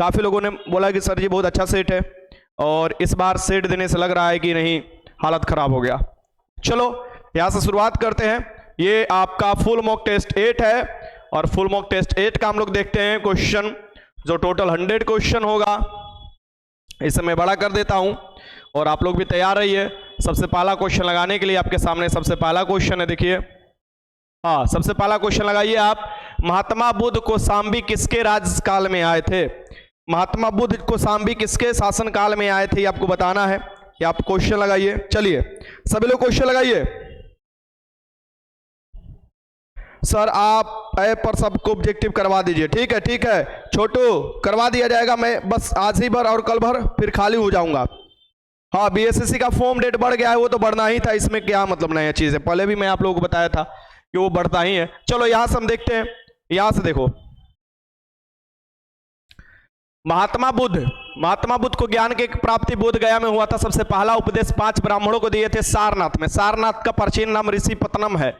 काफ़ी लोगों ने बोला कि सर जी बहुत अच्छा सेट है, और इस बार सेट देने से लग रहा है कि नहीं, हालत ख़राब हो गया। चलो यहाँ से शुरुआत करते हैं। ये आपका फुल मॉक टेस्ट 8 है, और फुल मॉक टेस्ट 8 का हम लोग देखते हैं क्वेश्चन, जो टोटल 100 क्वेश्चन होगा। इसे मैं बड़ा कर देता हूं और आप लोग भी तैयार रहिए। सबसे पहला क्वेश्चन लगाने के लिए आपके सामने सबसे पहला क्वेश्चन है, देखिए। हाँ, सबसे पहला क्वेश्चन लगाइए आप। महात्मा बुद्ध कौशाम्बी किसके राज्यकाल में आए थे? महात्मा बुद्ध कौशाम्बी किसके शासन काल में आए थे, ये आपको बताना है। ये आप क्वेश्चन लगाइए। चलिए सभी लोग क्वेश्चन लगाइए। सर आप ऐप पर सबको ऑब्जेक्टिव करवा दीजिए। ठीक है, ठीक है छोटू, करवा दिया जाएगा। मैं बस आज ही भर और कल भर फिर खाली हो जाऊंगा। हाँ, बीएसएससी का फॉर्म डेट बढ़ गया है, वो तो बढ़ना ही था, इसमें क्या मतलब नया चीज़ है, पहले भी मैं आप लोगों को बताया था कि वो बढ़ता ही है। चलो यहां से हम देखते हैं, यहां से देखो। महात्मा बुद्ध को ज्ञान की प्राप्ति बोध गया में हुआ था। सबसे पहला उपदेश 5 ब्राह्मणों को दिए थे सारनाथ में। सारनाथ का प्राचीन नाम ऋषि पतनम है।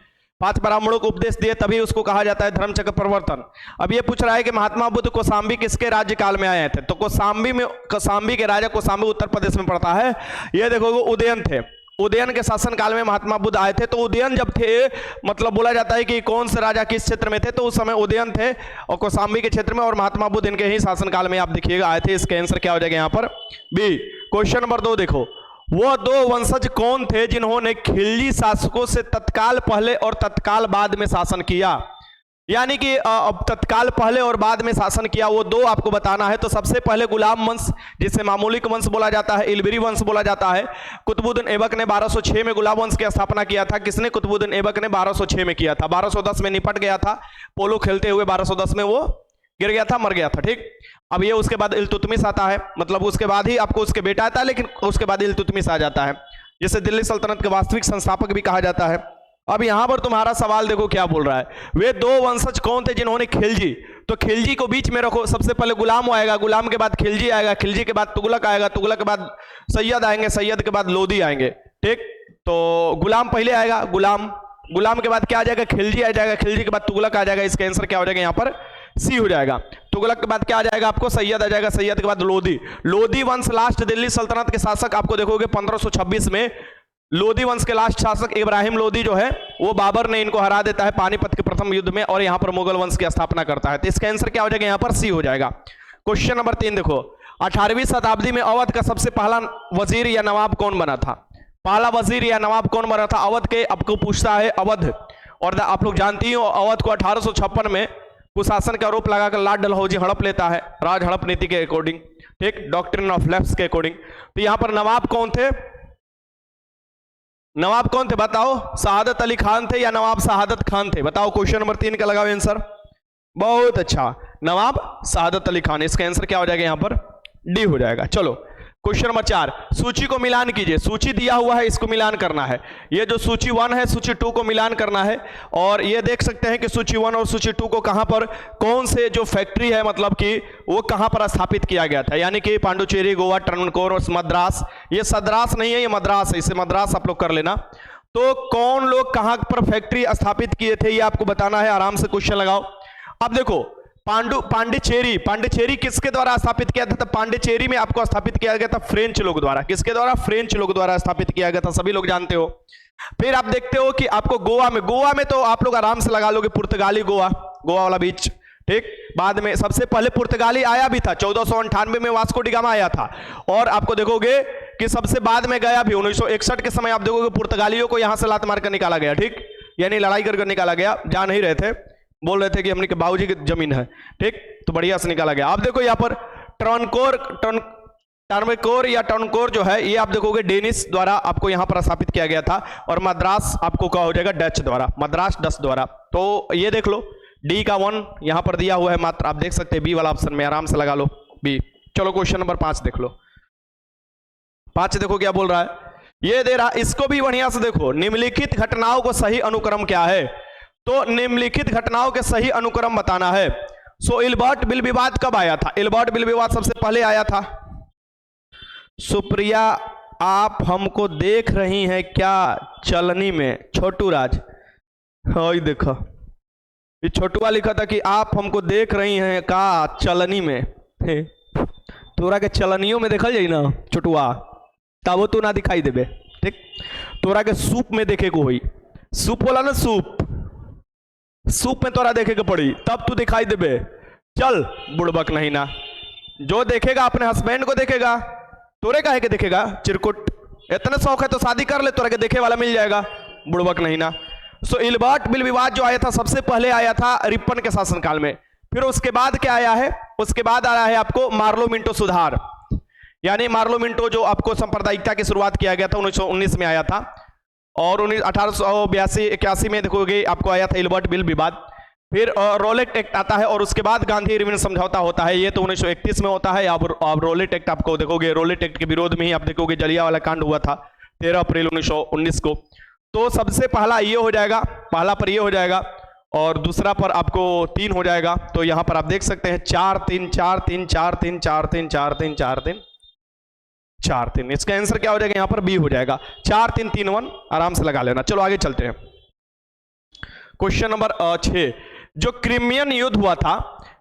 5 ब्राह्मणों को उपदेश दिए, तभी उसको कहा जाता है धर्मचक्र प्रवर्तन। अब ये पूछ रहा है कि महात्मा बुद्ध कौशाम्बी किसके राज्यकाल में आए थे? तो कौशाम्बी के राजा, कौशाम्बी उत्तर प्रदेश में पड़ता है। ये देखो, वो उदयन थे। उदयन के शासन काल में महात्मा बुद्ध आए थे। तो उदयन जब थे, मतलब बोला जाता है कि कौन से राजा किस क्षेत्र में थे, तो उस समय उदयन थे और कौशाम्बी के क्षेत्र में, और महात्मा बुद्ध इनके ही शासन काल में आप देखिएगा आए थे। इसका आंसर क्या हो जाएगा यहाँ पर? बी। क्वेश्चन नंबर 2 देखो। वो 2 वंशज कौन थे जिन्होंने खिलजी शासकों से तत्काल पहले और तत्काल बाद में शासन किया? यानी कि तत्काल पहले और बाद में शासन किया, वो 2 आपको बताना है। तो सबसे पहले गुलाम वंश, जिसे मामूलिक वंश बोला जाता है, इलबिरी वंश बोला जाता है। कुतुबुद्दीन ऐबक ने 1206 में गुलाम वंश की स्थापना किया था। किसने? कुतुबुद्दीन ऐबक ने 1206 में किया था। 1210 में निपट गया था, पोलो खेलते हुए 1210 में वो गिर गया था, मर गया था। ठीक, अब ये उसके बाद इल्तुतमिश आता है, मतलब उसके बाद ही आपको उसके बेटा आता है, लेकिन उसके बाद इल्तुतमिश आ जाता है, जिसे दिल्ली सल्तनत के वास्तविक संस्थापक भी कहा जाता है। अब यहां पर तुम्हारा सवाल देखो क्या बोल रहा है। वे 2 वंशज कौन थे जिन्होंने खिलजी? तो खिलजी को बीच में रखो। सबसे पहले गुलाम आएगा, गुलाम के बाद खिलजी आएगा, खिलजी के बाद तुगलक आएगा, तुगलक के बाद सैयद आएंगे, सैयद के बाद लोदी आएंगे। ठीक, तो गुलाम पहले आएगा, गुलाम के बाद क्या आ जाएगा? खिलजी आ जाएगा, खिलजी के बाद तुगलक आ जाएगा। इसका आंसर क्या हो जाएगा यहाँ पर? सी हो जाएगा। तुगलक के बाद क्या आ जाएगा आपको? सैयद आ जाएगा, सैयद के बाद लोदी। लोदी वंश लास्ट दिल्ली सल्तनत के शासक आपको देखोगे 1526 में लोदी वंश के लास्ट शासक इब्राहिम लोदी जो है, वो बाबर ने इनको हरा देता है पानीपत के प्रथम युद्ध में, और यहां पर मुगल वंश की स्थापना करता है। तो इसका आंसर क्या हो जाएगा यहाँ पर? सी हो जाएगा। क्वेश्चन नंबर 3 देखो। 18वीं शताब्दी में अवध का सबसे पहला वजीर या नवाब कौन बना था? पहला वजीर या नवाब कौन बना था अवध के? आपको पूछता है अवध, और आप लोग जानती हो अवध को 1856 में कुशासन का आरोप लगाकर लॉर्ड डलहौजी हड़प लेता है, राज हड़प नीति के अकॉर्डिंग। ठीक, डॉक्ट्रिन ऑफ लेफ्ट के अकॉर्डिंग। तो यहां पर नवाब कौन थे? नवाब कौन थे बताओ? शहादत अली खान थे या नवाब शहादत खान थे? बताओ। क्वेश्चन नंबर 3 का लगाओ आंसर। बहुत अच्छा, नवाब शहादत अली खान। इसका आंसर क्या हो जाएगा यहाँ पर? डी हो जाएगा। चलो क्वेश्चन नंबर 4। सूची को मिलान कीजिए। सूची दिया हुआ है, इसको मिलान करना है। ये जो सूची 1 है, सूची 2 को मिलान करना है। और ये देख सकते हैं कि सूची 1 और सूची 2 को कहां पर, कौन से जो फैक्ट्री है, मतलब कि वो कहां पर स्थापित किया गया था। यानी कि पांडुचेरी, गोवा, ट्रावणकोर और मद्रास। ये सद्रास नहीं है, ये मद्रास है, इसे मद्रास आप लोग कर लेना। तो कौन लोग कहां पर फैक्ट्री स्थापित किए थे, ये आपको बताना है। आराम से क्वेश्चन लगाओ। अब देखो, पांडिचेरी किसके द्वारा स्थापित किया था? तो पांडिचेरी में आपको स्थापित किया गया था फ्रेंच लोग द्वारा। किसके द्वारा? फ्रेंच लोग द्वारा स्थापित किया गया था, सभी लोग जानते हो। फिर आप देखते हो कि आपको गोवा में तो आप लोग आराम से लगा लोगे, पुर्तगाली गोवा वाला बीच। ठीक, बाद में सबसे पहले पुर्तगाली आया भी था, 1498 में वास्को डी गामा आया था। और आपको देखोगे कि सबसे बाद में गया भी 1961 के समय आप देखोगे पुर्तगालियों को यहां से लात मार कर निकाला गया। ठीक, यानी लड़ाई कर निकाला गया, जा नहीं रहे थे, बोल रहे थे कि हमने के बाबूजी की जमीन है। ठीक, तो बढ़िया से निकाला गया। आप देखो यहाँ पर टर्नकोर या टर्नकोर जो है, ये आप देखोगे डेनिश द्वारा आपको यहाँ पर स्थापित किया गया था। और मद्रास आपको क्या हो जाएगा? डच द्वारा, मद्रास डच द्वारा। तो ये देख लो, डी का 1 यहाँ पर दिया हुआ है मात्र, आप देख सकते हैं बी वाला ऑप्शन में, आराम से लगा लो बी। चलो क्वेश्चन नंबर 5 देख लो। 5 देखो क्या बोल रहा है, ये दे रहा, इसको भी बढ़िया से देखो। निम्नलिखित घटनाओं को सही अनुक्रम क्या है? तो निम्नलिखित घटनाओं के सही अनुक्रम बताना है। सो इल्बर्ट बिल विवाद कब आया था? इल्बर्ट बिल विवाद सबसे पहले आया था। सुप्रिया आप हमको देख रही हैं क्या चलनी में? छोटू राज, हाँ देखो, ये छोटुआ लिखा था कि आप हमको देख रही हैं का चलनी में। तोरा के चलनियों में देखल जाई ना छोटुआ, तब वो तो ना दिखाई देबे। ठीक, तोरा के सूप में देखे को हुई, सूप बोला ना सूप, सूप में तोरा देखे के पड़ी तब तू दिखाई देबे। चल बुड़बक नहीं ना, जो देखेगा अपने हस्बैंड को देखेगा, तोरे काहे के देखेगा चिरकुट। इतना शौक है तो शादी कर ले, तोरा के देखे वाला मिल जाएगा, बुड़बक नहीं ना। सो इल्बर्ट बिल विवाद जो आया था सबसे पहले आया था रिपन के शासनकाल में। फिर उसके बाद क्या आया है, उसके बाद आया है आपको मार्लो मिंटो सुधार, यानी मार्लो मिंटो जो आपको सांप्रदायिकता की शुरुआत किया गया था 1919 में आया था, और 1882-81 में देखोगे आपको आया था इल्बर्ट बिल विवाद। फिर रोलेट एक्ट आता है, और उसके बाद गांधी इरविन समझौता होता है, ये तो 1931 में होता है। अब रोलेट एक्ट आपको देखोगे, रोलेट एक्ट के विरोध में ही आप देखोगे जलियांवाला कांड हुआ था 13 अप्रैल 1919 को। तो सबसे पहला ये हो जाएगा, पहला पर ये हो जाएगा, और दूसरा पर आपको 3 हो जाएगा। तो यहां पर आप देख सकते हैं 4 3 4 3 4 3 4 3 4 3 4 3 4 3, इसका आंसर क्या हो जाएगा यहां पर बी हो जाएगा। 4 3 3 1 आराम से लगा लेना। चलो आगे चलते हैं। क्वेश्चन नंबर 6, जो क्रिमियन युद्ध हुआ था,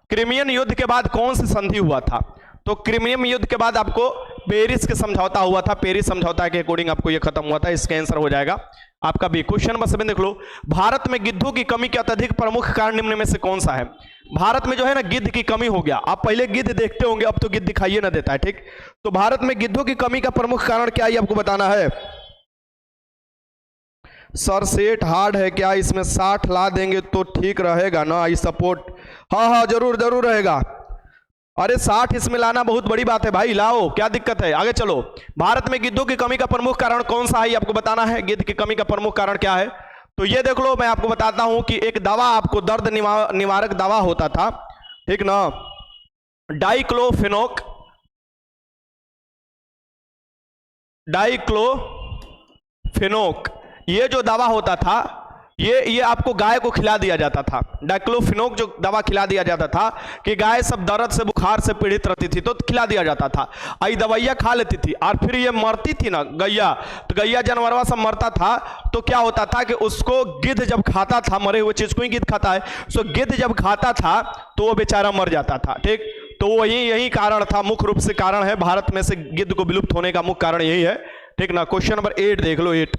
क्रिमियन युद्ध के बाद कौन सी संधि हुआ था? तो क्रिमियन युद्ध के बाद आपको पेरिस के समझौता हुआ था, पेरिस समझौता के अकॉर्डिंग आपको यह खत्म हुआ था, इसका आंसर हो जाएगा आपका बी। क्वेश्चन नंबर 7 देख लो, भारत में गिद्धों की कमी के अत्यधिक प्रमुख कारण निम्न में से कौन सा है? भारत में जो है ना गिद्ध की कमी हो गया। आप पहले गिद्ध देखते होंगे, अब तो गिद्ध दिखाइए ना देता है। ठीक, तो भारत में गिद्धों की कमी का प्रमुख कारण क्या है आपको बताना है। सर सेट हार्ड है क्या, इसमें 60 ला देंगे तो ठीक रहेगा ना, आई सपोर्ट। हाँ जरूर जरूर रहेगा। अरे 60 इसमें लाना बहुत बड़ी बात है भाई, लाओ, क्या दिक्कत है। आगे चलो, भारत में गिद्धों की कमी का प्रमुख कारण कौन सा है आपको बताना है। गिद्ध की कमी का प्रमुख कारण क्या है, तो ये देख लो, मैं आपको बताता हूं कि एक दवा आपको दर्द निवारक दवा होता था, ठीक ना, डाइक्लोफेनोक, ये जो दवा होता था, ये आपको गाय को खिला दिया जाता था। डाइक्लोफेनोक जो दवा खिला दिया जाता था कि गाय सब दर्द से बुखार से पीड़ित रहती थी तो खिला दिया जाता था। आई दवाइयाँ खा लेती थी, और फिर ये मरती थी ना गैया, तो गैया जानवरवा सब मरता था, तो क्या होता था कि उसको गिद्ध जब खाता था, मरे हुए चीज को ही गिद्ध खाता है, सो गिद्ध जब खाता था तो वो बेचारा मर जाता था। ठीक, तो यही कारण था, मुख्य रूप से कारण है भारत में से गिद्ध को विलुप्त होने का मुख्य कारण यही है। ठीक ना। क्वेश्चन नंबर 8 देख लो। 8,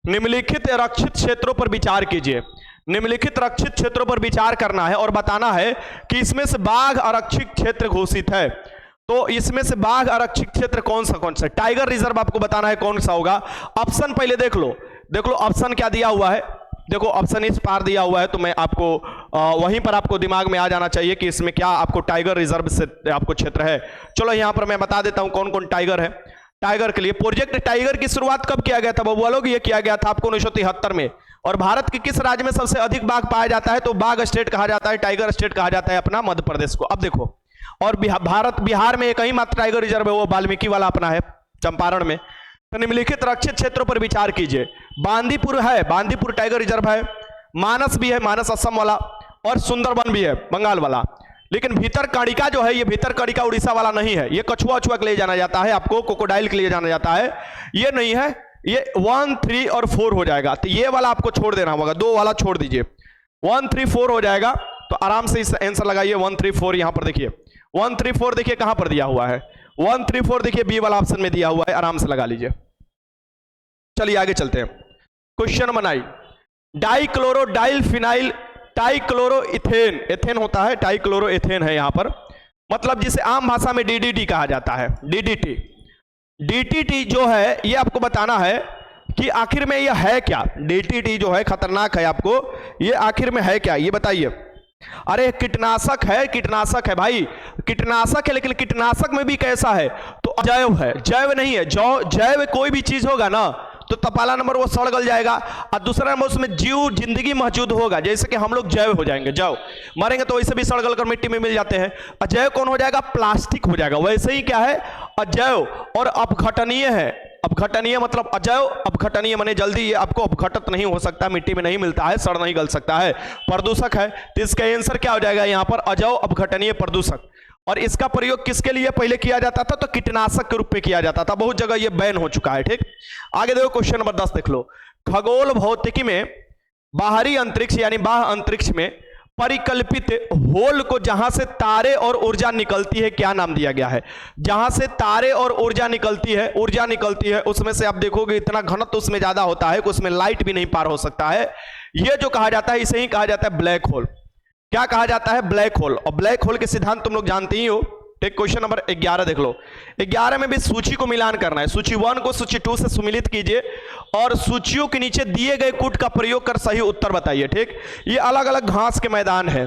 निम्नलिखित आरक्षित क्षेत्रों पर विचार कीजिए। निम्नलिखित आरक्षित क्षेत्रों पर विचार करना है और बताना है कि इसमें से बाघ आरक्षित क्षेत्र घोषित है। तो इसमें से बाघ आरक्षित क्षेत्र कौन सा? टाइगर रिजर्व आपको बताना है कौन सा होगा। ऑप्शन पहले देख लो ऑप्शन क्या दिया हुआ है। देखो ऑप्शन इस पार दिया हुआ है, तो मैं आपको वहीं पर आपको दिमाग में आ जाना चाहिए कि इसमें क्या आपको टाइगर रिजर्व से आपको क्षेत्र है। चलो यहां पर मैं बता देता हूं कौन कौन टाइगर है। टाइगर के लिए प्रोजेक्ट टाइगर की शुरुआत कब किया गया था बबुआ लोग? ये किया गया था आपको 1973 में। और भारत के किस राज्य में सबसे अधिक बाघ पाया जाता है? तो बाघ स्टेट कहा जाता है, टाइगर स्टेट कहा जाता है अपना मध्य प्रदेश को। अब देखो, और बिहार में एक ही मात्र टाइगर रिजर्व है, वो वाल्मीकि वाला अपना है चंपारण में। तो निम्नलिखित आरक्षित क्षेत्रों पर विचार कीजिए। बांदीपुर है, बांदीपुर टाइगर रिजर्व है, मानस भी है, मानस असम वाला, और सुंदरबन भी है बंगाल वाला। लेकिन भीतरकनिका जो है, ये भीतरकनिका उड़ीसा वाला नहीं है, ये कछुआ के लिए जाना जाता है, आपको क्रोकोडाइल के लिए जाना जाता है, ये नहीं है। ये 1, 3 और 4 हो जाएगा। तो ये वाला आपको छोड़ देना होगा, 2 वाला छोड़ दीजिए, 1, 3, 4 हो जाएगा। तो आराम से इस आंसर लगाइए 1, 3, 4। यहां पर देखिए 1, 3, 4 देखिए कहां पर दिया हुआ है, 1, 3, 4 देखिए बी वाला ऑप्शन में दिया हुआ है, आराम से लगा लीजिए। चलिए आगे चलते हैं। Question number 9, dichloro diphenyl trichloro ethane, ethane होता है, टाइक्लोरो एथेन है यहां पर, मतलब जिसे आम भाषा में डीडीटी कहा जाता है। डीडीटी, डीटीटी जो है ये आपको बताना है कि आखिर में यह है क्या। डीटीटी जो है खतरनाक है, आपको ये आखिर में है क्या ये बताइए। अरे कीटनाशक है, कीटनाशक है भाई, कीटनाशक है, लेकिन कीटनाशक में भी कैसा है? तो अजैव है, जैव नहीं है। जैव कोई भी चीज होगा ना तो पहला नंबर वो सड़ गल जाएगा, और दूसरा नंबर उसमें जीव जिंदगी मौजूद होगा। जैसे कि हम लोग जैव हो जाएंगे, जैव मरेंगे तो वैसे भी सड़ गल कर मिट्टी में मिल जाते हैं। अजैव कौन हो जाएगा? प्लास्टिक हो जाएगा। वैसे ही क्या है? अजैव और अपघटनीय है। अपघटनीय मतलब अजैव, अपघटनीय माने जल्दी ये आपको अपघटित नहीं हो सकता, मिट्टी में नहीं मिलता है, सड़ नहीं गल सकता है। प्रदूषक है, तो इसका आंसर क्या हो जाएगा यहाँ पर? अजैव अपघटनीय प्रदूषक। और इसका प्रयोग किसके लिए पहले किया जाता था? तो कीटनाशक के रूप में किया जाता था, बहुत जगह ये बैन हो चुका है। ठीक, आगे देखो क्वेश्चन नंबर 10 देख लो। खगोल भौतिकी में बाहरी अंतरिक्ष यानी बाह्य अंतरिक्ष में परिकल्पित होल को जहां से तारे और ऊर्जा निकलती है क्या नाम दिया गया है? जहां से तारे और ऊर्जा निकलती है उसमें से आप देखोगे इतना घनत्व उसमें ज्यादा होता है कि उसमें लाइट भी नहीं पार हो सकता है। यह जो कहा जाता है इसे ही कहा जाता है ब्लैक होल। क्या कहा जाता है? Black hole. और ब्लैक होल के सिद्धांत तुम लोग जानते ही हो। एक क्वेश्चन नंबर 11 देख लो। 11 में भी सूची को मिलान करना है। सूची 1 को सूची 2 से सुमिलित कीजिए और सूचियों के नीचे दिए गए कूट का प्रयोग कर सही उत्तर बताइए। ठीक, ये अलग अलग घास के मैदान है,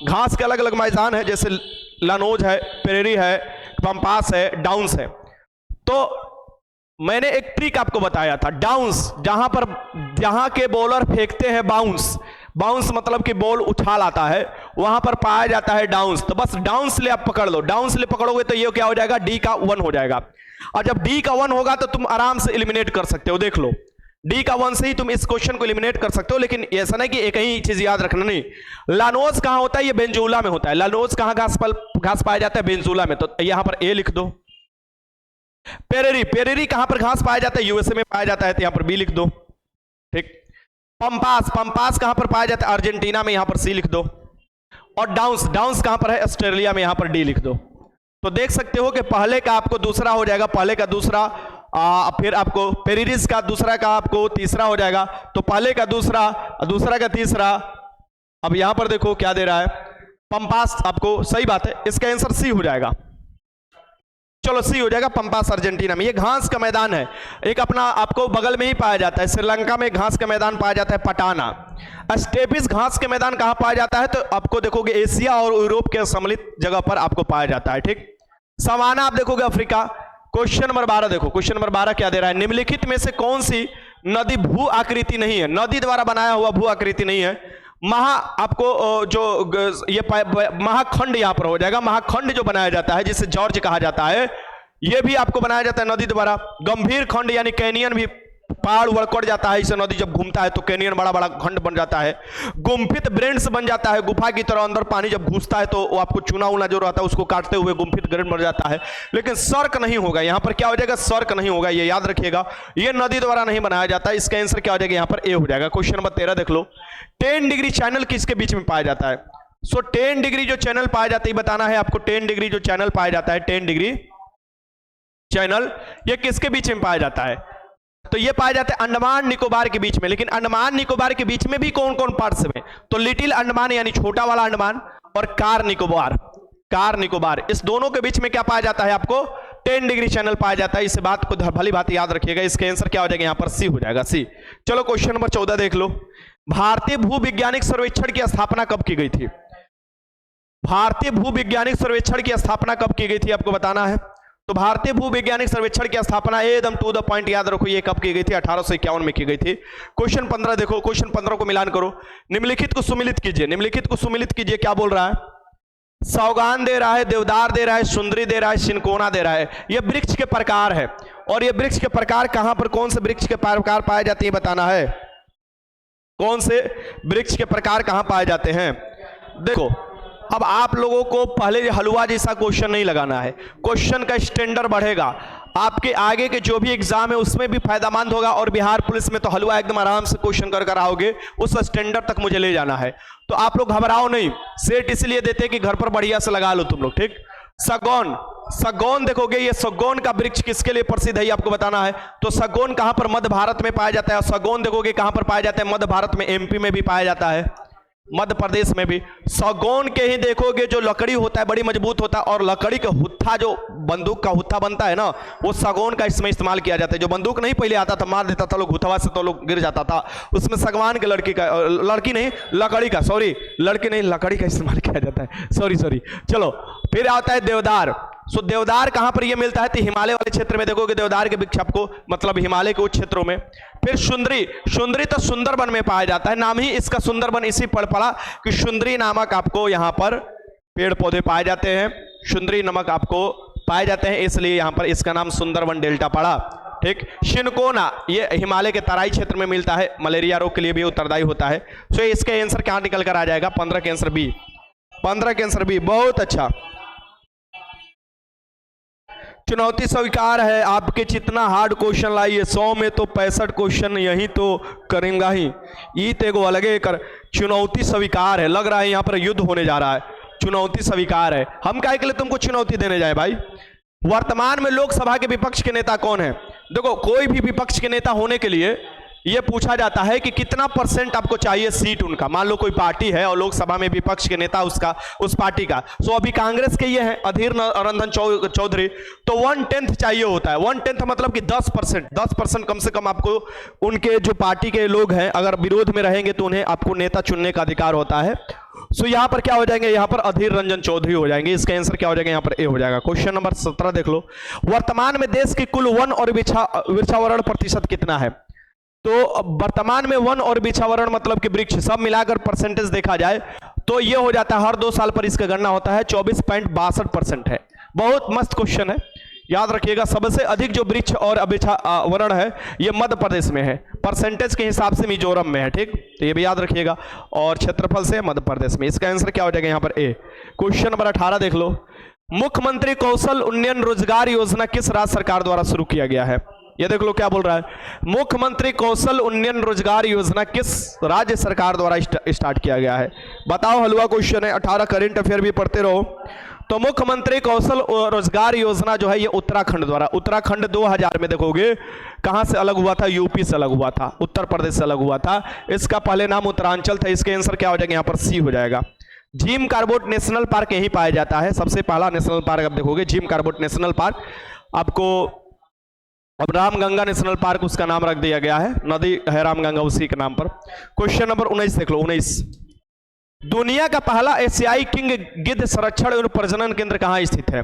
घास के अलग अलग मैदान है, जैसे लानोज है, प्रेरी है, पंपास है, डाउन्स है। तो मैंने एक ट्रिक आपको बताया था, डाउन्स, जहां के बॉलर फेंकते हैं बाउंस, बाउंस मतलब कि बॉल उछाल आता है, वहां पर पाया जाता है डाउन्स। तो बस डाउन्स ले आप पकड़ लो, डाउन्स ले पकड़ोगे तो ये क्या हो जाएगा? डी का 1 हो जाएगा। और जब डी का 1 होगा तो तुम आराम से एलिमिनेट कर सकते हो। देख लो, डी का 1 से ही तुम इस क्वेश्चन को एलिमिनेट कर सकते हो। लेकिन ऐसा नहीं कि एक ही चीज याद रखना, नहीं। लानोज कहां होता है? ये बेंजूला में होता है। लानोज कहां घास पाया जाता है? बेंजूला में। तो यहां पर ए लिख दो। पेरेरी कहां पर घास पाया जाता है? यूएसए में पाया जाता है, तो यहां पर बी लिख दो। ठीक। पंपास कहां पर पाया जाता है? अर्जेंटीना में, यहां पर सी लिख दो। और डाउन्स कहां पर है? ऑस्ट्रेलिया में, यहां पर डी लिख दो। तो देख सकते हो कि पहले का आपको दूसरा हो जाएगा, पहले का दूसरा, फिर आपको पेरिस का दूसरा का आपको तीसरा हो जाएगा। तो पहले का दूसरा, दूसरा का तीसरा। अब यहां पर देखो क्या दे रहा है, पंपास। आपको सही बात है, इसका आंसर सी हो जाएगा। चलो सी हो जाएगा, पंपास अर्जेंटीना में। ये घास का मैदान है, एक अपना आपको बगल में ही पाया जाता है। श्रीलंका में घास का मैदान पाया जाता है, पटाना। स्टेपिस घास के मैदान कहां पाया जाता है? तो आपको देखोगे एशिया और यूरोप के सम्मिलित जगह पर आपको पाया जाता है। ठीक। सवाना आप देखोगे अफ्रीका। क्वेश्चन नंबर 12 देखो, क्वेश्चन नंबर 12 क्या दे रहा है? निम्नलिखित में से कौन सी नदी भू आकृति नहीं है? नदी द्वारा बनाया हुआ भू आकृति नहीं है। आपको जो ये महाखंड यहां पर हो जाएगा। महाखंड जो बनाया जाता है जिसे जॉर्ज कहा जाता है, यह भी आपको बनाया जाता है नदी द्वारा। गंभीर खंड यानी कैनियन भी, पहाड़ उड़कड़ जाता है, इसे नदी जब घूमता है तो कैनियन बड़ा बड़ा खंड बन जाता है। गुम्फित ब्रेंड्स बन जाता है, गुफा की तरह अंदर पानी जब घुसता है तो वो आपको चूना उना जो रहता है उसको काटते हुए गुम्फित ग्रेड बन जाता है। लेकिन सर्क नहीं होगा यहां पर, क्या हो जाएगा? सर्क नहीं होगा, ये याद रखिएगा। ये नदी द्वारा नहीं बनाया जाता। इसका आंसर क्या हो जाएगा? यहां पर ए हो जाएगा। क्वेश्चन नंबर 13 देख लो। 10 डिग्री चैनल किसके बीच में पाया जाता है? 10 डिग्री जो चैनल पाया जाता है बताना है आपको। 10 डिग्री जो चैनल पाया जाता है, 10 डिग्री चैनल, ये किसके बीच में पाया जाता है? तो ये पाया जाता है अंडमान निकोबार के बीच में। लेकिन अंडमान निकोबार के बीच में भी कौन कौन पार्ट्स में? तो लिटिल अंडमान यानी छोटा वाला अंडमान, और कार निकोबार, इस दोनों के बीच में क्या पाया जाता है? आपको 10 डिग्री चैनल पाया जाता है। इस बात को भली बात याद रखिएगा। इसका आंसर क्या हो जाएगा? यहां पर सी हो जाएगा, सी। चलो क्वेश्चन नंबर 14 देख लो। भारतीय भूविज्ञानिक सर्वेक्षण की स्थापना कब की गई थी? भारतीय भूविज्ञानिक सर्वेक्षण की स्थापना कब की गई थी आपको बताना है। तो भारतीय भूविज्ञानिक सर्वेक्षण की स्थापना एकदम टू द पॉइंट याद रखो, ये कब की गई थी? 1851 में की गई थी। क्वेश्चन 15 देखो, क्वेश्चन 15 को मिलान करो। निम्नलिखित को सुमिलित कीजिए, निम्नलिखित को सुमिलित कीजिए। क्या बोल रहा है? सौगान दे रहा है, देवदार दे रहा है, सुंदरी दे रहा है, सिनकोना दे रहा है। यह वृक्ष के प्रकार है। और ये वृक्ष के प्रकार कहां पर, कौन से वृक्ष के प्रकार पाए जाते हैं बताना है। कौन से वृक्ष के प्रकार कहां पाए जाते हैं? देखो, अब आप लोगों को पहले हलवा जैसा क्वेश्चन नहीं लगाना है। क्वेश्चन का स्टैंडर्ड बढ़ेगा, आपके आगे के जो भी एग्जाम है उसमें भी फायदामंद होगा। और बिहार पुलिस में तो हलवा एकदम आराम से क्वेश्चन कर आओगे, उस स्टैंडर्ड तक मुझे ले जाना है। तो आप लोग घबराओ नहीं, सेट इसलिए देते कि घर पर बढ़िया से लगा लो तुम लोग। ठीक। सगौन देखोगे, ये सगौन का वृक्ष किसके लिए प्रसिद्ध है आपको बताना है। तो सगौन कहां पर? मध्य भारत में पाया जाता है। सगौन देखोगे कहां पर पाया जाता है? मध्य भारत में, एमपी में भी पाया जाता है, मध्य प्रदेश में भी। सगौन के ही देखोगे जो लकड़ी होता है बड़ी मजबूत होता है, और लकड़ी का हुत्था, जो बंदूक का हुत्था बनता है ना, वो सगौन का इसमें इस्तेमाल किया जाता है। जो बंदूक नहीं पहले आता था, मार देता था लोग हुथवा से तो लोग गिर जाता था, उसमें सगवान के लकड़ी का इस्तेमाल किया जाता है। सॉरी। चलो फिर आता है देवदार। सो देवदार कहां पर ये मिलता है? तो हिमालय वाले क्षेत्र में देखोगे देवदार के वृक्ष आपको, मतलब हिमालय के उच्च क्षेत्रों में। फिर सुंदरी तो सुंदरबन में पाया जाता है। नाम ही इसका सुंदरबन इसी पर पड़ा कि सुंदरी नामक आपको यहां पर पेड़ पौधे पाए जाते हैं, सुंदरी नमक आपको पाए जाते हैं, इसलिए यहां पर इसका नाम सुंदरबन डेल्टा पड़ा। ठीक। सिनकोना ये हिमालय के तराई क्षेत्र में मिलता है, मलेरिया रोग के लिए भी उत्तरदायी होता है। सो इसका आंसर क्या निकल कर आ जाएगा? 15 के आंसर बी। 15 के आंसर बी, बहुत अच्छा। चुनौती स्वीकार है। आपके जितना हार्ड क्वेश्चन लाइए, 100 में तो 65 क्वेश्चन यही तो करेंगा ही। ई तेगो अलगे कर, चुनौती स्वीकार है। लग रहा है यहाँ पर युद्ध होने जा रहा है। चुनौती स्वीकार है। हम काहे के लिए तुमको चुनौती देने जाए भाई? वर्तमान में लोकसभा के विपक्ष के नेता कौन है? देखो, कोई भी विपक्ष के नेता होने के लिए यह पूछा जाता है कि कितना % आपको चाहिए सीट उनका। मान लो कोई पार्टी है और लोकसभा में विपक्ष के नेता उसका, उस पार्टी का, सो अभी कांग्रेस के ये है अधीर रंजन चौधरी, तो 1/10 चाहिए होता है। 1/10 मतलब कि 10% कम से कम आपको उनके जो पार्टी के लोग हैं अगर विरोध में रहेंगे तो उन्हें आपको नेता चुनने का अधिकार होता है। सो यहां पर क्या हो जाएंगे? यहां पर अधीर रंजन चौधरी हो जाएंगे। इसका आंसर क्या हो जाएगा? यहां पर ए हो जाएगा। क्वेश्चन नंबर 17 देख लो। वर्तमान में देश की कुल वन और वृक्षावरण प्रतिशत कितना है? तो वर्तमान में वन और वृक्षावरण मतलब कि वृक्ष सब मिलाकर परसेंटेज देखा जाए तो ये हो जाता है, हर 2 साल पर इसका गणना होता है, 24.62% है। बहुत मस्त क्वेश्चन है, याद रखिएगा। सबसे अधिक जो वृक्ष और वृक्षावरण है ये मध्य प्रदेश में है, परसेंटेज के हिसाब से मिजोरम में है, ठीक, तो ये भी याद रखिएगा। और क्षेत्रफल से मध्य प्रदेश में। इसका आंसर क्या हो जाएगा? यहाँ पर ए। क्वेश्चन नंबर 18 देख लो। मुख्यमंत्री कौशल उन्नयन रोजगार योजना किस राज्य सरकार द्वारा शुरू किया गया है? ये देख लो क्या बोल रहा है। मुख्यमंत्री कौशल उन्नयन रोजगार योजना किस राज्य सरकार द्वारा स्टार्ट किया गया है? बताओ, हलवा क्वेश्चन है। 18 करंट अफेयर भी पढ़ते रहो। तो मुख्यमंत्री कौशल रोजगार योजना जो है ये उत्तराखंड द्वारा, उत्तराखंड 2000 में देखोगे कहां से अलग हुआ था? यूपी से अलग हुआ था, उत्तर प्रदेश से अलग हुआ था। इसका पहले नाम उत्तरांचल था। इसके आंसर क्या हो जाएगा? यहाँ पर सी हो जाएगा। जिम कार्बेट नेशनल पार्क यहीं पाया जाता है। सबसे पहला नेशनल पार्क आप देखोगे जिम कार्बेट नेशनल पार्क। आपको अब रामगंगा नेशनल पार्क उसका नाम रख दिया गया है, नदी है रामगंगा उसी के नाम पर। क्वेश्चन नंबर 19 देख लो। 19, दुनिया का पहला एशियाई किंग गिद्ध संरक्षण और प्रजनन केंद्र कहाँ स्थित है?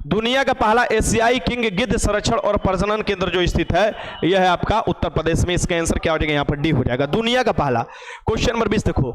दुनिया का पहला एशियाई किंग गिद्ध संरक्षण और प्रजनन केंद्र जो स्थित है यह है आपका उत्तर प्रदेश में। इसका आंसर क्या हो जाएगा? यहाँ पर डी हो जाएगा, दुनिया का पहला। क्वेश्चन नंबर 20 देखो।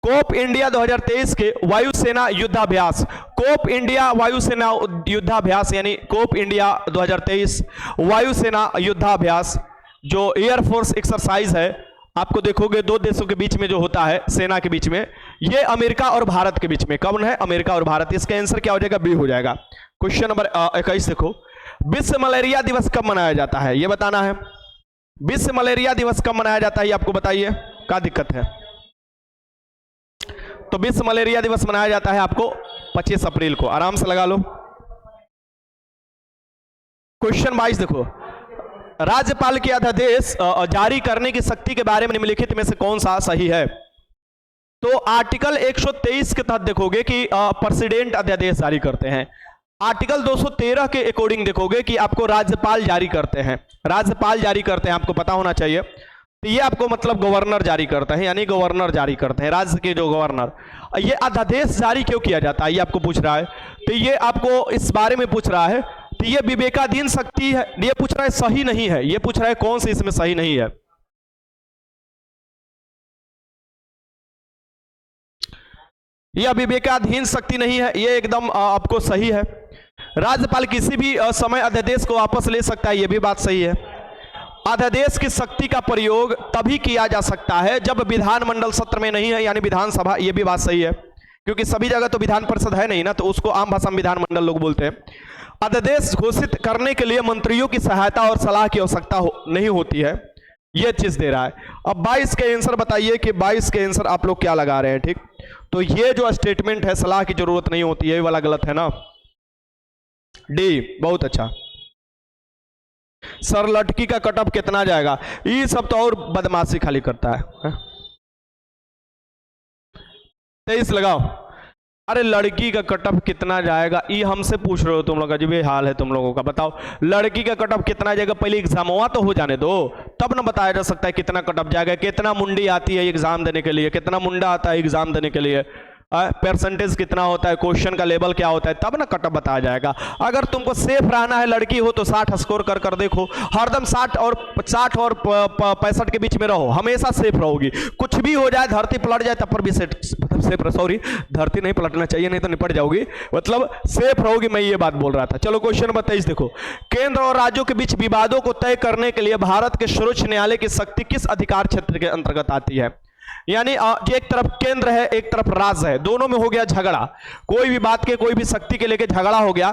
कोप इंडिया 2023 के वायुसेना युद्धाभ्यास, कोप इंडिया वायुसेना युद्धाभ्यास यानी कोप इंडिया 2023 वायुसेना युद्धाभ्यास जो एयरफोर्स एक्सरसाइज है, आपको देखोगे 2 देशों के बीच में जो होता है, सेना के बीच में, ये अमेरिका और भारत के बीच में। कौन है? अमेरिका और भारत। इसका आंसर क्या हो जाएगा? बी हो जाएगा। क्वेश्चन नंबर 21 देखो। विश्व मलेरिया दिवस कब मनाया जाता है? ये बताना है। विश्व मलेरिया दिवस कब मनाया जाता है? ये आपको बताइए, क्या दिक्कत है? तो विश्व मलेरिया दिवस मनाया जाता है आपको 25 अप्रैल को। आराम से लगा लो। क्वेश्चन 22 देखो। राज्यपाल के अध्यादेश जारी करने की शक्ति के बारे में निम्नलिखित में से कौन सा सही है? तो आर्टिकल 123 के तहत देखोगे कि प्रेसिडेंट अध्यादेश जारी करते हैं। आर्टिकल 213 के अकॉर्डिंग देखोगे कि आपको राज्यपाल जारी करते हैं, राज्यपाल जारी करते हैं, आपको पता होना चाहिए। तो ये आपको मतलब गवर्नर जारी करते हैं, यानी गवर्नर जारी करते हैं, राज्य के जो गवर्नर। ये अध्यादेश जारी क्यों किया जाता है ये आपको पूछ रहा है। तो ये आपको इस बारे में पूछ रहा है। तो ये विवेकाधीन शक्ति है, ये पूछ रहा है सही नहीं है, ये पूछ रहा है कौन सी इसमें सही नहीं है। यह विवेकाधीन शक्ति नहीं है, ये एकदम आपको सही है। राज्यपाल किसी भी समय अध्यादेश को वापस ले सकता है, यह भी बात सही है। अध्यादेश की शक्ति का प्रयोग तभी किया जा सकता है जब विधानमंडल सत्र में नहीं है, यानी विधानसभा, यह भी बात सही है, क्योंकि सभी जगह तो विधान परिषद है नहीं ना, तो उसको आम भाषा में विधानमंडल लोग बोलते हैं। अध्यादेश घोषित करने के लिए मंत्रियों की सहायता और सलाह की आवश्यकता नहीं होती है, यह चीज दे रहा है। अब 22 के आंसर बताइए कि 22 के आंसर आप लोग क्या लगा रहे हैं, ठीक। तो ये जो स्टेटमेंट है सलाह की जरूरत नहीं होती है, ये वाला गलत है ना, डी। बहुत अच्छा सर, लड़की का कटअप कितना जाएगा? ये सब तो और बदमाशी खाली करता है। 23 लगाओ। अरे लड़की का कटअप कितना जाएगा ये हमसे पूछ रहे हो तुम लोग, अजीब हाल है तुम लोगों का। बताओ लड़की का कटअप कितना जाएगा, पहले एग्जाम हुआ तो हो जाने दो, तब ना बताया जा सकता है कितना कटअप जाएगा। कितना मुंडी आती है एग्जाम देने के लिए, कितना मुंडा आता है एग्जाम देने के लिए, परसेंटेज कितना होता है, क्वेश्चन का लेवल क्या होता है, तब ना कटअप बताया जाएगा। अगर तुमको सेफ रहना है, लड़की हो तो 60 स्कोर कर देखो, हरदम 60 और 65 के बीच में रहो, हमेशा सेफ रहोगी। कुछ भी हो जाए, धरती पलट जाए तब पर भी सेफ, सॉरी धरती नहीं पलटना चाहिए, नहीं तो निपट जाओगी, मतलब सेफ रहोगी, मैं ये बात बोल रहा था। चलो क्वेश्चन नंबर 23 देखो। केंद्र और राज्यों के बीच विवादों को तय करने के लिए भारत के सर्वोच्च न्यायालय की शक्ति किस अधिकार क्षेत्र के अंतर्गत आती है? यानी एक तरफ केंद्र है, एक तरफ राज्य है, दोनों में हो गया झगड़ा, कोई भी बात के, कोई भी शक्ति के लेके झगड़ा हो गया,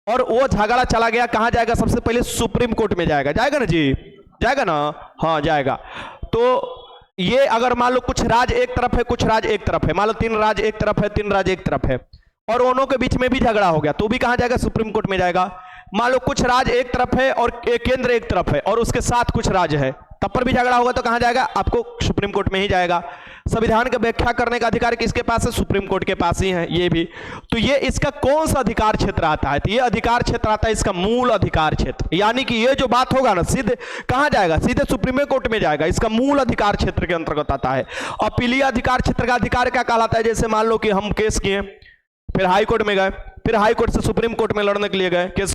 और वो झगड़ा चला गया, कहां जाएगा? सबसे पहले सुप्रीम कोर्ट में जाएगा। जाएगा ना जी? जाएगा ना? हाँ जाएगा। तो ये अगर मान लो कुछ राज्य एक तरफ है, कुछ राज्य एक तरफ है, मान लो 3 राज्य एक तरफ है, 3 राज्य एक तरफ है, और दोनों के बीच में भी झगड़ा हो गया, तो भी कहां जाएगा? सुप्रीम कोर्ट में जाएगा। मान लो कुछ राज्य एक तरफ है और एक केंद्र एक तरफ है, और उसके साथ कुछ राज्य है, तब पर भी झगड़ा होगा, तो कहां जाएगा? आपको सुप्रीम कोर्ट में ही जाएगा। संविधान का व्याख्या करने का अधिकार किसके पास है? सुप्रीम कोर्ट के पास ही है ये भी। तो ये इसका कौन सा अधिकार क्षेत्र आता है? तो ये अधिकार क्षेत्र आता है इसका मूल अधिकार क्षेत्र, यानी कि ये जो बात होगा ना, सीधे कहां जाएगा? सीधे सुप्रीम कोर्ट में जाएगा। इसका मूल अधिकार क्षेत्र के अंतर्गत आता है। अपीलीय अधिकार क्षेत्र का अधिकार क्या कहलाता है? जैसे मान लो कि हम केस किए, फिर हाई कोर्ट में गए, फिर हाई कोर्ट से सुप्रीम कोर्ट में लड़ने के लिए गए, केस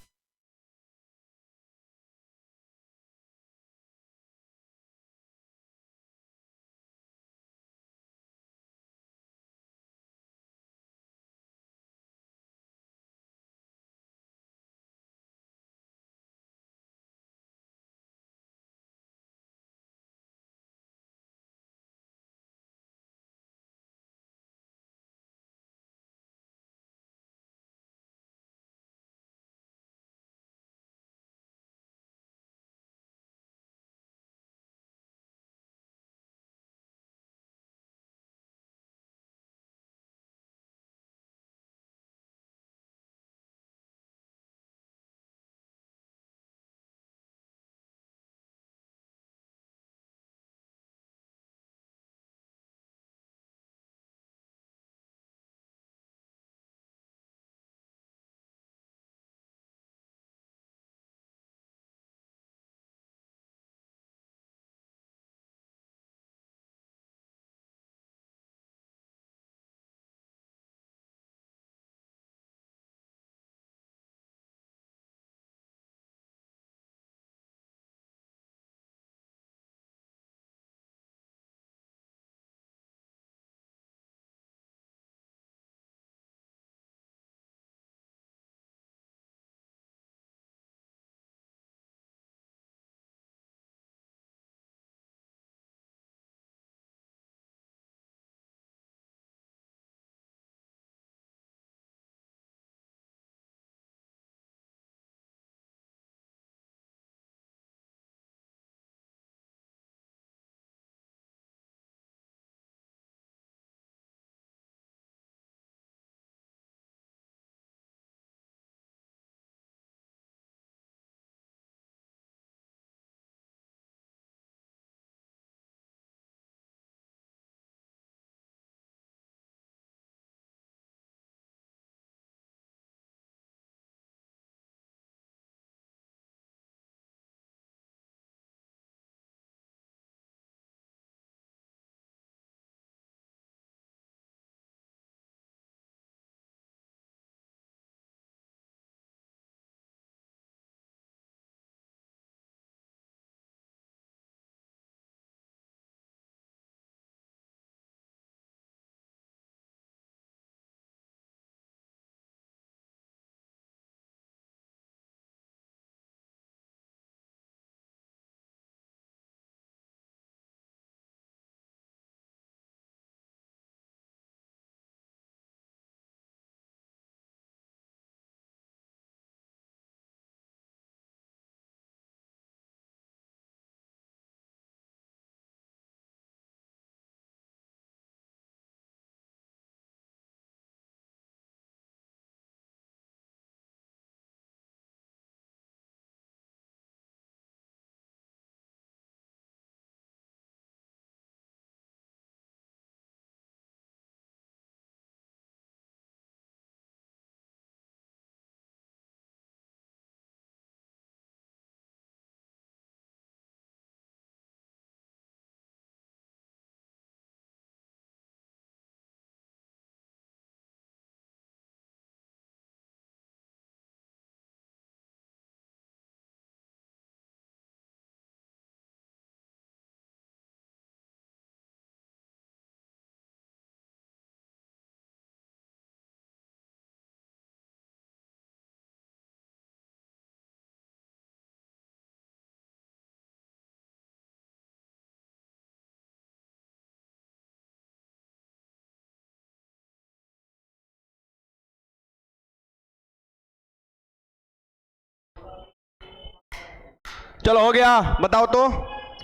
चलो हो गया, बताओ तो,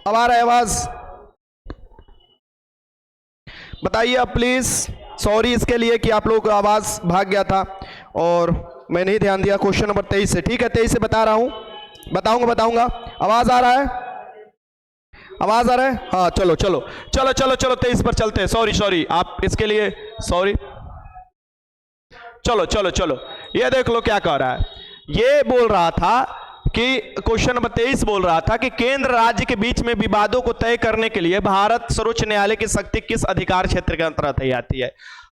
अब आ रहा है आवाज, बताइए अब प्लीज। सॉरी इसके लिए कि आप लोगों का आवाज भाग गया था और मैं नहीं ध्यान दिया। क्वेश्चन नंबर 23 से, ठीक है 23 से बता रहा हूं, बताऊंगा। आवाज आ रहा है, आवाज आ रहा है? हाँ चलो चलो चलो चलो चलो 23 पर चलते हैं। सॉरी आप इसके लिए सॉरी। चलो चलो चलो, ये देख लो क्या कह रहा है। ये बोल रहा था कि क्वेश्चन नंबर 23 बोल रहा था कि केंद्र राज्य के बीच में विवादों को तय करने के लिए भारत सर्वोच्च न्यायालय की शक्ति किस अधिकार क्षेत्र के अंतर्गत आती है।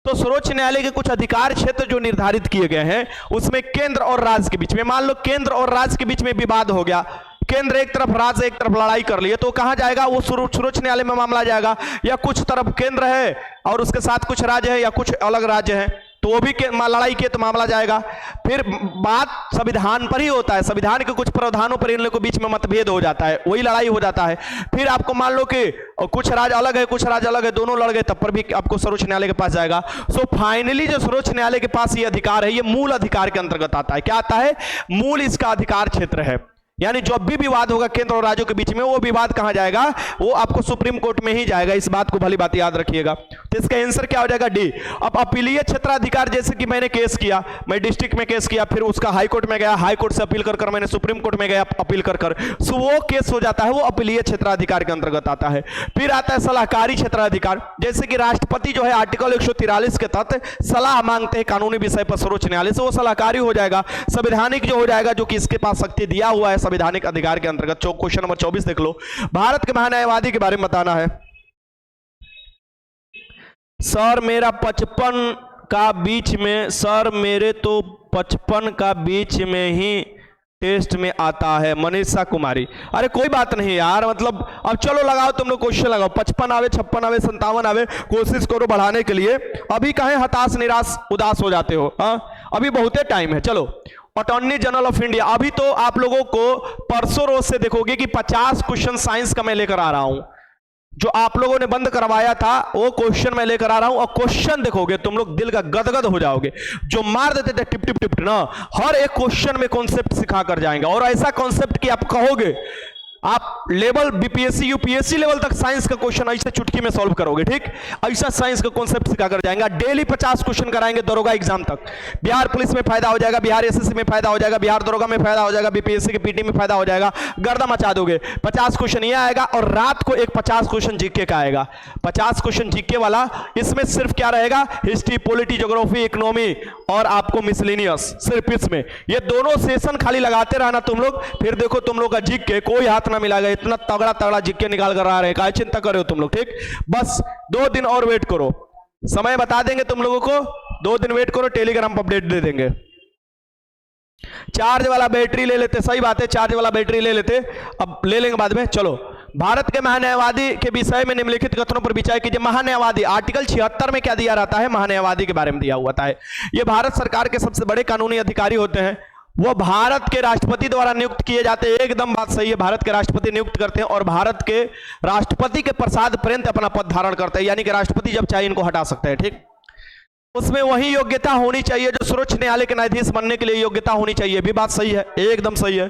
तो सर्वोच्च न्यायालय के कुछ अधिकार क्षेत्र जो निर्धारित किए गए हैं उसमें केंद्र और राज्य के बीच में, मान लो केंद्र और राज्य के बीच में विवाद हो गया, केंद्र एक तरफ राज्य एक तरफ लड़ाई कर लिए, तो कहां जाएगा वो? सर्वोच्च न्यायालय में मामला जाएगा। या कुछ तरफ केंद्र है और उसके साथ कुछ राज्य है या कुछ अलग राज्य है, तो वो भी लड़ाई किए तो मामला जाएगा। फिर बात संविधान पर ही होता है, संविधान के कुछ प्रावधानों पर इन लोगों के बीच में मतभेद हो जाता है, वही लड़ाई हो जाता है। फिर आपको मान लो कि कुछ राज्य अलग है कुछ राज्य अलग है, दोनों लड़ गए, तब पर भी आपको सर्वोच्च न्यायालय के पास जाएगा। सो फाइनली जो सर्वोच्च न्यायालय के पास ये अधिकार है, ये मूल अधिकार के अंतर्गत आता है। क्या आता है? मूल इसका अधिकार क्षेत्र है। यानी जब भी विवाद होगा केंद्र और राज्यों के बीच में, वो विवाद कहां जाएगा? वो आपको सुप्रीम कोर्ट में ही जाएगा। इस बात को भली बात याद रखिएगा। तो इसका आंसर क्या हो जाएगा? डी। अब अपीलीय क्षेत्राधिकार, जैसे कि मैंने केस किया, मैं डिस्ट्रिक्ट में केस किया, फिर उसका हाई कोर्ट में गया, हाई कोर्ट से अपील कर मैंने सुप्रीम कोर्ट में गया अपील कर सो वो केस हो जाता है, वो अपीलीय क्षेत्राधिकार के अंतर्गत आता है। फिर आता है सलाहकारी क्षेत्राधिकार, जैसे कि राष्ट्रपति जो है आर्टिकल 143 के तहत सलाह मांगते हैं कानूनी विषय पर सर्वोच्च न्यायालय से, वो सलाहकारी हो जाएगा। संवैधानिक जो हो जाएगा, जो कि इसके पास शक्ति दिया हुआ है संवैधानिक अधिकार के अंतर्गत। क्वेश्चन नंबर 24 देख लो, भारत के महान्यायवादी के बारे में बताना है। सर मेरा 55 का बीच में, सर मेरे तो 55 का बीच में ही टेस्ट में आता है, मनीषा कुमारी। अरे कोई बात नहीं यार, मतलब अब चलो लगाओ, तुम लोग क्वेश्चन लगाओ, 55 आवे 56 आवे 57 आवे, कोशिश करो बढ़ाने के लिए। अभी कहें हताश निराश उदास हो जाते हो? हाँ अभी बहुते टाइम है। चलो, अटॉर्नी जनरल ऑफ इंडिया, अभी तो आप लोगों को परसों रोज से देखोगे कि 50 क्वेश्चन साइंस का मैं लेकर आ रहा हूं। जो आप लोगों ने बंद करवाया था वो क्वेश्चन मैं लेकर आ रहा हूं, और क्वेश्चन देखोगे तुम लोग दिल का गदगद हो जाओगे। जो मार देते थे टिप टिप टिप ना, हर एक क्वेश्चन में कॉन्सेप्ट सिखा कर जाएंगे, और ऐसा कॉन्सेप्ट कि आप कहोगे आप लेवल बीपीएससी यूपीएससी लेवल तक साइंस का क्वेश्चन ऐसे चुटकी में सॉल्व करोगे। ठीक, ऐसा साइंस का कॉन्सेप्ट सिखा कर जाएंगे। डेली 50 क्वेश्चन कराएंगे दरोगा एग्जाम तक। बिहार पुलिस में फायदा हो जाएगा, बिहार एसएससी में फायदा हो जाएगा, बिहार दरोगा में फायदा हो जाएगा, बीपीएससी के पीटी में फायदा हो जाएगा, गर्दा मचा दोगे। 50 क्वेश्चन ये आएगा, और रात को एक 50 क्वेश्चन जीके का आएगा। 50 क्वेश्चन जीके वाला, इसमें सिर्फ क्या रहेगा? हिस्ट्री, पॉलिटी, ज्योग्राफी, इकोनॉमी और आपको मिसलेनियस, सिर्फ इसमें ये दोनों सेशन खाली लगाते रहना तुम लोग। फिर देखो तुम लोग का जीके कोई हाथ ना मिलाएगा, इतना तगड़ा तगड़ा जीके निकाल कर आ रहे हैं। क्या चिंता कर रहे हो तुम लोग? ठीक, बस 2 दिन और वेट करो, समय बता देंगे तुम लोगों को। 2 दिन वेट करो, टेलीग्राम पर अपडेट दे देंगे। चार्ज वाला बैटरी ले लेते, सही बात है, चार्ज वाला बैटरी ले लेते, अब ले लेंगे बाद में। चलो, भारत के महान्यायवादी के विषय में निम्नलिखित कथनों पर विचार कीजिए। महान्यायवादी, आर्टिकल 76 में क्या दिया रहता है? महान्यायवादी के बारे में दिया हुआ है। ये भारत सरकार के सबसे बड़े कानूनी अधिकारी होते हैं। वो भारत के राष्ट्रपति द्वारा नियुक्त किए जाते हैं। एकदम बात सही है, भारत के राष्ट्रपति नियुक्त करते हैं, और भारत के राष्ट्रपति के प्रसाद पर्यंत अपना पद धारण करते हैं। यानी कि राष्ट्रपति जब चाहे इनको हटा सकते हैं। ठीक, उसमें वही योग्यता होनी चाहिए जो सर्वोच्च न्यायालय के न्यायाधीश बनने के लिए योग्यता होनी चाहिए। भी बात सही है, एकदम सही है।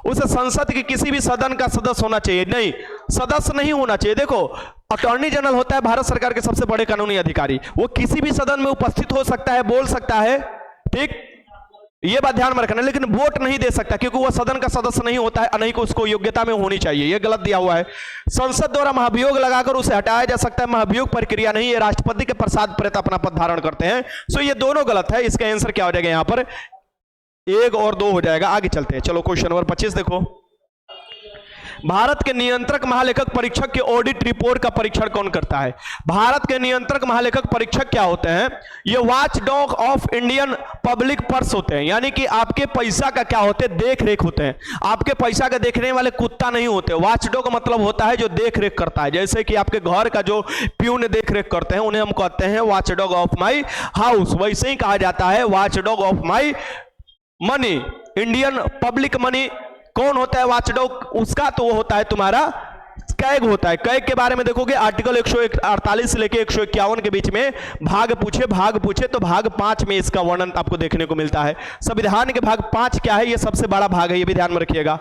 उसे संसद के किसी भी सदन का सदस्य होना चाहिए, नहीं सदस्य नहीं होना चाहिए। देखो, अटॉर्नी जनरल होता है भारत सरकार के सबसे बड़े कानूनी अधिकारी, वो किसी भी सदन में उपस्थित हो सकता है, बोल सकता है। ठीक, ये बात ध्यान में रखना, लेकिन वोट नहीं दे सकता, क्योंकि वह सदन का सदस्य नहीं होता है, नहीं को उसको योग्यता में होनी चाहिए। ये गलत दिया हुआ है। संसद द्वारा महाभियोग लगाकर उसे हटाया जा सकता है, महाभियोग प्रक्रिया नहीं, ये राष्ट्रपति के प्रसाद पर अपना पद धारण करते हैं। सो ये दोनों गलत है। इसका आंसर क्या हो जाएगा? यहां पर 1 और 2 हो जाएगा। आगे चलते हैं। चलो, क्वेश्चन नंबर 25 देखो, भारत के नियंत्रक महालेखक परीक्षक के ऑडिट रिपोर्ट का परीक्षण कौन करता है? भारत के नियंत्रक महालेखक परीक्षक क्या होते हैं? ये watch dog of Indian public purse होते हैं। यानी कि आपके पैसा का क्या होते हैं? देख रेख होते हैं। आपके पैसा का देखने वाले कुत्ता नहीं होते। वॉच डॉग मतलब होता है जो देख रेख करता है। जैसे कि आपके घर का जो प्यून देख रेख करते हैं, उन्हें हम कहते हैं watch dog of my house. वैसे ही कहा जाता है watch dog of my money, Indian public money. कौन होता है वॉचडॉग उसका? तो वो होता है तुम्हारा कैग होता है। कैग के बारे में देखोगे आर्टिकल 148 से लेकर 151 के बीच में भाग पूछे तो भाग 5 में इसका वर्णन आपको देखने को मिलता है। संविधान के भाग 5 क्या है? ये सबसे बड़ा भाग है, ये भी ध्यान में रखिएगा।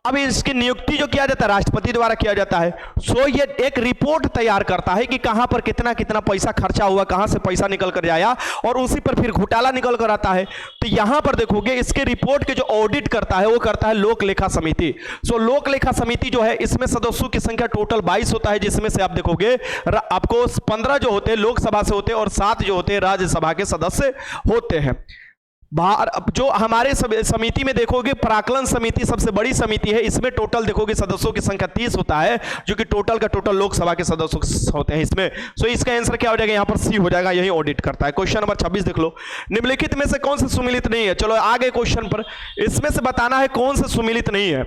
अब इसकी नियुक्ति जो किया जाता है राष्ट्रपति द्वारा किया जाता है। सो ये एक रिपोर्ट तैयार करता है कि कहां पर कितना कितना पैसा खर्चा हुआ, कहां से पैसा निकल कर जाया, और उसी पर फिर घोटाला निकल कर आता है। तो यहां पर देखोगे इसके रिपोर्ट के जो ऑडिट करता है वो करता है लोक लेखा समिति। सो लोक लेखा समिति जो है इसमें सदस्यों की संख्या टोटल 22 होता है, जिसमें से आप देखोगे आपको 15 जो होते हैं लोकसभा से होते हैं और 7 जो होते हैं राज्यसभा के सदस्य होते हैं। जो हमारे समिति में देखोगे प्राक्कलन समिति सबसे बड़ी समिति है, इसमें टोटल देखोगे सदस्यों की संख्या 30 होता है, जो कि टोटल का टोटल लोकसभा के सदस्य होते हैं इसमें। सो इसका आंसर क्या हो जाएगा, यहां पर सी हो जाएगा, यही ऑडिट करता है। क्वेश्चन नंबर 26 देख लो, निम्नलिखित में से कौन से सुमिलित नहीं है। चलो आगे क्वेश्चन पर, इसमें से बताना है कौन से सुमिलित नहीं है।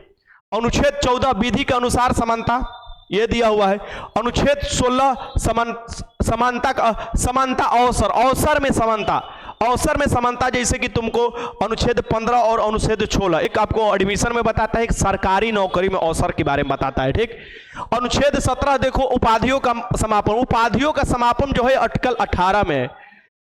अनुच्छेद 14 विधि के अनुसार समानता, यह दिया हुआ है। अनुच्छेद 16 समानता अवसर, अवसर में समानता, अवसर में समानता, जैसे कि तुमको अनुच्छेद 15 और अनुच्छेद 16 एक आपको एडमिशन में बताता है, एक सरकारी नौकरी में अवसर के बारे में बताता है, ठीक। अनुच्छेद 17 देखो उपाधियों का समापन, उपाधियों का समापन जो है आर्टिकल 18 में है।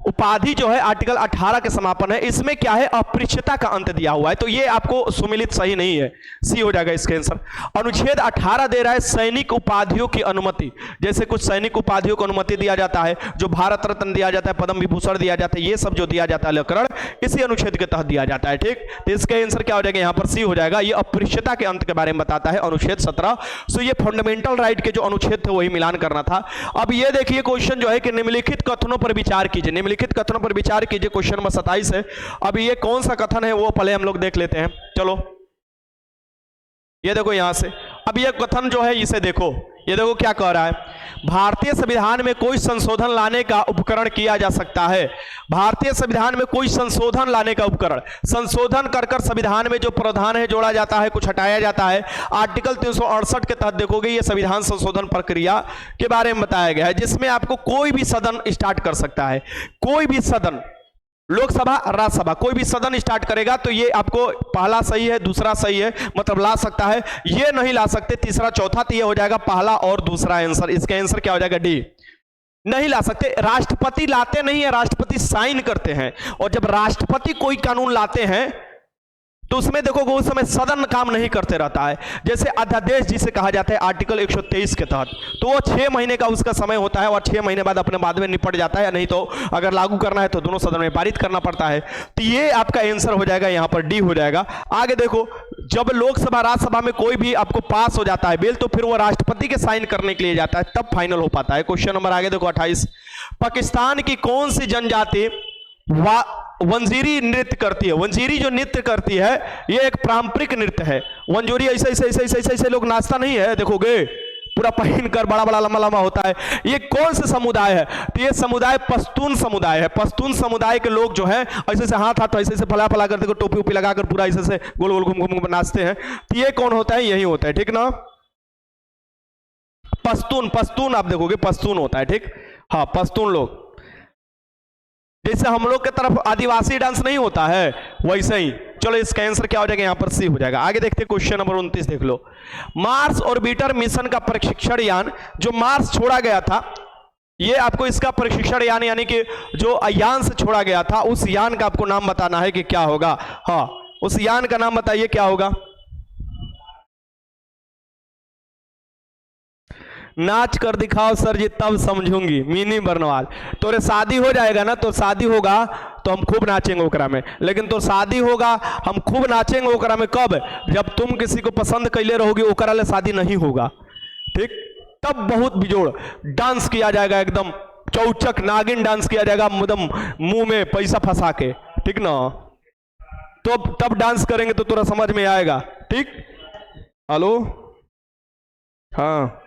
उपाधि जो है आर्टिकल 18 के समापन है, इसमें क्या है अपृच्छता का अंत दिया हुआ है, तो ये आपको सुमिलित सही नहीं है, सी हो जाएगा इसका आंसर। अनुच्छेद 18 दे रहा है सैनिक उपाधियों की अनुमति, जैसे कुछ सैनिक उपाधियों को अनुमति दिया जाता है, जो भारत रत्न दिया जाता है, पद्म विभूषण दिया जाता है, ये सब जो दिया जाता है लकड़ इसी अनुच्छेद के तहत दिया जाता है, ठीक। तो इसका आंसर क्या हो जाएगा, यहाँ पर सी हो जाएगा, ये अपृच्छता के अंत के बारे में बताता है अनुच्छेद 17। सो ये फंडामेंटल राइट के जो अनुच्छेद थे वही मिलान करना था। अब ये देखिए क्वेश्चन जो है कि निम्नलिखित कथनों पर विचार कीजिए, निम्नलिखित कथनों पर विचार कीजिए, क्वेश्चन नंबर 27 है। अब ये कौन सा कथन है वो पहले हम लोग देख लेते हैं। चलो ये देखो यहां से, अब ये कथन जो है इसे देखो, ये देखो क्या कह रहा है, भारतीय संविधान में कोई संशोधन लाने का उपकरण किया जा सकता है। भारतीय संविधान में कोई संशोधन लाने का उपकरण, संशोधन कर संविधान में जो प्रावधान है जोड़ा जाता है, कुछ हटाया जाता है। आर्टिकल 368 के तहत देखोगे ये संविधान संशोधन प्रक्रिया के बारे में बताया गया है, जिसमें आपको कोई भी सदन स्टार्ट कर सकता है, कोई भी सदन, लोकसभा राज्यसभा कोई भी सदन स्टार्ट करेगा तो ये आपको पहला सही है, दूसरा सही है, मतलब ला सकता है, ये नहीं ला सकते तीसरा चौथा, तो ये हो जाएगा पहला और दूसरा आंसर। इसका आंसर क्या हो जाएगा, डी, नहीं ला सकते। राष्ट्रपति लाते नहीं है, राष्ट्रपति साइन करते हैं, और जब राष्ट्रपति कोई कानून लाते हैं तो उसमें देखोगे उस समय सदन काम नहीं करते रहता है। जैसे अध्यादेश जिसे कहा जाता है आर्टिकल 123 के तहत, तो वो 6 महीने का उसका समय होता है और 6 महीने बाद अपने बाद में निपट जाता है, नहीं तो अगर लागू करना है तो दोनों सदन में पारित करना पड़ता है। तो ये आपका आंसर हो जाएगा, यहाँ पर डी हो जाएगा। आगे देखो, जब लोकसभा राज्यसभा में कोई भी आपको पास हो जाता है बिल, तो फिर वो राष्ट्रपति के साइन करने के लिए जाता है, तब फाइनल हो पाता है। क्वेश्चन नंबर आगे देखो 28, पाकिस्तान की कौन सी जनजाति वंजीरी नृत्य करती है। वंजीरी जो नृत्य करती है ये एक पारंपरिक नृत्य है। वंजूरी ऐसे ऐसे ऐसे ऐसे ऐसे लोग नाचता नहीं है, देखोगे पूरा पहन कर बड़ा बड़ा लंबा लंबा होता है। ये कौन से समुदाय है, तो ये समुदाय पश्तून समुदाय है। पश्तून समुदाय के लोग जो है ऐसे से हाथ हाथ ऐसे ऐसे फला फला कर, देखो टोपी उपी लगाकर पूरा ऐसे से गोल गोल घूम घूम नाचते हैं। तो ये कौन होता है, यही होता है, ठीक ना, पश्तून। पश्तून आप देखोगे पश्तून होता है, ठीक, हाँ पश्तून लोग। जैसे हम लोग के तरफ आदिवासी डांस नहीं होता है वैसे ही। चलो इसका आंसर क्या हो जाएगा, यहां पर सी हो जाएगा। आगे देखते हैं क्वेश्चन नंबर 29 देख लो, मार्स ऑर्बिटर मिशन का प्रशिक्षण यान जो मार्स छोड़ा गया था, ये आपको इसका प्रशिक्षण यान यानी कि जो यान से छोड़ा गया था उस यान का आपको नाम बताना है कि क्या होगा। हाँ उस यान का नाम बताइए क्या होगा। नाच कर दिखाओ सर जी तब समझूंगी, मिनी बर्नवाल। तोरे शादी हो जाएगा ना, तो शादी होगा तो हम खूब नाचेंगे ओकरा में, लेकिन तो शादी होगा हम खूब नाचेंगे ओकरा में कब, जब तुम किसी को पसंद कैले रहोगे ओकरा ले शादी नहीं होगा, ठीक। तब बहुत बिजोड़ डांस किया जाएगा, एकदम चौचक नागिन डांस किया जाएगा, एकदम मुंह में पैसा फंसा के, ठीक ना। तो तब डांस करेंगे तो तोरा समझ में आएगा, ठीक। हेलो, हाँ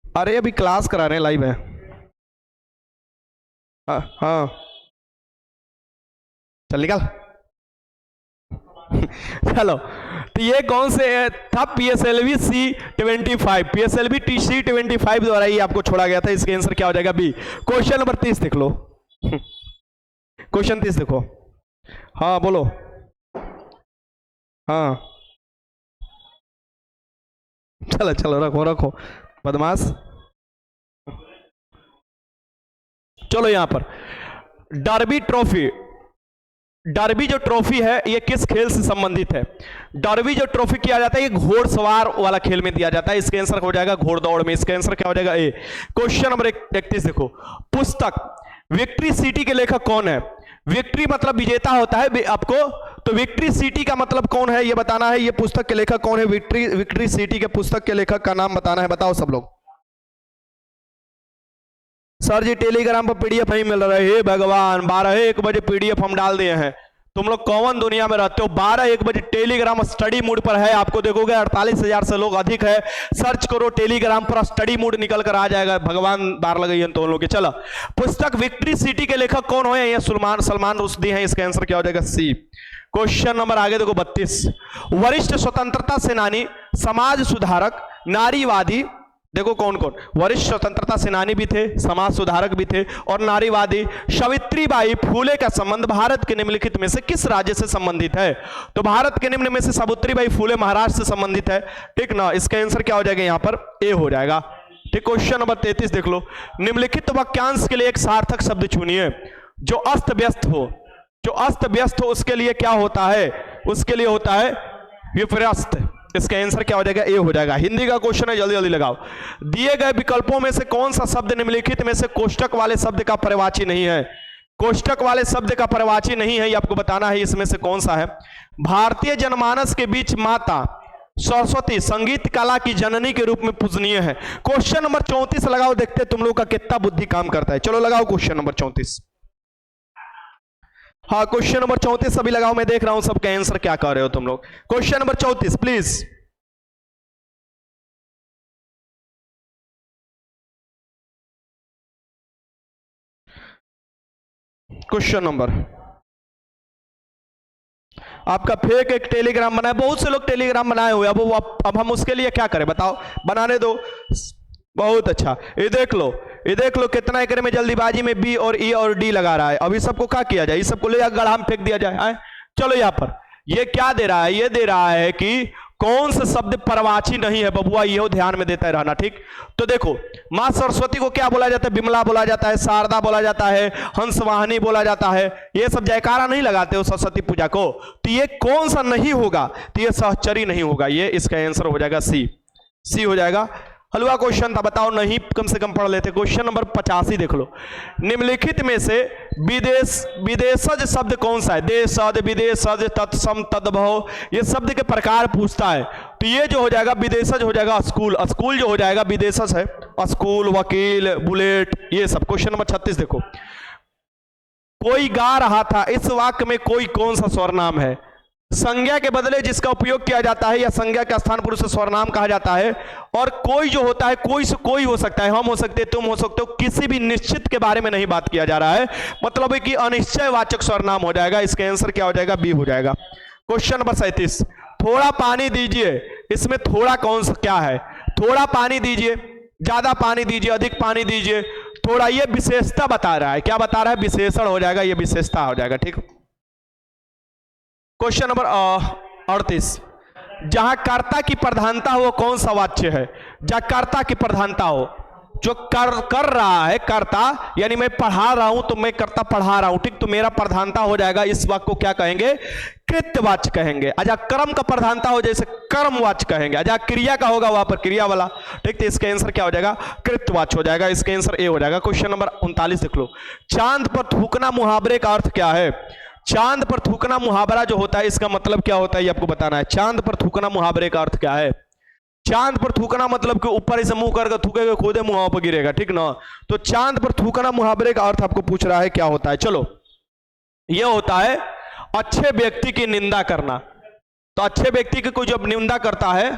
अरे अभी क्लास करा रहे हैं, लाइव है। हाँ चल निकल चलो, तो ये कौन से था, PSLV C25, PSLV C25 द्वारा ही आपको छोड़ा गया था। इसका आंसर क्या हो जाएगा, बी। क्वेश्चन नंबर 30 देख लो, क्वेश्चन 30 देखो, हाँ बोलो, हाँ चलो चलो रखो रखो बदमाश। चलो यहां पर डर्बी ट्रॉफी, डर्बी जो ट्रॉफी है ये किस खेल से संबंधित है? डर्बी जो ट्रॉफी किया जाता है ये घोड़सवार वाला खेल में दिया जाता है। इसका आंसर हो जाएगा घोड़दौड़ में। इसका आंसर क्या हो जाएगा? ए। क्वेश्चन नंबर 31 देखो, पुस्तक विक्ट्री सिटी के लेखक कौन है? विक्ट्री मतलब विजेता होता है आपको, तो विक्ट्री सिटी का मतलब कौन है ये बताना है। ये पुस्तक के लेखक कौन है? विक्ट्री सिटी के पुस्तक के लेखक का नाम बताना है। बताओ सब लोग। सर जी टेलीग्राम पर पीडीएफ नहीं मिल रहा है। हे भगवान, 12-1 बजे पीडीएफ हम डाल दिए हैं। तुम लोग कौन दुनिया में रहते हो? 12-1 बजे टेलीग्राम स्टडी मोड पर है। आपको देखोगे 48,000 से लोग अधिक है। सर्च करो टेलीग्राम पर, स्टडी मोड निकल कर आ जाएगा। भगवान बार लग गई तो लोग के। चलो, पुस्तक विक्ट्री सिटी के लेखक कौन हो? ये सलमान रुश्दी हैं। इसका आंसर क्या हो जाएगा? सी। क्वेश्चन नंबर आगे देखो 32, वरिष्ठ स्वतंत्रता सेनानी, समाज सुधारक, नारीवादी, देखो कौन कौन वरिष्ठ स्वतंत्रता सेनानी भी थे, समाज सुधारक भी थे और नारीवादी। सावित्रीबाई फूले का संबंध भारत के निम्नलिखित में से किस राज्य से संबंधित है? तो भारत के निम्न में से सावित्रीबाई फूले महाराष्ट्र से संबंधित है, ठीक ना। इसका आंसर क्या हो जाएगा? यहां पर ए हो जाएगा, ठीक। क्वेश्चन नंबर 33 देख लो, निम्नलिखित वाक्यांश के लिए एक सार्थक शब्द चुनिए। जो अस्त व्यस्त हो, जो अस्त व्यस्त हो उसके लिए क्या होता है? उसके लिए होता है विपर्यस्त। इसका आंसर क्या हो जाएगा? ए हो जाएगा। हिंदी का क्वेश्चन है, जल्दी जल्दी लगाओ। दिए गए विकल्पों में से कौन सा शब्द निम्नलिखित में से कोष्टक वाले शब्द का पर्यायवाची नहीं है? कोष्टक वाले शब्द का पर्यायवाची नहीं है, ये आपको बताना है। इसमें से कौन सा है? भारतीय जनमानस के बीच माता सरस्वती संगीत कला की जननी के रूप में पूजनीय है। क्वेश्चन नंबर 34 लगाओ, देखते तुम लोग का कितना बुद्धि काम करता है। चलो लगाओ क्वेश्चन नंबर 34। हाँ, क्वेश्चन नंबर 34 सभी लगाओ। मैं देख रहा हूं सबका आंसर क्या कर रहे हो तुम लोग। Question number 34 please. Question number, आपका फेक एक टेलीग्राम बनाया, बहुत से लोग टेलीग्राम बनाए हुए। अब हम उसके लिए क्या करें बताओ? बनाने दो। बहुत अच्छा, ये देख लो, ये देख लो कितना एकरे में जल्दीबाजी में बी और ई और डी लगा रहा है। अभी सबको क्या किया जाए? इस सबको ले जाकर गड्ढा में फेंक दिया जाए। आए? चलो यहाँ पर ये क्या दे रहा है? ये दे रहा है कि कौन सा शब्द पर्यायवाची नहीं है बबुआ, ये ध्यान में देता रहना, ठीक। तो देखो, मां सरस्वती को क्या बोला जाता है? बिमला बोला जाता है, शारदा बोला जाता है, हंसवाहिनी बोला जाता है। ये सब जयकारा नहीं लगाते हो सरस्वती पूजा को, तो ये कौन सा नहीं होगा? तो ये सहचरी नहीं होगा। ये इसका आंसर हो जाएगा सी। सी हो जाएगा। हलवा क्वेश्चन था, बताओ नहीं कम से कम पढ़ लेते। क्वेश्चन नंबर 85 देख लो, निम्नलिखित में से विदेशज शब्द कौन सा है? देशज, विदेशज, तत्सम, तद्भव, ये शब्द के प्रकार पूछता है। तो ये जो हो जाएगा विदेशज हो जाएगा स्कूल। स्कूल जो हो जाएगा विदेशज है, स्कूल, वकील, बुलेट, ये सब। क्वेश्चन नंबर 36 देखो, कोई गा रहा था, इस वाक्य में कोई कौन सा स्वरनाम है? संज्ञा के बदले जिसका उपयोग किया जाता है या संज्ञा का स्थान पुरुष से स्वरनाम कहा जाता है। और कोई जो होता है, कोई से कोई हो सकता है, हम हो सकते हैं, तुम हो सकते हो, किसी भी निश्चित के बारे में नहीं बात किया जा रहा है, मतलब है कि अनिश्चयवाचक स्वरनाम हो जाएगा। इसका आंसर क्या हो जाएगा? बी हो जाएगा। क्वेश्चन नंबर 37, थोड़ा पानी दीजिए, इसमें थोड़ा कौन सा क्या है? थोड़ा पानी दीजिए, ज्यादा पानी दीजिए, अधिक पानी दीजिए, थोड़ा, ये विशेषता बता रहा है। क्या बता रहा है? विशेषण हो जाएगा, ये विशेषता हो जाएगा, ठीक। क्वेश्चन नंबर 38, जहां कर्ता की प्रधानता हो कौन सा वाच्य है? जहां कर्ता की प्रधानता हो, जो कर रहा है कर्ता, यानी मैं पढ़ा रहा हूं तो मैं कर्ता पढ़ा रहा हूं, ठीक, तो मेरा प्रधानता हो जाएगा। इस वाक्य को क्या कहेंगे? कृत्यवाच्य कहेंगे। अजा कर्म का प्रधानता हो जैसे कर्मवाच्य कहेंगे। अजा क्रिया का होगा वहां पर क्रिया वाला, ठीक। तो इसका आंसर क्या हो जाएगा? कृत्यवाच्य हो जाएगा। इसका आंसर ए हो जाएगा। क्वेश्चन नंबर 39 देख लो, चांद पर थूकना मुहावरे का अर्थ क्या है? चांद पर थूकना मुहावरा जो होता है, इसका मतलब क्या होता है ये आपको बताना है। चांद पर थूकना मुहावरे का अर्थ क्या है? चांद पर थूकना मतलब कि ऊपर से मुंह करके थूकेगा, खुदे मुंह पर गिरेगा, ठीक ना। तो चांद पर थूकना मुहावरे का अर्थ आपको पूछ रहा है क्या होता है। चलो, यह होता है अच्छे व्यक्ति की निंदा करना। तो अच्छे व्यक्ति की कोई जब निंदा करता है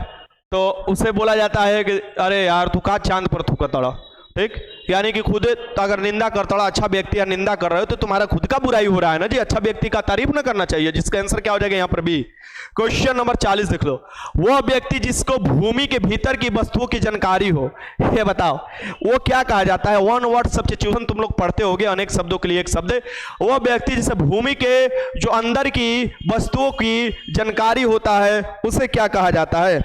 तो उसे बोला जाता है कि अरे यार तू का चांद पर थूका तड़ा, ठीक। यानी कि खुद अगर निंदा करता, अच्छा व्यक्ति या निंदा कर रहे हो तो तुम्हारा खुद का बुराई हो रहा है ना जी, अच्छा व्यक्ति का तारीफ ना करना चाहिए। जिसका आंसर क्या हो जाएगा यहाँ पर? बी। क्वेश्चन नंबर 40 देख लो, वह व्यक्ति जिसको भूमि के भीतर की वस्तुओं की जानकारी हो, ये बताओ वो क्या कहा जाता है? वन वर्ड सब्स्टिट्यूशन तुम लोग पढ़ते होगे, अनेक शब्दों के लिए एक शब्द। वह व्यक्ति जिसे भूमि के जो अंदर की वस्तुओं की जानकारी होता है उसे क्या कहा जाता है?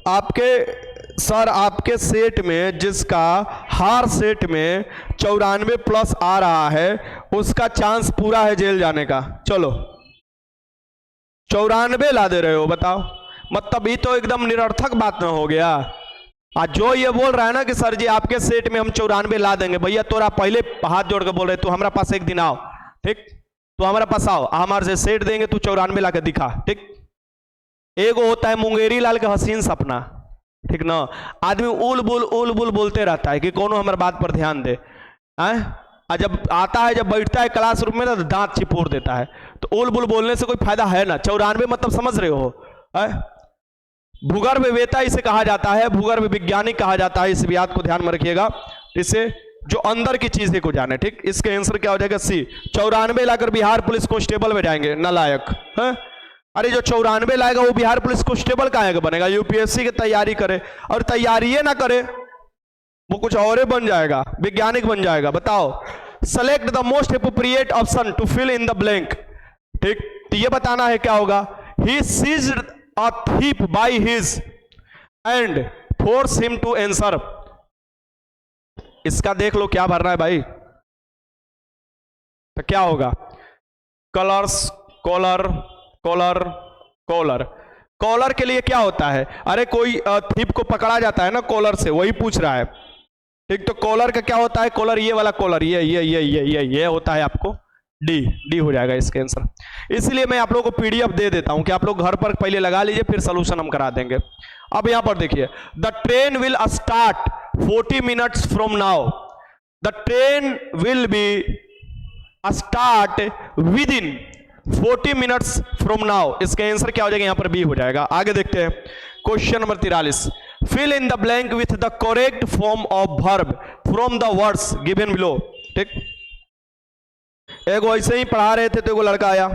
आपके सर आपके सेट में जिसका हर सेट में 94 प्लस आ रहा है उसका चांस पूरा है जेल जाने का। चलो 94 ला दे रहे हो, बताओ, मतलब ये तो एकदम निरर्थक बात ना हो गया। आज जो ये बोल रहा है ना कि सर जी आपके सेट में हम 94 ला देंगे, भैया तोरा पहले हाथ जोड़ के बोल रहे तू हमारा पास एक दिन आओ, ठीक, तू हमारे पास आओ, हमारे से सेट देंगे, तू 94 ला के दिखा, ठीक। एगो होता है मुंगेरी लाल का हसीन सपना, ठीक ना, आदमी उल बुल बोलते रहता है कि कौन हमारे बात पर ध्यान दे, और जब आता है, जब बैठता है क्लासरूम में ना तो दांत चिपोड़ देता है। तो उल बुल बोलने से कोई फायदा है ना। 94 मतलब समझ रहे हो, भूगर्भ वेता इसे कहा जाता है, भूगर्भ विज्ञानी कहा जाता है, इस बात को ध्यान में रखिएगा, इससे जो अंदर की चीजें को जाने, ठीक। इसके आंसर क्या हो जाएगा सी। 94 लाकर बिहार पुलिस कांस्टेबल में जाएंगे, नालायक है। अरे जो 94 लाएगा वो बिहार पुलिस कांस्टेबल का बनेगा, यूपीएससी की तैयारी करे, और तैयारी ना करे वो कुछ और बन जाएगा, वैज्ञानिक बन जाएगा। बताओ, select the most appropriate option to fill in the blank, ठीक। तो ये बताना है क्या होगा। He seized a thief by his and force him to answer। इसका देख लो क्या भरना है भाई, तो क्या होगा, colours, collar, collar, collar. Collar के लिए क्या होता है, अरे कोई थीप को पकड़ा जाता है ना कॉलर से, वही पूछ रहा है, ठीक। तो कॉलर का क्या होता है, कॉलर ये वाला कॉलर, ये होता है आपको डी हो जाएगा इसका आंसर। इसलिए मैं आप लोगों को पीडीएफ दे देता हूं कि आप लोग घर पर पहले लगा लीजिए, फिर सोल्यूशन हम करा देंगे। अब यहां पर देखिए, the train will start 40 minutes from now, the train will be start with in 40 minutes from now. इसका आंसर क्या हो जाएगा, यहां पर बी हो जाएगा। आगे देखते हैं question number 43, fill in the blank with the correct form of verb from the words given below, ठीक। एगो ऐसे ही पढ़ा रहे थे तो एगो लड़का आया,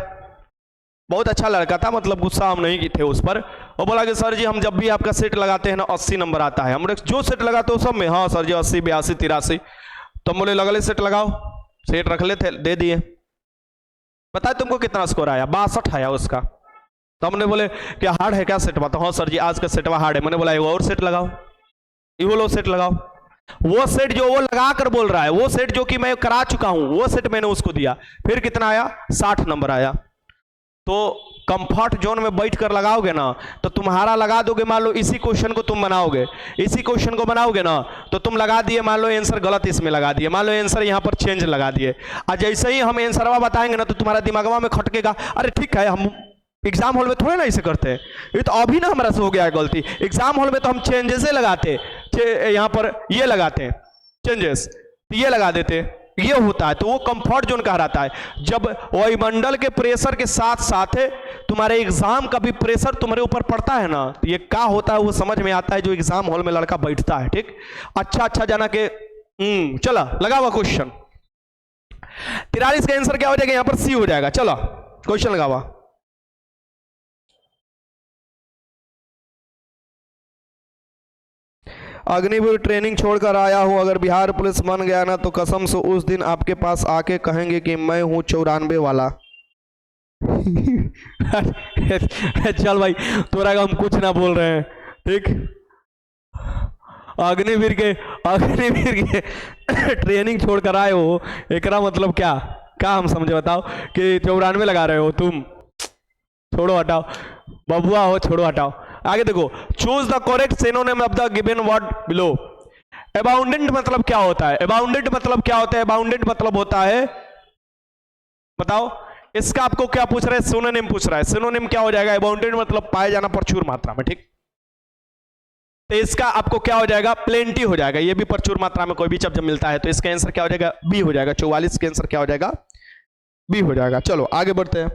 बहुत अच्छा लड़का था, मतलब गुस्सा हम नहीं थे उस पर, और बोला कि सर जी हम जब भी आपका सेट लगाते हैं ना 80 नंबर आता है, हम जो सेट लगाते हो सब में, हाँ सर जी 80 82 83। तो हम बोले लगले सेट लगाओ, सेट रख ले थे, दे दिए। बताए तुमको कितना स्कोर आया, 62 आया उसका। तो हमने बोले क्या हार्ड है क्या सेट, बताओ, हाँ सर जी आज का सेट हार्ड है। मैंने बोला एगो और सेट लगाओ, ये लो सेट लगाओ। वो सेट जो वो लगा कर बोल रहा है, वो सेट जो कि मैं करा चुका हूं, वो सेट मैंने उसको दिया, फिर कितना आया, 60 नंबर आया। तो कंफर्ट जोन में बैठ कर लगाओगे ना तो तुम्हारा लगा दोगे, मान लो इसी क्वेश्चन को तुम बनाओगे, इसी क्वेश्चन को बनाओगे ना तो तुम लगा दिए, मान लो आंसर गलत इसमें लगा दिए, मान लो आंसर यहां पर चेंज लगा दिए, और जैसे ही हम आंसरवा बताएंगे ना तो तुम्हारा दिमागवा में खटकेगा, अरे ठीक है हम एग्जाम हॉल में थोड़े ना ऐसे करते हैं, ये तो अभी ना हमारा से हो गया है गलती। एग्जाम हॉल में तो हम चेंजेस लगाते, यहां पर ये लगाते हैं चेंजेस, ये लगा देते, ये होता है। तो वो कंफर्ट जोन कहलाता है। जब वायुमंडल के प्रेशर के साथ साथ तुम्हारे एग्जाम का भी प्रेशर तुम्हारे ऊपर पड़ता है ना, तो ये क्या होता है वो समझ में आता है जो एग्जाम हॉल में लड़का बैठता है, ठीक। अच्छा जाना के चला लगा हुआ क्वेश्चन 43 का आंसर क्या हो जाएगा, यहां पर सी हो जाएगा। चलो क्वेश्चन लगा हुआ, अग्निवीर ट्रेनिंग छोड़कर आया हूं, अगर बिहार पुलिस बन गया ना तो कसम से उस दिन आपके पास आके कहेंगे कि मैं हूं 94 वाला। चल भाई तोरा हम कुछ ना बोल रहे हैं, ठीक। अग्निवीर के ट्रेनिंग छोड़कर आए हो, एकरा मतलब क्या हम समझे, बताओ कि 94 लगा रहे हो तुम, छोड़ो हटाओ, बबुआ हो छोड़ो हटाओ। आगे देखो, choose the correct synonym of the given word below. Abundant मतलब क्या होता है, अबाउंडेंट मतलब क्या होता है, अबाउंडेंट मतलब होता है, बताओ इसका आपको क्या पूछ रहा है, सिनोनिम पूछ रहा है। सिनोनिम क्या हो जाएगा, अबाउंडेंट मतलब पाए जाना प्रचुर मात्रा में, ठीक। तो इसका आपको क्या हो जाएगा, प्लेंटी हो जाएगा, ये भी प्रचुर मात्रा में कोई भी जब मिलता है। तो इसका आंसर क्या हो जाएगा, बी हो जाएगा। 44 का आंसर क्या हो जाएगा, बी हो जाएगा। चलो आगे बढ़ते हैं।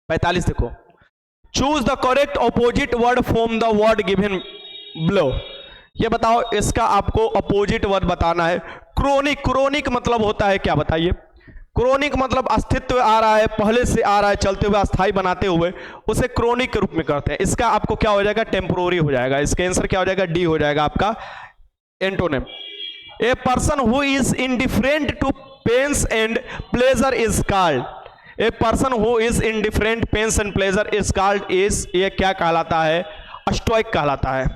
45 देखो, choose the correct opposite word from the word given below. ये बताओ इसका आपको अपोजिट वर्ड बताना है। क्रोनिक, क्रोनिक मतलब होता है क्या बताइए, क्रोनिक मतलब अस्तित्व आ रहा है, पहले से आ रहा है, चलते हुए अस्थाई बनाते हुए, उसे क्रोनिक के रूप में करते हैं। इसका आपको क्या हो जाएगा, टेम्पोररी हो जाएगा। इसका आंसर क्या हो जाएगा, डी हो जाएगा आपका antonym. A person who is indifferent to pains and pleasure is called, a person who is indifferent pains and pleasure is called is, ये क्या कहलाता है, स्टोइक कहलाता है।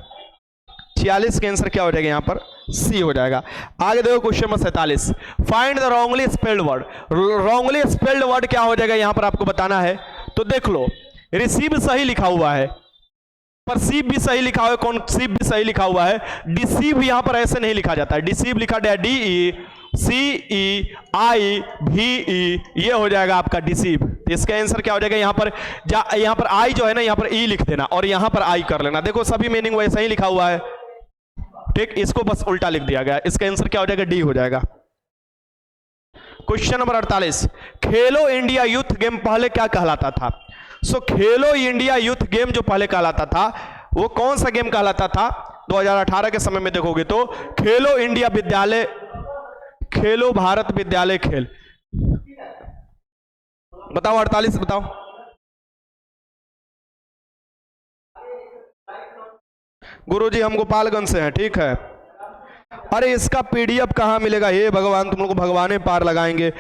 46 का आंसर क्या हो जाएगा यहाँ पर? सी हो जाएगा। आगे देखो question number 47, find the wrongly spelled word. Wrongly spelled word क्या हो जाएगा यहाँ पर आपको बताना है। तो देख लो, रिसीव सही लिखा हुआ है, परसीव भी सही लिखा हुआ है, कॉन्सीव भी सही लिखा हुआ है। डिसीव यहां पर ऐसे नहीं लिखा जाता है, डिसीव लिखा गया DECEIVE, ये हो जाएगा आपका डिसीव। तो इसका आंसर क्या हो जाएगा यहाँ पर? यहाँ पर आई जो है ना, यहाँ पर ई लिख देना और यहाँ पर आई कर लेना। देखो सभी मीनिंग वैसा ही लिखा हुआ है, ठीक, इसको बस उल्टा लिख दिया गया। इसका आंसर क्या हो जाएगा? डी हो जाएगा। क्वेश्चन नंबर 48, खेलो इंडिया यूथ गेम पहले क्या कहलाता था? सो खेलो इंडिया यूथ गेम जो पहले कहलाता था वो कौन सा गेम कहलाता था? 2018 के समय में देखोगे तो खेलो इंडिया विद्यालय, खेलो भारत विद्यालय खेल। बताओ 48 बताओ। गुरुजी हम गोपालगंज से हैं, ठीक है। अरे इसका पीडीएफ कहां मिलेगा? हे भगवान, तुम लोग को भगवान पार लगाएंगे।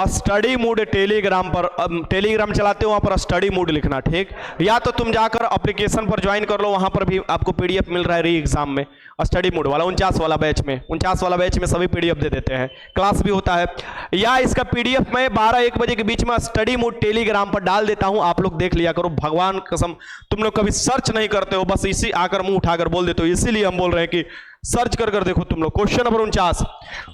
स्टडी मूड टेलीग्राम पर, टेलीग्राम चलाते हो वहां पर स्टडी मूड लिखना, ठीक। या तो तुम जाकर एप्लीकेशन पर ज्वाइन कर लो, वहां पर भी आपको पीडीएफ मिल रहा है री एग्जाम में, स्टडी मूड वाला 49 वाला बैच में, 49 वाला बैच में सभी पीडीएफ दे देते हैं, क्लास भी होता है। या इसका पीडीएफ मैं 12-1 बजे के बीच में स्टडी मूड टेलीग्राम पर डाल देता हूं, आप लोग देख लिया करो। भगवान कसम तुम लोग कभी सर्च नहीं करते हो, बस इसी आकर मुंह उठाकर बोल देते हो, इसीलिए हम बोल रहे हैं कि सर्च कर देखो तुम लोग। क्वेश्चन नंबर 49,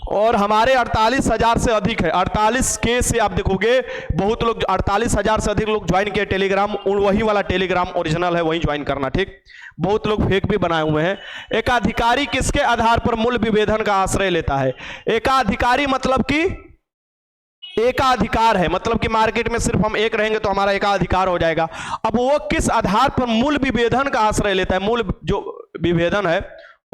और हमारे 48,000 से अधिक है, 48K से आप देखोगे बहुत लोग, 48,000 से अधिक लोग ज्वाइन किए टेलीग्राम, वही वाला टेलीग्राम ओरिजिनल है, वही ज्वाइन करना, ठीक। बहुत लोग फेक भी बनाए हुए हैं। एकाधिकारी किसके आधार पर मूल विभेदन का आश्रय लेता है? एकाधिकारी मतलब कि एकाधिकार है, मतलब कि मार्केट में सिर्फ हम एक रहेंगे तो हमारा एकाधिकार हो जाएगा। अब वो किस आधार पर मूल विभेदन का आश्रय लेता है? मूल जो विभेदन है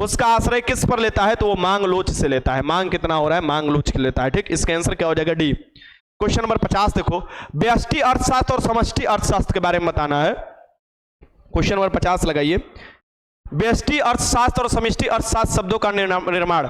उसका आश्रय किस पर लेता है? तो वो मांग लोच से लेता है। मांग कितना हो रहा है? मांग लोच लेता है, ठीक। इसका आंसर क्या हो जाएगा? डी। क्वेश्चन नंबर 50 देखो, व्यष्टि अर्थशास्त्र और समष्टि अर्थशास्त्र के बारे में बताना है। क्वेश्चन नंबर 50 लगाइए, व्यष्टि अर्थशास्त्र और समष्टि अर्थशास्त्र शब्दों का निर्माण।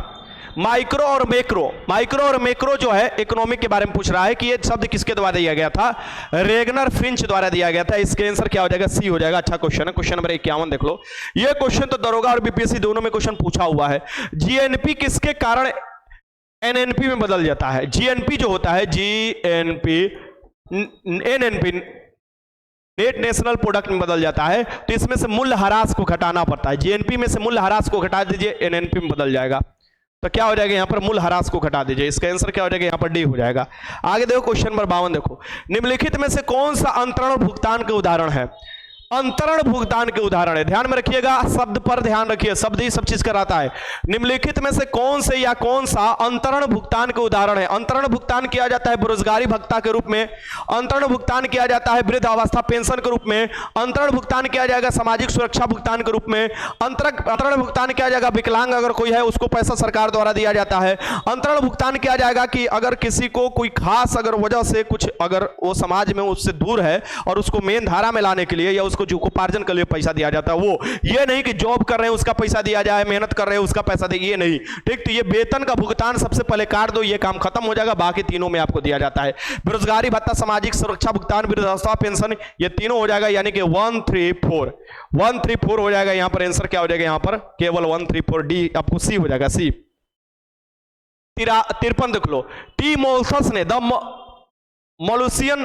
माइक्रो और मैक्रो जो है इकोनॉमिक के बारे में पूछ रहा है कि ये शब्द किसके द्वारा दिया गया था? रेगनर फिंच द्वारा दिया गया था। इसके आंसर क्या हो जाएगा? सी हो जाएगा। अच्छा क्वेश्चन है। क्वेश्चन नंबर 51 देख लो, ये क्वेश्चन तो दरोगा और बीपीएससी दोनों में क्वेश्चन पूछा हुआ है। जीएनपी किसके कारण एनएनपी में बदल जाता है? जीएनपी जो होता है, GNP NNP net national product में बदल जाता है, तो इसमें से मूल्य ह्रास को घटाना पड़ता है। जीएनपी में से मूल्य ह्रास को घटा दीजिए, एनएनपी में बदल जाएगा। तो क्या हो जाएगा यहाँ पर? मूल ह्रास को घटा दीजिए। इसका आंसर क्या हो जाएगा? यहाँ पर डी हो जाएगा। आगे देखो क्वेश्चन नंबर 52 देखो, निम्नलिखित में से कौन सा अंतरण भुगतान के उदाहरण है? अंतरण भुगतान के उदाहरण है, ध्यान में रखिएगा, शब्द पर ध्यान रखिए, शब्द ही सब चीज कराता है। निम्नलिखित में से कौन से या कौन सा अंतरण भुगतान के उदाहरण है? अंतरण भुगतान किया जाता है बेरोजगारी भत्ता के रूप में, अंतरण भुगतान किया जाता है वृद्धावस्था पेंशन के रूप में, अंतरण भुगतान किया जाएगा सामाजिक सुरक्षा भुगतान के रूप में, अंतरण भुगतान किया जाएगा विकलांग अगर कोई है उसको पैसा सरकार द्वारा दिया जाता है, अंतरण भुगतान किया जाएगा कि अगर किसी को कोई खास अगर वजह से कुछ अगर वो समाज में उससे दूर है और उसको मेन धारा में लाने के लिए या उसको जो उपार्जन के लिए पैसा दिया जाता है, वो ये नहीं कि जॉब कर रहे हैं उसका पैसा दिया जाए, मेहनत कर रहे हैं उसका पैसा दे, ये नहीं, ठीक। तो ये वेतन का भुगतान सबसे पहले काट दो, ये काम खत्म हो जाएगा, बाकी तीनों में आपको दिया जाता है। बेरोजगारी भत्ता, सामाजिक सुरक्षा भुगतान, वृद्धावस्था पेंशन, ये तीनों हो जाएगा, यानी कि 134 हो जाएगा। यहां पर आंसर क्या हो जाएगा? यहां पर केवल 134, डी आपको सी हो जाएगा, सी। 53 देख लो, टी मोल्थस ने माल्थुसियन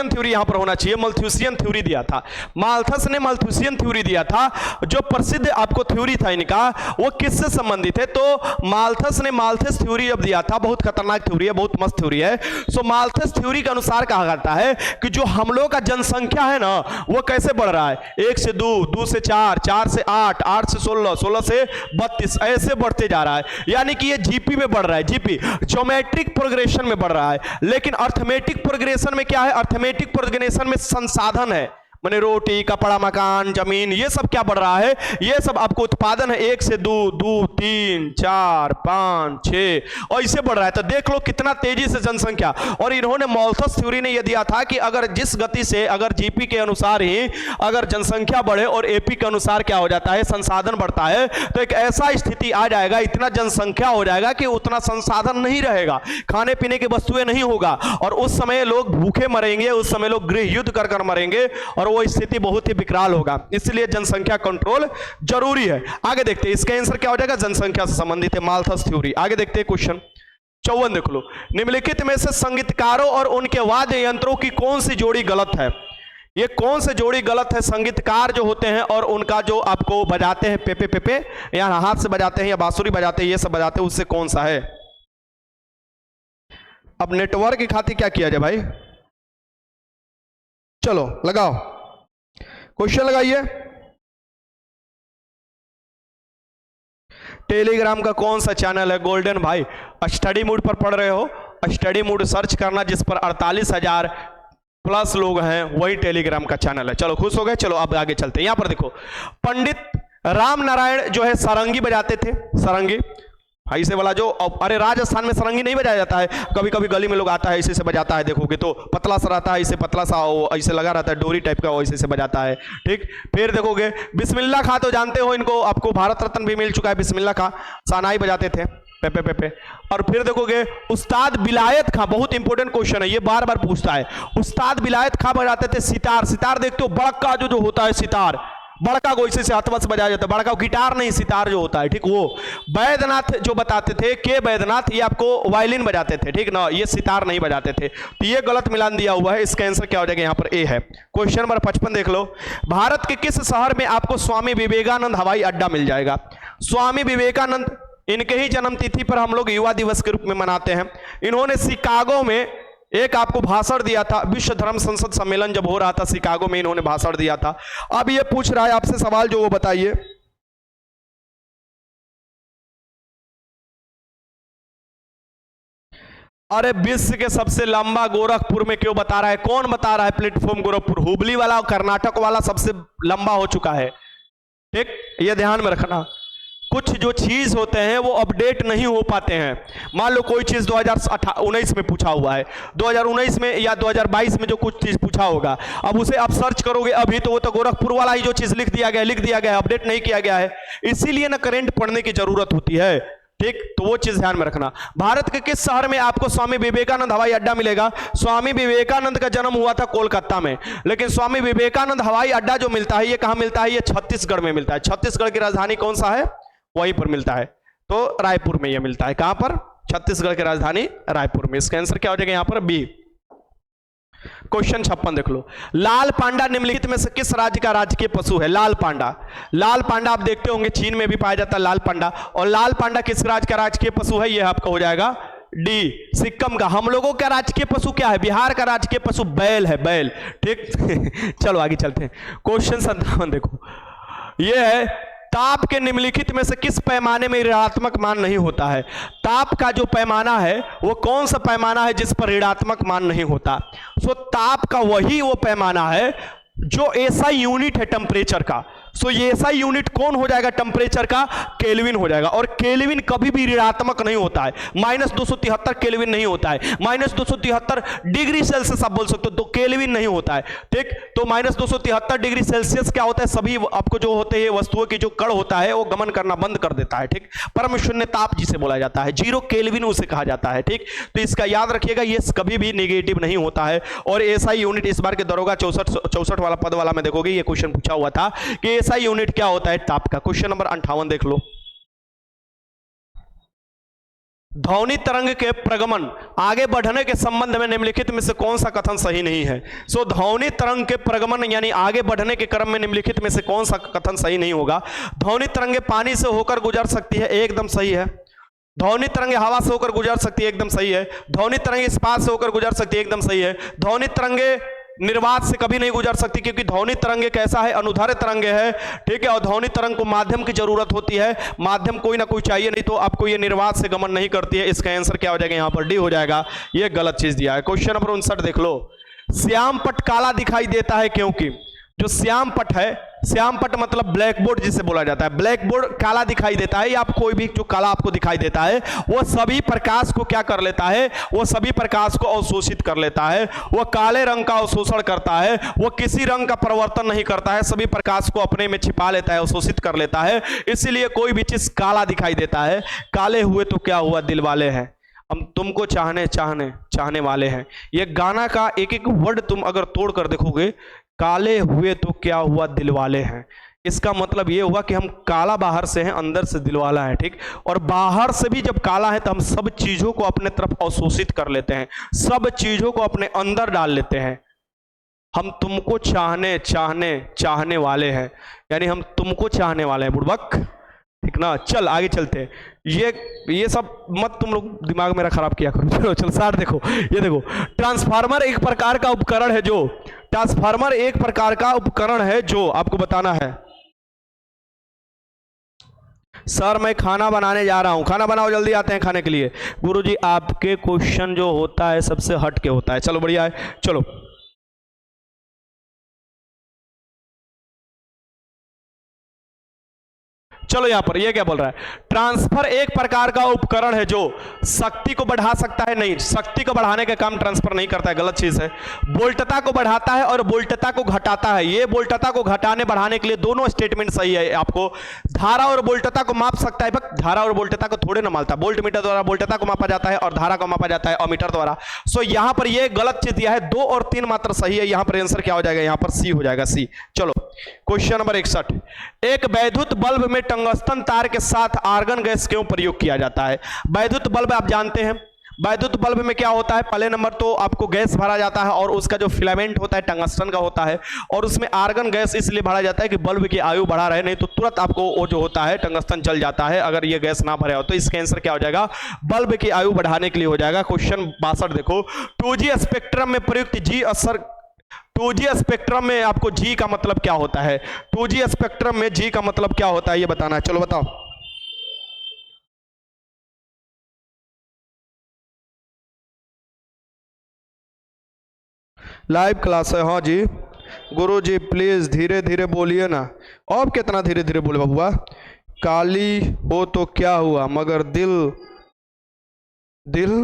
थ्योरी यहां पर होना चाहिए, माल्थुसियन थ्योरी दिया था। माल्थस ने माल्थुसियन थ्योरी दिया था। जो प्रसिद्ध आपको थ्योरी था इनका, वो किससे संबंधित है? तो माल्थस ने माल्थस थ्योरी जब दिया था, बहुत खतरनाक थ्योरी है, बहुत मस्त थ्योरी है। सो माल्थस थ्योरी के अनुसार कहा जाता है कि जो हम लोग का जनसंख्या है ना, वो कैसे बढ़ रहा है? 1 से 2, 2 से 4, 4 से 8, 8 से 16, 16 से 32, ऐसे बढ़ते जा रहा है। यानी कि ये जीपी में बढ़ रहा है, जीपी ज्योमेट्रिक प्रोग्रेशन में बढ़ रहा है। लेकिन अर्थमेटिक प्रोग्रेशन में क्या है? अर्थमेटिक प्रोग्रेशन में संसाधन है, माने रोटी, कपड़ा, मकान, जमीन, ये सब क्या बढ़ रहा है? ये सब आपको उत्पादन है, 1 से 2, 2, 3, 4, 5, 6 और इसे बढ़ रहा है। तो देख लो कितना तेजी से जनसंख्या। और इन्होंने माल्थस थ्योरी ने यह दिया था कि अगर जिस गति से अगर जीपी के अनुसार ही अगर जनसंख्या बढ़े और एपी के अनुसार क्या हो जाता है, संसाधन बढ़ता है, तो एक ऐसा स्थिति आ जाएगा, इतना जनसंख्या हो जाएगा कि उतना संसाधन नहीं रहेगा, खाने पीने की वस्तुएं नहीं होगा, और उस समय लोग भूखे मरेंगे, उस समय लोग गृह युद्ध कर मरेंगे, और वो स्थिति बहुत ही विकराल होगा, इसलिए जनसंख्या कंट्रोल जरूरी है। आगे देखते हैं इसका आंसर क्या हो जाएगा, जनसंख्या से संबंधित है, माल्थस थ्योरी। आगे देखते हैं क्वेश्चन 54 देख लो। निम्नलिखित में से संगीतकारों और उनके वाद्य यंत्रों की कौन सी जोड़ी गलत है? ये कौन से जोड़ी गलत है? संगीतकार जो होते हैं और उनका जो आपको बजाते हैं पेपे पेपे, या हाथ से बजाते हैं या बांसुरी बजाते हैं, ये सब बजाते हैं, उससे कौन सा है? अब नेटवर्क की खातिर क्या किया जाए भाई, चलो लगाओ क्वेश्चन लगाइए। टेलीग्राम का कौन सा चैनल है गोल्डन भाई? स्टडी मूड पर पढ़ रहे हो, स्टडी मूड सर्च करना, जिस पर 48,000 प्लस लोग हैं, वही टेलीग्राम का चैनल है। चलो खुश हो गए, चलो अब आगे चलते हैं। यहां पर देखो, पंडित राम नारायण जो है सारंगी बजाते थे, सारंगी ऐसे वाला जो, अरे राजस्थान में सारंगी नहीं बजाया जाता है, कभी कभी गली में लोग आता है ऐसे से बजाता है, देखोगे तो पतला सा रहता है, ऐसे पतला सा ऐसे लगा रहता है, डोरी टाइप का, वो ऐसे से बजाता है, ठीक। फिर देखोगे बिस्मिल्लाह खां, तो जानते हो इनको, आपको भारत रत्न भी मिल चुका है, बिस्मिल्लाह खां शहनाई बजाते थे, पेपे पेपे। और फिर देखोगे उस्ताद बिलायत खां, बहुत इंपॉर्टेंट क्वेश्चन है ये, बार बार पूछता है, उस्ताद बिलायत खां बजाते थे सितार। सितार देखते हो बड़का जो होता है सितार, बड़का को इसे से हाथवा से बजाया जाता है, बड़का गिटार नहीं, सितार जो होता है, ठीक। वो वैद्यनाथ जो बताते थे, के वैद्यनाथ, ये आपको वायलिन बजाते थे, ठीक ना, ये सितार नहीं बजाते थे। तो ये गलत मिलान दिया हुआ है, इसका आंसर क्या हो जाएगा, यहाँ पर ए है। क्वेश्चन नंबर 55 देख लो। भारत के किस शहर में आपको स्वामी विवेकानंद हवाई अड्डा मिल जाएगा? स्वामी विवेकानंद, इनके ही जन्म तिथि पर हम लोग युवा दिवस के रूप में मनाते हैं। इन्होंने शिकागो में एक आपको भाषण दिया था, विश्व धर्म संसद सम्मेलन जब हो रहा था शिकागो में, इन्होंने भाषण दिया था। अब ये पूछ रहा है आपसे सवाल, जो वो बताइए। अरे विश्व के सबसे लंबा गोरखपुर में क्यों बता रहा है? कौन बता रहा है प्लेटफॉर्म गोरखपुर? हुबली वाला और कर्नाटक वाला सबसे लंबा हो चुका है, ठीक, ये ध्यान में रखना। कुछ जो चीज होते हैं वो अपडेट नहीं हो पाते हैं। मान लो कोई चीज 2019 में पूछा हुआ है, 2019 में या 2022 में जो कुछ चीज पूछा होगा, अब उसे आप सर्च करोगे अभी, तो वो तो गोरखपुर वाला ही जो चीज लिख दिया गया है, अपडेट नहीं किया गया है, इसीलिए ना करंट पढ़ने की जरूरत होती है, ठीक। तो वो चीज ध्यान में रखना। भारत के किस शहर में आपको स्वामी विवेकानंद हवाई अड्डा मिलेगा? स्वामी विवेकानंद का जन्म हुआ था कोलकाता में, लेकिन स्वामी विवेकानंद हवाई अड्डा जो मिलता है, ये कहां मिलता है? ये छत्तीसगढ़ में मिलता है। छत्तीसगढ़ की राजधानी कौन सा है? वहीं पर मिलता है, तो रायपुर में यह मिलता है। कहां पर? छत्तीसगढ़ की राजधानी रायपुर में। इसका आंसर क्या हो जाएगा यहां पर? बी। क्वेश्चन 56 देख लो। लाल पांडा निम्नलिखित में से किस राज्य का राजकीय पशु है? लाल पांडा, लाल पांडा आप देखते होंगे चीन में भी पाया जाता है लाल पांडा, और लाल पांडा किस राज्य का राजकीय पशु है? यह आपका हो जाएगा डी, सिक्किम का। हम लोगों का राजकीय पशु क्या है? बिहार का राजकीय पशु बैल है, बैल, ठीक। चलो आगे चलते हैं। क्वेश्चन 57 देखो, यह है ताप के निम्नलिखित में से किस पैमाने में ऋणात्मक मान नहीं होता है? ताप का जो पैमाना है वो कौन सा पैमाना है जिस पर ऋणात्मक मान नहीं होता? सो ताप का वही वो पैमाना है जो ऐसा यूनिट है टेम्परेचर का। सो ये ऐसा यूनिट कौन हो जाएगा टेम्परेचर का? केल्विन हो जाएगा। और केल्विन कभी भी ऋणात्मक नहीं होता है, -273 केल्विन नहीं होता है, -273 डिग्री सेल्सियस आप बोल सकते हो, तो केल्विन नहीं होता है, ठीक। तो -273 डिग्री सेल्सियस क्या होता है? सभी आपको जो होते हैं वस्तुओं की जो कण होता है वो गमन करना बंद कर देता है, ठीक। परम शून्य ताप जिसे बोला जाता है, 0 केल्विन उसे कहा जाता है, ठीक। तो इसका याद रखिएगा, ये कभी भी नेगेटिव नहीं होता है। और ऐसा यूनिट इस बार के दरोगा 64 वाला पद वाला में देखोगे ये क्वेश्चन पूछा हुआ था कि ऐसा यूनिट क्या होता है ताप का। क्वेश्चन नंबर 58 देख लो। ध्वनि तरंग के प्रगमन आगे बढ़ने के संबंध में निम्नलिखित में से कौन सा कथन सही नहीं है? सो ध्वनि तरंग के प्रगमन यानी आगे बढ़ने के क्रम में निम्नलिखित में से कौन सा कथन सही नहीं होगा? ध्वनि तरंगे पानी से होकर गुजर सकती है, एकदम सही है। ध्वनि तरंगे हवा से होकर गुजर सकती है, एकदम सही है। ध्वनि तरंगे इस्पात से होकर गुजर सकती है, एकदम सही है। ध्वनि तरंगे निर्वात से कभी नहीं गुजर सकती, क्योंकि ध्वनि तरंगे कैसा है? अनुदैर्ध्य तरंगे है, ठीक है। और ध्वनि तरंग को माध्यम की जरूरत होती है, माध्यम कोई ना कोई चाहिए, नहीं तो आपको ये निर्वात से गमन नहीं करती है। इसका आंसर क्या हो जाएगा यहाँ पर? डी हो जाएगा। ये गलत चीज दिया है। क्वेश्चन नंबर 59 देख लो। श्याम पट काला दिखाई देता है क्योंकि? जो श्याम पट है, श्याम पट मतलब ब्लैक बोर्ड जिसे बोला जाता है, ब्लैक बोर्ड काला दिखाई देता है, या आप कोई भी जो काला आपको दिखाई देता है वो सभी प्रकाश को क्या कर लेता है? वो सभी प्रकाश को अवशोषित कर लेता है। वो काले रंग का अवशोषण करता है, वो किसी रंग का परिवर्तन नहीं करता है, सभी प्रकाश को अपने में छिपा लेता है, अवशोषित कर लेता है। इसीलिए कोई भी चीज काला दिखाई देता है। काले हुए तो क्या हुआ? दिल वाले हैं, हम तुमको चाहने वाले हैं। ये गाना का एक एक वर्ड तुम अगर तोड़ कर देखोगे, काले हुए तो क्या हुआ, दिलवाले हैं। इसका मतलब ये हुआ कि हम काला बाहर से हैं, अंदर से दिलवाला है, ठीक। और बाहर से भी जब काला है तो हम सब चीजों को अपने तरफ अवशोषित कर लेते हैं, सब चीजों को अपने अंदर डाल लेते हैं। हम तुमको चाहने वाले हैं, यानी हम तुमको चाहने वाले हैं बुड़बक, ठीक ना। चल आगे चलते हैं। ये सब मत तुम लोग दिमाग मेरा खराब किया करो। चलो चल 60 देखो, ये देखो, ट्रांसफार्मर एक प्रकार का उपकरण है जो, ट्रांसफार्मर एक प्रकार का उपकरण है जो आपको बताना है। सर मैं खाना बनाने जा रहा हूं, खाना बनाओ, जल्दी आते हैं खाने के लिए। गुरुजी आपके क्वेश्चन जो होता है सबसे हट के होता है। चलो बढ़िया है, चलो चलो यहां पर ये क्या बोल रहा है, ट्रांसफर एक प्रकार का उपकरण है जो शक्ति को बढ़ा सकता है, नहीं, शक्ति को बढ़ाने का काम ट्रांसफर नहीं करता है, गलत चीज है। वोल्टता को बढ़ाता है और वोल्टता को घटाता है। ये वोल्टता को घटाने बढ़ाने के लिए दोनों स्टेटमेंट सही है। आपको धारा और वोल्टता को माप सकता है, धारा और वोल्टता को थोड़े ना मापता, वोल्ट मीटर द्वारा वोल्टता को मापा जाता है और धारा को मापा जाता है अमीटर द्वारा। सो यहां पर ये गलत चीज दिया है, 2 और 3 मात्र सही है। यहां पर आंसर क्या हो जाएगा, यहां पर सी हो जाएगा, सी। चलो क्वेश्चन नंबर 61, एक वैद्युत बल्ब में टंगस्टन तार के साथ आर्गन गैस क्यों प्रयोग किया जाता है। वैद्युत बल्ब आप जानते हैं, वैद्युत बल्ब में क्या होता है, पहले नंबर तो आपको गैस भरा जाता है और उसका जो फिलामेंट होता है टंगस्टन का होता है, और उसमें आर्गन गैस इसलिए भरा जाता है कि बल्ब की आयु बढ़ा रहे, नहीं तो तुरंत आपको वो जो होता है टंगस्टन जल जाता है अगर ये गैस ना भरे हो। तो इसका आंसर क्या हो जाएगा, बल्ब की आयु बढ़ाने के लिए हो जाएगा। क्वेश्चन 62 देखो, 2G स्पेक्ट्रम में प्रयुक्त जी असर, 2G स्पेक्ट्रम में आपको G का मतलब क्या होता है, 2G स्पेक्ट्रम में G का मतलब क्या होता है ये बताना है। चलो बताओ। लाइव क्लास है, हाँ जी। गुरु जी प्लीज धीरे धीरे बोलिए ना। अब कितना धीरे धीरे बोले बबुआ। काली हो तो क्या हुआ, मगर दिल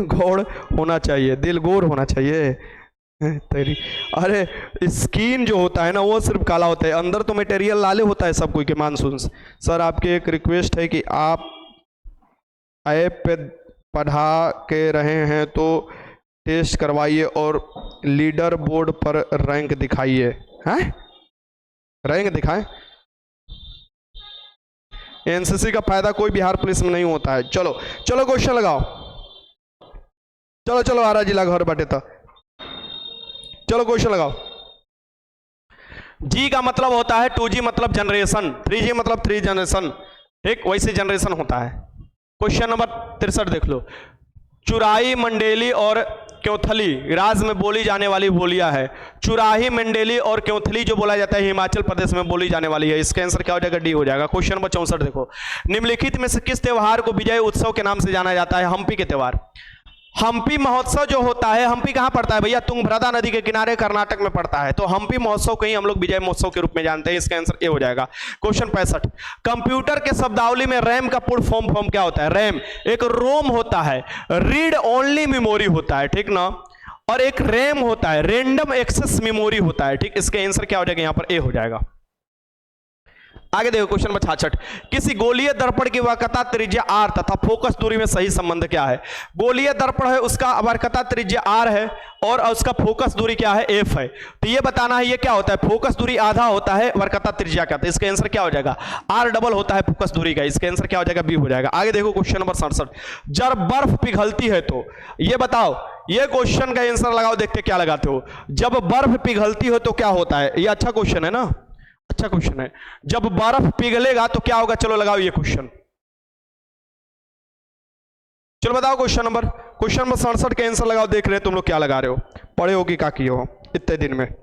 गोड़ होना चाहिए, दिल गोर होना चाहिए तेरी। अरे स्किन जो होता है ना वो सिर्फ काला होता है, अंदर तो मटेरियल लाले होता है सब कोई के। मानसून सर आपके एक रिक्वेस्ट है कि आप ऐप पे पढ़ा के रहे हैं तो टेस्ट करवाइए और लीडर बोर्ड पर रैंक दिखाइए। हैं, रैंक दिखाएं। एनसीसी का फायदा कोई बिहार पुलिस में नहीं होता है। चलो चलो क्वेश्चन लगाओ, चलो चलो आरा जिला घर बाटे तो चलो क्वेश्चन लगाओ। G का मतलब होता है 2G मतलब जनरेशन, 3G मतलब 3 जनरेशन, ठीक वैसे जनरेशन होता है। क्वेश्चन नंबर 63 देख लो, चुराही मंडेली और क्योंथली राज्य में बोली जाने वाली बोलियां है। चुराही मंडेली और क्योंथली जो बोला जाता है हिमाचल प्रदेश में बोली जाने वाली है। इसका आंसर क्या हो जाएगा, डी हो जाएगा। क्वेश्चन नंबर 64 देखो, निम्नलिखित में से किस त्योहार को विजय उत्सव के नाम से जाना जाता है। हम्पी के त्योहार, हम्पी महोत्सव जो होता है, हम्पी कहां पड़ता है भैया, तुंगभद्रा नदी के किनारे कर्नाटक में पड़ता है। तो हम्पी महोत्सव को ही हम लोग विजय महोत्सव के रूप में जानते हैं। इसका आंसर ए हो जाएगा। क्वेश्चन 65, कंप्यूटर के शब्दावली में रैम का पूर्ण फॉर्म क्या होता है। रैम एक रोम होता है, रीड ओनली मेमोरी होता है, ठीक ना, और एक रैम होता है रैंडम एक्सेस मेमोरी होता है, ठीक। इसका आंसर क्या हो जाएगा, यहां पर ए हो जाएगा। आगे देखो क्वेश्चन नंबर 66, किसी गोलीय दर्पण की वक्रता त्रिज्या r तथा फोकस दूरी में सही संबंध क्या है। गोलीय दर्पण है उसका वक्रता त्रिज्या r है और उसका फोकस दूरी क्या है, f है। तो ये बताना है ये क्या होता है, फोकस दूरी आधा होता है वक्रता त्रिज्या का। तो इसका आंसर क्या हो जाएगा, r डबल होता है फोकस दूरी का। इसका आंसर क्या हो जाएगा, b हो जाएगा। आगे देखो क्वेश्चन नंबर 67, जब बर्फ पिघलती है तो ये बताओ, ये क्वेश्चन का आंसर लगाओ, देखते क्या लगाते हो। जब बर्फ पिघलती हो तो क्या होता है, ये अच्छा क्वेश्चन है ना, अच्छा क्वेश्चन है। जब बर्फ पिघलेगा तो क्या होगा, चलो लगाओ ये क्वेश्चन। चलो बताओ क्वेश्चन नंबर 67 के आंसर लगाओ, देख रहे हैं तुम लोग क्या लगा रहे हो, पढ़े हो कि क्या किए हो इतने दिन में।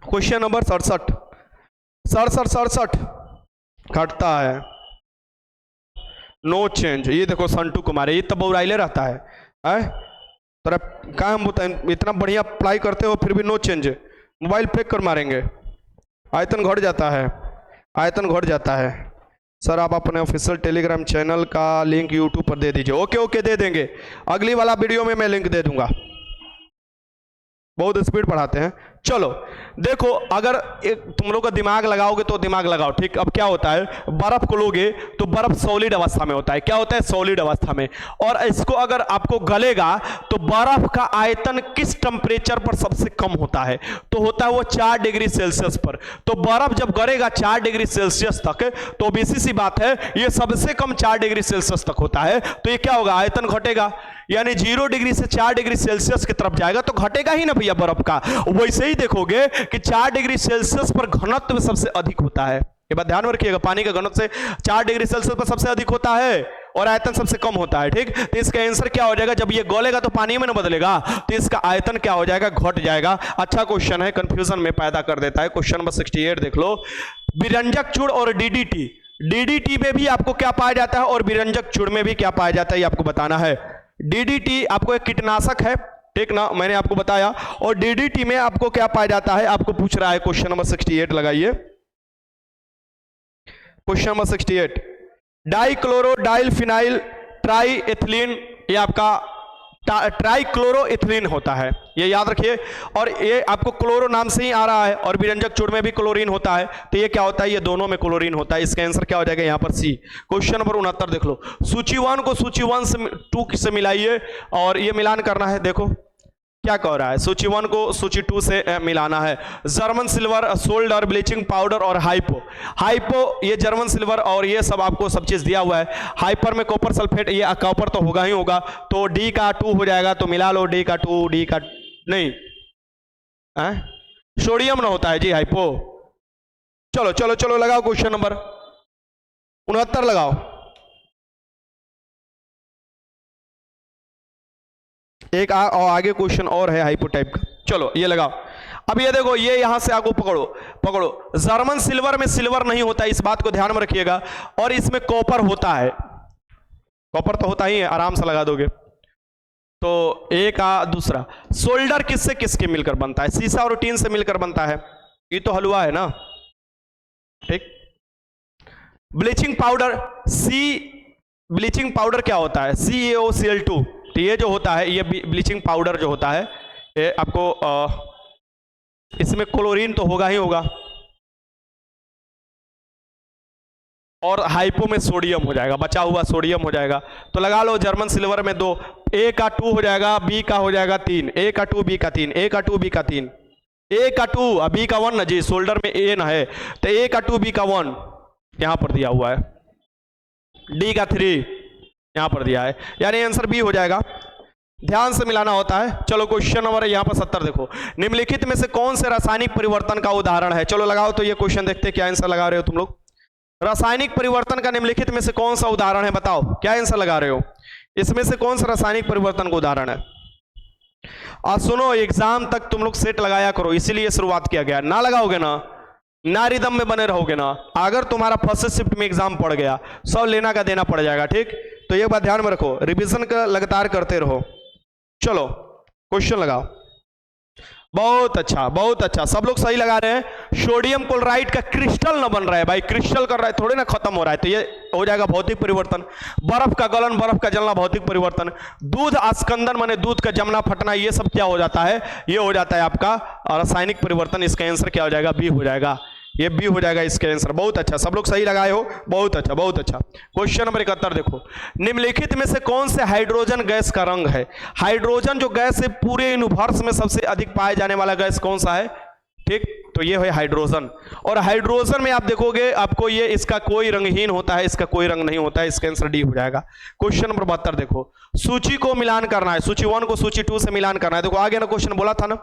क्वेश्चन नंबर 67 घटता है, नो चेंज। ये देखो संटू कुमार, ये तो बौराइले रहता है, तेरा काम होता है, इतना बढ़िया अप्लाई करते हो फिर भी नो चेंज, मोबाइल फेंक कर मारेंगे। आयतन घट जाता है, आयतन घट जाता है। सर आप अपने ऑफिशियल टेलीग्राम चैनल का लिंक यूट्यूब पर दे दीजिए। ओके ओके दे देंगे, अगली वाला वीडियो में मैं लिंक दे दूंगा। बहुत स्पीड पढ़ाते हैं। चलो देखो, अगर तुम लोग का दिमाग लगाओगे तो दिमाग लगाओ, ठीक। अब क्या होता है, बर्फ को लोगे तो बर्फ सॉलिड अवस्था में होता है। क्या होता है, सॉलिड अवस्था में। और इसको अगर आपको गलेगा तो बर्फ का आयतन किस टेम्परेचर पर सबसे कम होता है? तो होता है वो 4 डिग्री सेल्सियस पर। तो बर्फ जब गिरेगा 4 डिग्री सेल्सियस तक, तो बेसिक सी बात है ये सबसे कम 4 डिग्री सेल्सियस तक होता है, तो ये क्या होगा, आयतन घटेगा, यानी 0 डिग्री से 4 डिग्री सेल्सियस की तरफ जाएगा तो घटेगा ही ना भैया बर्फ का। वैसे ही देखोगे कि 4 डिग्री सेल्सियस पर घनत्व सबसे अधिक होता है, ये बात ध्यान में रखिएगा, पानी का घनत्व से 4 डिग्री सेल्सियस पर सबसे अधिक होता है और आयतन सबसे कम होता है, ठीक। तो इसका आंसर क्या हो जाएगा, जब ये गलेगा तो पानी में ना बदलेगा, तो इसका आयतन क्या हो जाएगा, घट जाएगा। अच्छा क्वेश्चन है, कंफ्यूजन में पैदा कर देता है। क्वेश्चन नंबर 68 देख लो, विरंजक चूड़ और डीडीटी, डीडीटी में भी आपको क्या पाया जाता है और विरंजक चूड़ में भी क्या पाया जाता है, ये आपको बताना है। डीडीटी आपको एक कीटनाशक है, ठीक ना, मैंने आपको बताया, और डीडीटी में आपको क्या पाया जाता है, आपको पूछ रहा है। क्वेश्चन नंबर 68 लगाइए, question number 68, dichloro dial phenyl try ethylene, ये आपका ट्राइक्लोरोएथिलीन होता है, ये याद रखिए, और ये आपको क्लोरो नाम से ही आ रहा है, और विरंजक चूड़ में भी क्लोरीन होता है, तो ये क्या होता है, ये दोनों में क्लोरीन होता है। इसका आंसर क्या हो जाएगा यहाँ पर सी। क्वेश्चन नंबर 69 देख लो, सूची 1 को सूची 1 से 2 से मिलाइए और ये मिलान करना है। देखो क्या कह रहा है, सूची 1 को सूची 2 से मिलाना है। German silver, solder, bleaching powder और हाइपो, हाइपो ये जर्मन सिल्वर और ये सब आपको सब चीज दिया हुआ है। हाइपर में कॉपर सल्फेट, ये कॉपर तो होगा ही होगा, तो डी का 2 हो जाएगा, तो मिला लो डी का 2, डी का नहीं सोडियम ना होता है जी हाइपो। चलो चलो चलो लगाओ क्वेश्चन नंबर 69 लगाओ। एक आगे क्वेश्चन और है हाइपो टाइप का, चलो ये लगाओ। अब ये देखो, ये यहां से आपको पकड़ो पकड़ो, जर्मन सिल्वर में सिल्वर नहीं होता, इस बात को ध्यान में रखिएगा, और इसमें कॉपर होता है, कॉपर तो होता ही है, आराम से लगा दोगे। तो एक दूसरा, सोल्डर किससे किसके मिलकर बनता है, सीसा और टीन से मिलकर बनता है, ये तो हलवा है ना, ठीक। ब्लीचिंग पाउडर, ब्लीचिंग पाउडर क्या होता है, CaOCl2, तो ये जो होता है, ये ब्लीचिंग पाउडर जो होता है, ये आपको इसमें क्लोरीन तो होगा ही होगा, और हाइपो में सोडियम हो जाएगा, बचा हुआ सोडियम हो जाएगा। तो लगा लो जर्मन सिल्वर में 2, ए का 2 हो जाएगा, बी का हो जाएगा 3, ए का 2 बी का 3, ए का 2 बी का 3, ए का 2 बी का 1 ना जी, सोल्डर में ए ना है, तो ए का 2 बी का 1 यहां पर दिया हुआ है, डी का 3 यहां पर दिया है, यानी आंसर बी हो जाएगा। ध्यान से मिलाना होता है। चलो क्वेश्चन नंबर यहां पर 70 देखो, निम्नलिखित में से कौन से रासायनिक परिवर्तन का उदाहरण है, चलो लगाओ। तो ये क्वेश्चन देखते क्या आंसर लगा रहे हो तुम लोग, रासायनिक परिवर्तन का निम्नलिखित में से कौन सा उदाहरण है, बताओ क्या आंसर लगा रहे हो, इसमें से कौन सा रासायनिक परिवर्तन का उदाहरण है। सुनो, एग्जाम तक तुम लोग सेट लगाया करो, इसीलिए शुरुआत किया गया, ना लगाओगे ना रिदम में बने रहोगे ना, अगर तुम्हारा फर्स्ट शिफ्ट में एग्जाम पड़ गया, सब लेना का देना पड़ जाएगा, ठीक। तो ये बात ध्यान में रखो, रिवीजन का लगातार करते रहो। चलो क्वेश्चन लगाओ, बहुत अच्छा बहुत अच्छा, सब लोग सही लगा रहे हैं। सोडियम क्लोराइड का क्रिस्टल न बन रहा है भाई, क्रिस्टल कर रहा है, थोड़े ना खत्म हो रहा है, तो ये हो जाएगा भौतिक परिवर्तन। बर्फ का गलन, बर्फ का जलना, भौतिक परिवर्तन। दूध आस्कंदन माने दूध का जमना फटना, ये सब क्या हो जाता है, ये हो जाता है आपका रासायनिक परिवर्तन। इसका आंसर क्या हो जाएगा, बी हो जाएगा, ये बी हो जाएगा इसका आंसर। बहुत अच्छा, सब लोग सही लगाए हो, बहुत अच्छा बहुत अच्छा। क्वेश्चन नंबर 71 देखो, निम्नलिखित में से कौन से हाइड्रोजन गैस का रंग है, हाइड्रोजन जो गैस है पूरे यूनिवर्स में सबसे अधिक पाए जाने वाला गैस कौन सा है, ठीक। तो ये है हाइड्रोजन, और हाइड्रोजन में आप देखोगे आपको ये इसका कोई रंगहीन होता है, इसका कोई रंग नहीं होता है, इसका आंसर डी हो जाएगा। क्वेश्चन नंबर 72 देखो, सूची को मिलान करना है, सूची 1 को सूची 2 से मिलान करना है। देखो आगे ना क्वेश्चन बोला था ना,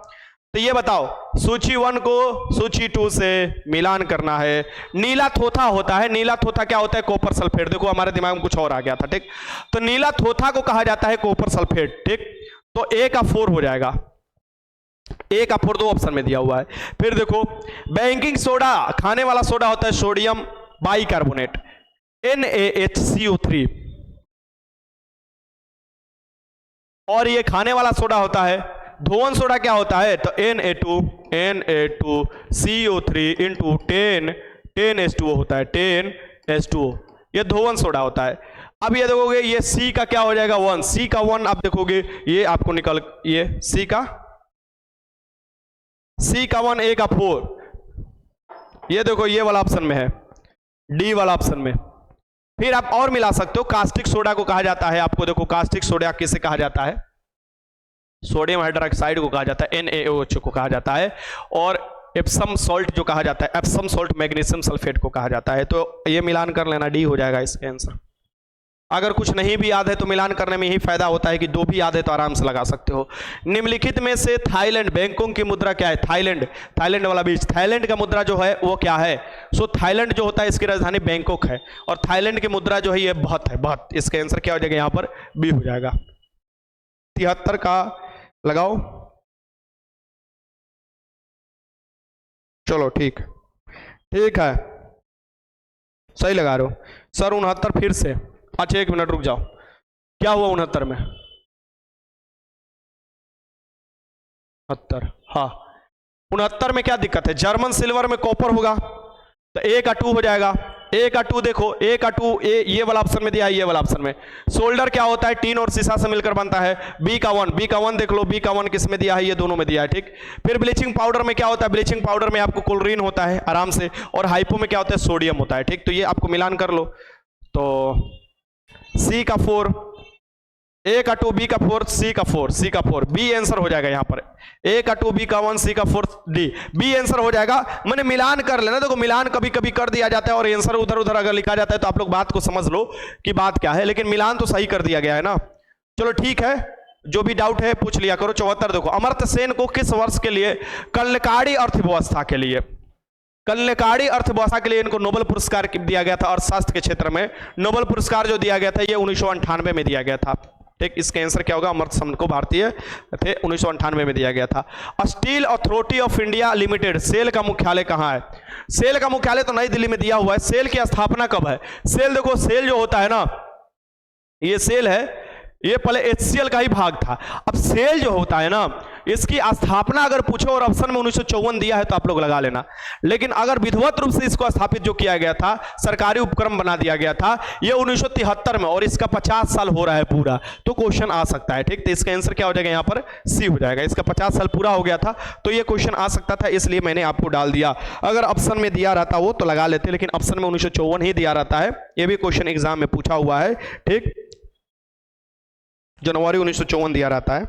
तो ये बताओ, सूची 1 को सूची 2 से मिलान करना है। नीला थोथा होता है, नीला थोथा क्या होता है, कॉपर सल्फेट। देखो हमारे दिमाग में कुछ और आ गया था, ठीक। तो नीला थोथा को कहा जाता है कॉपर सल्फेट, ठीक। तो ए का 4 हो जाएगा, ए का 4 2 ऑप्शन में दिया हुआ है। फिर देखो, बेकिंग सोडा, खाने वाला सोडा होता है सोडियम बाइकार्बोनेट, NaHCO3, और ये खाने वाला सोडा होता है धोवन सोडा, क्या होता है, तो Na2CO3 इंटू 10H2O होता है, 10H2O, ये धोवन सोडा होता है। अब ये देखोगे, ये C का क्या हो जाएगा 1, C का 1 आप देखोगे, ये आपको निकल, ये C का 1, A का 4, ये देखो ये वाला ऑप्शन में है, डी वाला ऑप्शन में। फिर आप और मिला सकते हो, कास्टिक सोडा को कहा जाता है, आपको देखो कास्टिक सोडा किसे कहा जाता है, सोडियम हाइड्रोक्साइड को कहा जाता है, NaOH को कहा जाता है, और एप्सम सॉल्ट जो कहा जाता है, एप्सम सॉल्ट मैग्नीशियम सल्फेट को कहा जाता है। तो ये मिलान कर लेना, डी हो जाएगा इसका आंसर। अगर कुछ नहीं भी याद है तो मिलान करने में यही फायदा होता है कि दो भी याद है तो आराम से लगा सकते हो। निम्नलिखित में से थाईलैंड, बैंकॉक की मुद्रा क्या है? थाईलैंड, थाईलैंड वाला बीच, थाईलैंड का मुद्रा जो है वो क्या है? सो थाईलैंड जो होता है इसकी राजधानी बैंकॉक है, और थाईलैंड की मुद्रा जो है ये बहुत है, बहुत। इसका आंसर क्या हो जाएगा यहाँ पर? बी हो जाएगा। 73 का लगाओ, चलो ठीक, ठीक है, सही लगा रहे हो सर। 69 फिर से, अच्छा 1 मिनट रुक जाओ, क्या हुआ 69 में? 69, हाँ 69 में क्या दिक्कत है? जर्मन सिल्वर में कॉपर होगा तो A का 2 हो जाएगा। A का 2 देखो, A का 2 ये वाला ऑप्शन में दिया है, ये वाला ऑप्शन में। सोल्डर क्या होता है? टीन और शीशा से मिलकर बनता है। B का 1 देख लो, B का 1 किस में दिया है? ये दोनों में दिया है, ठीक। फिर ब्लीचिंग पाउडर में क्या होता है? ब्लीचिंग पाउडर में आपको क्लोरीन होता है आराम से, और हाइपो में क्या होता है? सोडियम होता है, ठीक। तो ये आपको मिलान कर लो, तो C का 4, A का 2, B का 4, C का 4, C का 4, B आंसर हो जाएगा यहाँ पर। A का 2, B का 1, C का 4, D, B आंसर हो जाएगा। मैंने मिलान कर लेना, देखो मिलान कभी कभी कर दिया जाता है और आंसर उधर उधर अगर लिखा जाता है तो आप लोग बात को समझ लो कि बात क्या है, लेकिन मिलान तो सही कर दिया गया है ना। चलो ठीक है, जो भी डाउट है पूछ लिया करो। 74 देखो, अमर्त्य सेन को किस वर्ष के लिए कल्याणकारी अर्थव्यवस्था के लिए, कल्याणकारी अर्थव्यवस्था के लिए इनको नोबेल पुरस्कार दिया गया था, अर्थशास्त्र के क्षेत्र में नोबेल पुरस्कार जो दिया गया था ये 1998 में दिया गया था, ठीक। इसका आंसर क्या होगा? अमर्त्य सेन को भारतीय थे, 1998 में दिया गया था। Steel Authority of India Limited, SAIL का मुख्यालय कहाँ है? सेल का मुख्यालय तो नई दिल्ली में दिया हुआ है। सेल की स्थापना कब है? सेल देखो, सेल जो होता है ना, ये सेल है, ये पहले HCL का ही भाग था। अब सेल जो होता है ना, इसकी स्थापना अगर पूछो और ऑप्शन में 1954 दिया है तो आप लोग लगा लेना, लेकिन अगर विधिवत रूप से इसको स्थापित जो किया गया था, सरकारी उपक्रम बना दिया गया था, ये 1973 में, और इसका 50 साल हो रहा है पूरा, तो क्वेश्चन आ सकता है, ठीक। तो इसका आंसर क्या हो जाएगा यहाँ पर? सी हो जाएगा। इसका 50 साल पूरा हो गया था तो ये क्वेश्चन आ सकता था, इसलिए मैंने आपको डाल दिया। अगर ऑप्शन में दिया रहता वो तो लगा लेते, लेकिन ऑप्शन में 1954 ही दिया रहता है। ये भी क्वेश्चन एग्जाम में पूछा हुआ है, ठीक। जनवरी 1954 दिया रहता है।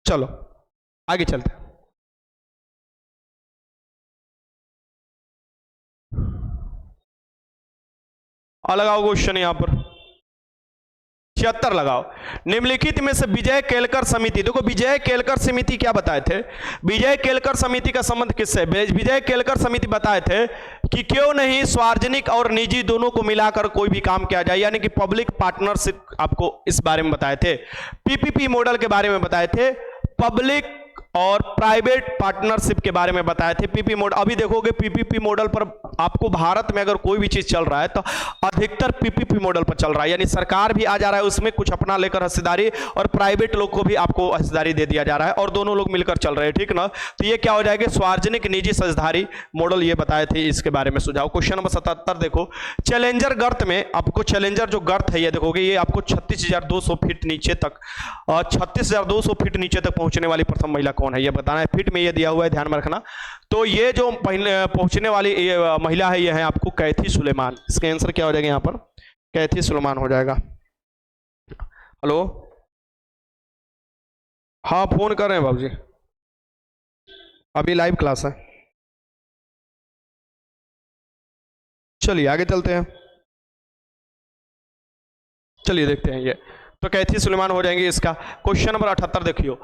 चलो आगे चलते हैं। लगाओ क्वेश्चन यहां पर, 76 लगाओ। निम्नलिखित में से विजय केलकर समिति, देखो विजय केलकर समिति क्या बताए थे? विजय केलकर समिति का संबंध किससे? विजय केलकर समिति बताए थे कि क्यों नहीं सार्वजनिक और निजी दोनों को मिलाकर कोई भी काम किया जाए, यानी कि पब्लिक पार्टनरशिप, आपको इस बारे में बताए थे। PPP मॉडल के बारे में बताए थे, पब्लिक और प्राइवेट पार्टनरशिप के बारे में बताए थे। पीपी मॉडल, अभी देखोगे PPP मॉडल पर आपको भारत में अगर कोई भी चीज चल रहा है तो अधिकतर PPP मॉडल पर चल रहा है, यानी सरकार भी आ जा रहा है उसमें कुछ अपना लेकर हिस्सेदारी, और प्राइवेट लोग को भी आपको हिस्सेदारी दे दिया जा रहा है, और दोनों लोग मिलकर चल रहे हैं, ठीक ना। तो ये क्या हो जाएगा? सार्वजनिक निजी साझेदारी मॉडल, ये बताए थे, इसके बारे में सुझाव। क्वेश्चन नंबर 77 देखो, चैलेंजर गर्त में आपको, चैलेंजर जो गर्त है ये देखोगे, ये आपको 36,200 फीट नीचे तक, 36,200 फीट नीचे तक पहुंचने वाली प्रथम महिला कौन है, ये बताना है। फीट में ये दिया हुआ है, ध्यान में रखना। तो ये जो पहुंचने वाली महिला है, ये है आपको कैथी सुलेमान। इसका आंसर क्या हो जाएगा यहाँ पर? कैथी सुलेमान हो जाएगा। हेलो, हाँ फोन कर रहे हैं बाबूजी, अभी लाइव क्लास है। चलिए आगे चलते हैं, चलिए देखते हैं। ये तो कैथी सुलेमान हो जाएंगे इसका। क्वेश्चन नंबर 78 देखियो,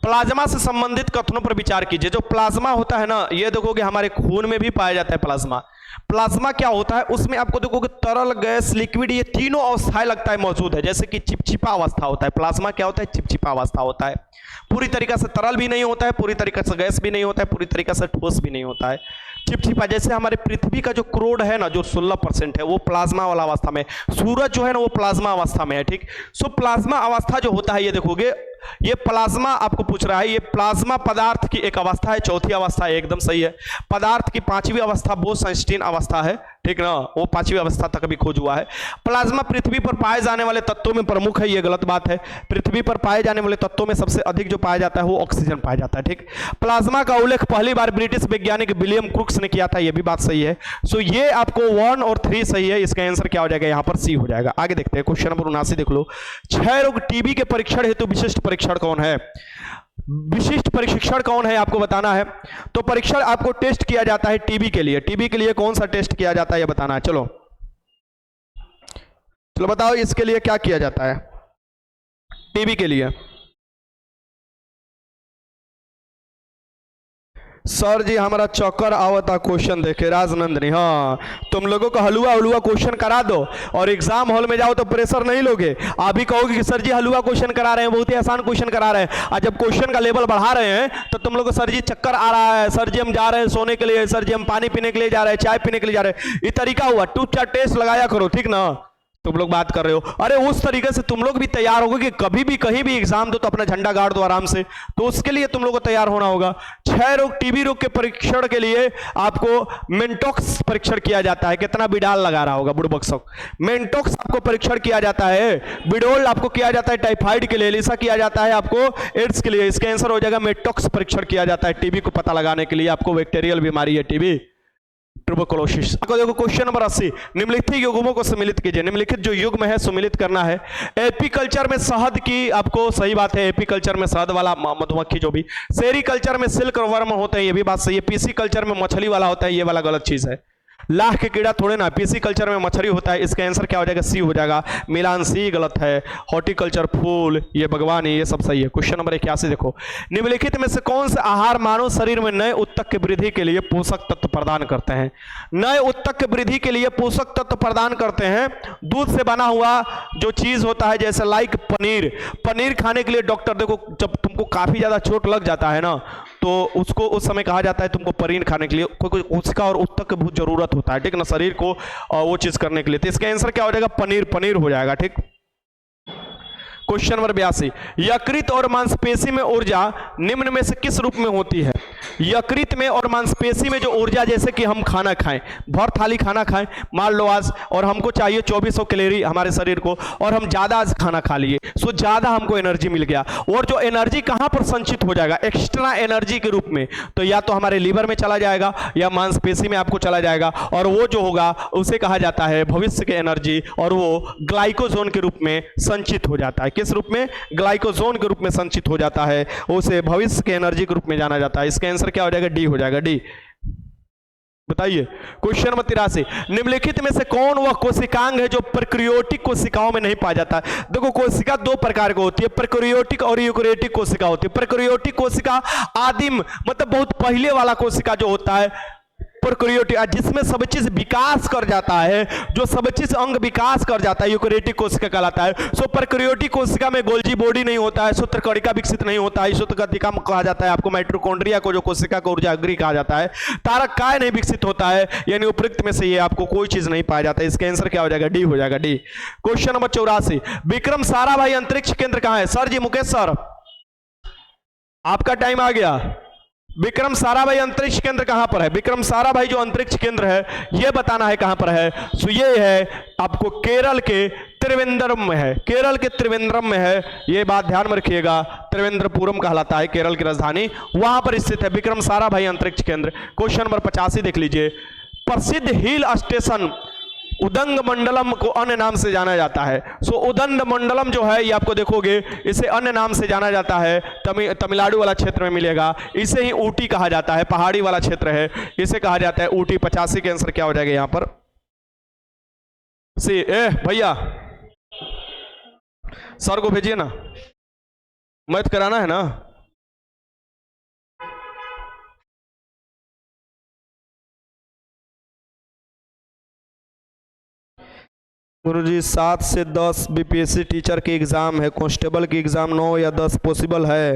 प्लाज्मा से संबंधित कथनों पर विचार कीजिए। जो प्लाज्मा होता है ना, ये देखोगे हमारे खून में भी पाया जाता है प्लाज्मा। प्लाज्मा क्या होता है? उसमें आपको देखोगे तरल, गैस, लिक्विड, ये तीनों अवस्थाएं लगता है मौजूद है। जैसे कि चिपचिपा अवस्था होता है, प्लाज्मा क्या होता है? चिपचिपा अवस्था होता है। पूरी तरीके से तरल भी नहीं होता है, पूरी तरीके से गैस भी नहीं होता है, पूरी तरीके से ठोस भी नहीं होता है, चिपचिपा। जैसे हमारे पृथ्वी का जो क्रोड है ना, जो 16% है, वो प्लाज्मा वाला अवस्था में। सूरज जो है ना, वो प्लाज्मा अवस्था में है, ठीक। सो प्लाज्मा अवस्था जो होता है, ये देखोगे, ये प्लाज्मा आपको पूछ रहा है, ये प्लाज्मा पदार्थ की एक अवस्था है, चौथी अवस्था है, एकदम सही है। पदार्थ की 5वीं अवस्था बोस-आइंस्टीन अवस्था है, ठीक ना, वो 5वीं अवस्था तक भी खोज हुआ है। प्लाज्मा पृथ्वी पर पाए जाने वाले तत्वों में प्रमुख है, ये गलत बात है। पृथ्वी पर पाए जाने वाले तत्वों में सबसे अधिक जो पाया जाता है वो ऑक्सीजन पाया जाता है। ठीक, प्लाज्मा का उल्लेख पहली बार ब्रिटिश वैज्ञानिक विलियम क्रूक्स ने किया था, ये भी बात सही है। सो ये आपको 1 और 3 सही है, इसका आंसर क्या हो जाएगा, यहां पर सी हो जाएगा। आगे देखते हैं क्वेश्चन नंबर 79 देख लो। क्षय रोग टीबी के परीक्षण हेतु विशिष्ट परीक्षण कौन है? विशिष्ट परीक्षण कौन है आपको बताना है। तो परीक्षण आपको टेस्ट किया जाता है टीबी के लिए। टीबी के लिए कौन सा टेस्ट किया जाता है ये बताना है। चलो बताओ इसके लिए क्या किया जाता है टीबी के लिए। सर जी हमारा चक्कर आवता क्वेश्चन देखे राजनंदनी। हाँ, तुम लोगों को हलवा उलवा क्वेश्चन करा दो और एग्जाम हॉल में जाओ तो प्रेशर नहीं लोगे। अभी कहोगे कि सर जी हलवा क्वेश्चन करा रहे हैं, बहुत ही आसान क्वेश्चन करा रहे हैं, और जब क्वेश्चन का लेवल बढ़ा रहे हैं तो तुम लोग को सर जी चक्कर आ रहा है, सर जी हम जा रहे हैं सोने के लिए, सर जी हम पानी पीने के लिए जा रहे हैं, चाय पीने के लिए जा रहे हैं। ये तरीका हुआ, 2-4 टेस्ट लगाया करो, ठीक ना। तुम लोग बात कर रहे हो, अरे उस तरीके से तुम लोग भी तैयार होगे कि कभी भी कहीं भी एग्जाम दो तो अपना झंडा गाड़ दो आराम से। तो उसके लिए तुम लोग को तैयार होना होगा। क्षय रोग टीबी रोग के परीक्षण के लिए आपको मेंटॉक्स परीक्षण किया जाता है। कितना बिडाल लगा रहा होगा बुड़बक्सक। मेंटॉक्स आपको परीक्षण किया जाता है। बिडोल आपको किया जाता है टाइफाइड के लिए, लिसा किया जाता है आपको एड्स के लिए। इसका आंसर हो जाएगा मेंटॉक्स परीक्षण किया जाता है टीबी को पता लगाने के लिए। आपको बैक्टीरियल बीमारी है टीबी, ट्यूबरकुलोसिस। देखो क्वेश्चन नंबर 80, निम्नलिखित युग्मों को सम्मिलित कीजिए। निम्नलिखित जो युग्म है सम्मिलित करना है। एपीकल्चर में शहद की, आपको सही बात है, एपीकल्चर में शहद वाला मधुमक्खी जो भी। सेरीकल्चर में सिल्क वर्म होते हैं, ये भी बात सही है। पीसी कल्चर में मछली वाला होता है, ये वाला गलत चीज है। लाख के कीड़ा थोड़े ना, पीसी कल्चर में मछली होता है। इसका आंसर क्या हो जाएगा, सी हो जाएगा। मिलान सी गलत है। हॉर्टिकल्चर फूल, ये बागवानी, ये सब सही है। क्वेश्चन नंबर 81 देखो, निम्नलिखित में से कौन से आहार मानव शरीर में नए उत्तक की वृद्धि के लिए पोषक तत्व प्रदान करते हैं? नए उत्तक की वृद्धि के लिए पोषक तत्व प्रदान करते हैं दूध से बना हुआ जो चीज होता है, जैसे लाइक पनीर। पनीर खाने के लिए डॉक्टर, देखो जब तुमको काफी ज्यादा चोट लग जाता है ना, तो उसको उस समय कहा जाता है तुमको पनीर खाने के लिए। कोई कोशिका और उत्तक की बहुत जरूरत होता है, ठीक ना, शरीर को वो चीज करने के लिए। तो इसका आंसर क्या हो जाएगा, पनीर। पनीर हो जाएगा, ठीक। क्वेश्चन नंबर 82, यकृत और मांसपेशी में ऊर्जा निम्न में से किस रूप में होती है? यकृत में और मांसपेशी में जो ऊर्जा, जैसे कि हम खाना खाएं, भर थाली खाना खाएं मान लो आज, और हमको चाहिए 2400 कैलोरी हमारे शरीर को, और हम ज्यादा आज खाना खा लिए, सो ज्यादा हमको एनर्जी मिल गया। और जो एनर्जी कहां पर संचित हो जाएगा, एक्स्ट्रा एनर्जी के रूप में, तो या तो हमारे लीवर में चला जाएगा या मांसपेशी में आपको चला जाएगा, और वो जो होगा उसे कहा जाता है भविष्य के एनर्जी, और वो ग्लाइकोजोन के रूप में संचित हो जाता है। किस रूप में? ग्लाइकोजोन के रूप में संचित हो जाता है, उसे भविष्य के एनर्जी के रूप में जाना जाता है। इसका आंसर क्या हो जाएगा, डी हो जाएगा, डी। बताइए क्वेश्चन नंबर 83, निम्नलिखित में से कौन वह कोशिकांग है जो प्रोकैरियोटिक कोशिकाओं में नहीं पाया जाता है? देखो कोशिका दो प्रकार की होती है, प्रोकैरियोटिक और यूकैरियोटिक कोशिका होती है। प्रोकैरियोटिक कोशिका आदिम, मतलब बहुत पहले वाला कोशिका जो होता है प्रोकैरियोटिक, जिसमें सब चीज विकास कर जाता है, जो सब चीज अंग विकास कर जाता है, यूकैरियोटिक कोशिका कहलाता है। सो प्रोकैरियोटिक कोशिका में गोल्जी बॉडी नहीं होता है, सूत्रकणिका विकसित नहीं होता है, सूत्रकणिका कहा जाता है आपको माइटोकॉन्ड्रिया को, जो कोशिका को ऊर्जा अग्री कहा जाता है। तारक काय नहीं विकसित होता है, यानी उपयुक्त में से ये आपको कोई चीज नहीं पाया जाता है। इसका आंसर क्या हो जाएगा, डी हो जाएगा, D. Question number 84, Vikram Sarabhai अंतरिक्ष केंद्र कहां है? सर जी मुकेश सर आपका टाइम आ गया। विक्रम साराभाई अंतरिक्ष केंद्र कहां पर है? विक्रम साराभाई जो अंतरिक्ष केंद्र है यह बताना है कहां पर है। सो ये है आपको केरल के त्रिवेंद्रम में है, केरल के त्रिवेंद्रम में है, ये बात ध्यान में रखिएगा। त्रिवेंद्रपुरम कहलाता है केरल की राजधानी, वहां पर स्थित है विक्रम साराभाई अंतरिक्ष केंद्र। क्वेश्चन नंबर 85 देख लीजिए, प्रसिद्ध हिल स्टेशन उदंग मंडलम को अन्य नाम से जाना जाता है। सो उदंड मंडलम जो है ये आपको देखोगे इसे अन्य नाम से जाना जाता है, तमिलनाडु वाला क्षेत्र में मिलेगा। इसे ही ऊटी कहा जाता है, पहाड़ी वाला क्षेत्र है, इसे कहा जाता है ऊटी। 85 के आंसर क्या हो जाएगा यहां पर, सी। भैया सर को भेजिए ना, मैथ कराना है ना। गुरुजी 7 से 10 बीपीएससी टीचर के एग्जाम है, कांस्टेबल की एग्जाम 9 या 10 पॉसिबल है,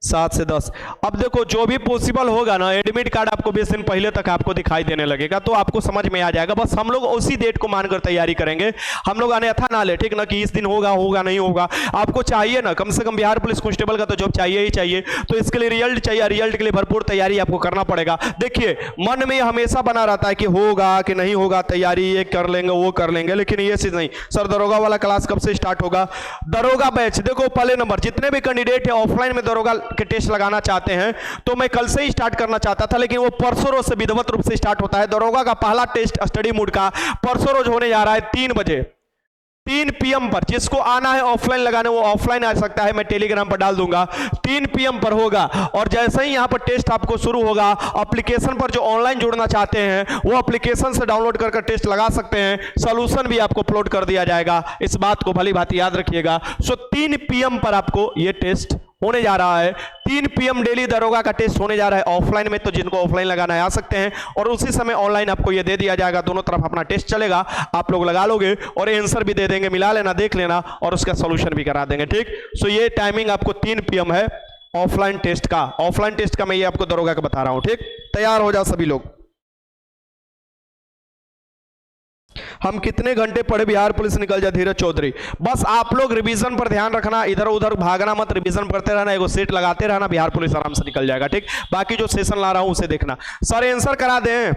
7 से 10। अब देखो जो भी पॉसिबल होगा ना, एडमिट कार्ड आपको 20 दिन पहले तक आपको दिखाई देने लगेगा, तो आपको समझ में आ जाएगा। बस हम लोग उसी डेट को मानकर तैयारी करेंगे, हम लोग अन्यथा ना ले, ठीक ना, कि इस दिन होगा होगा नहीं होगा। आपको चाहिए ना, कम से कम बिहार पुलिस कांस्टेबल का तो जॉब चाहिए ही चाहिए, तो इसके लिए रिजल्ट चाहिए, रिजल्ट के लिए भरपूर तैयारी आपको करना पड़ेगा। देखिए मन में हमेशा बना रहता है कि होगा कि नहीं होगा, तैयारी ये कर लेंगे वो कर लेंगे, लेकिन ये चीज नहीं। सर दरोगा वाला क्लास कब से स्टार्ट होगा? दरोगा बैच देखो, पहले नंबर जितने भी कैंडिडेट है ऑफलाइन में दरोगा के टेस्ट लगाना चाहते हैं, तो मैं कल से ही स्टार्ट करना चाहता था, लेकिन वो परसों रोज से विधिवत रूप से स्टार्ट होता है। दरोगा का पहला टेस्ट स्टडी मूड का परसों रोज होने जा रहा है 3 बजे 3 PM पर। जिसको आना है ऑफलाइन लगाने वो ऑफलाइन आ सकता है, मैं टेलीग्राम पर डाल दूंगा। 3 PM पर होगा, और जैसे ही यहां पर टेस्ट आपको शुरू होगा, एप्लीकेशन पर जो ऑनलाइन जुड़ना चाहते हैं वो एप्लीकेशन से डाउनलोड कर टेस्ट लगा सकते हैं। सॉल्यूशन भी आपको अपलोड कर दिया जाएगा, इस बात को भली भांति याद रखिएगा। सो 3 PM पर आपको ये टेस्ट होने जा रहा है। 3 PM डेली दरोगा का टेस्ट होने जा रहा है ऑफलाइन में, तो जिनको ऑफलाइन लगाना है आ सकते हैं, और उसी समय ऑनलाइन आपको ये दे दिया जाएगा। दोनों तरफ अपना टेस्ट चलेगा, आप लोग लगा लोगे और आंसर भी दे देंगे, मिला लेना, देख लेना, और उसका सॉल्यूशन भी करा देंगे, ठीक। सो ये टाइमिंग आपको 3 PM है ऑफलाइन टेस्ट का। ऑफलाइन टेस्ट का मैं ये आपको दरोगा का बता रहा हूं, ठीक। तैयार हो जाओ सभी लोग। हम कितने घंटे पढ़े बिहार पुलिस निकल जाए धीरज चौधरी। बस आप लोग रिवीजन पर ध्यान रखना, इधर उधर भागना मत, रिवीजन करते रहना, एगो सेट लगाते रहना, बिहार पुलिस आराम से निकल जाएगा, ठीक। बाकी जो सेशन ला रहा हूं उसे देखना। सर आंसर करा दें,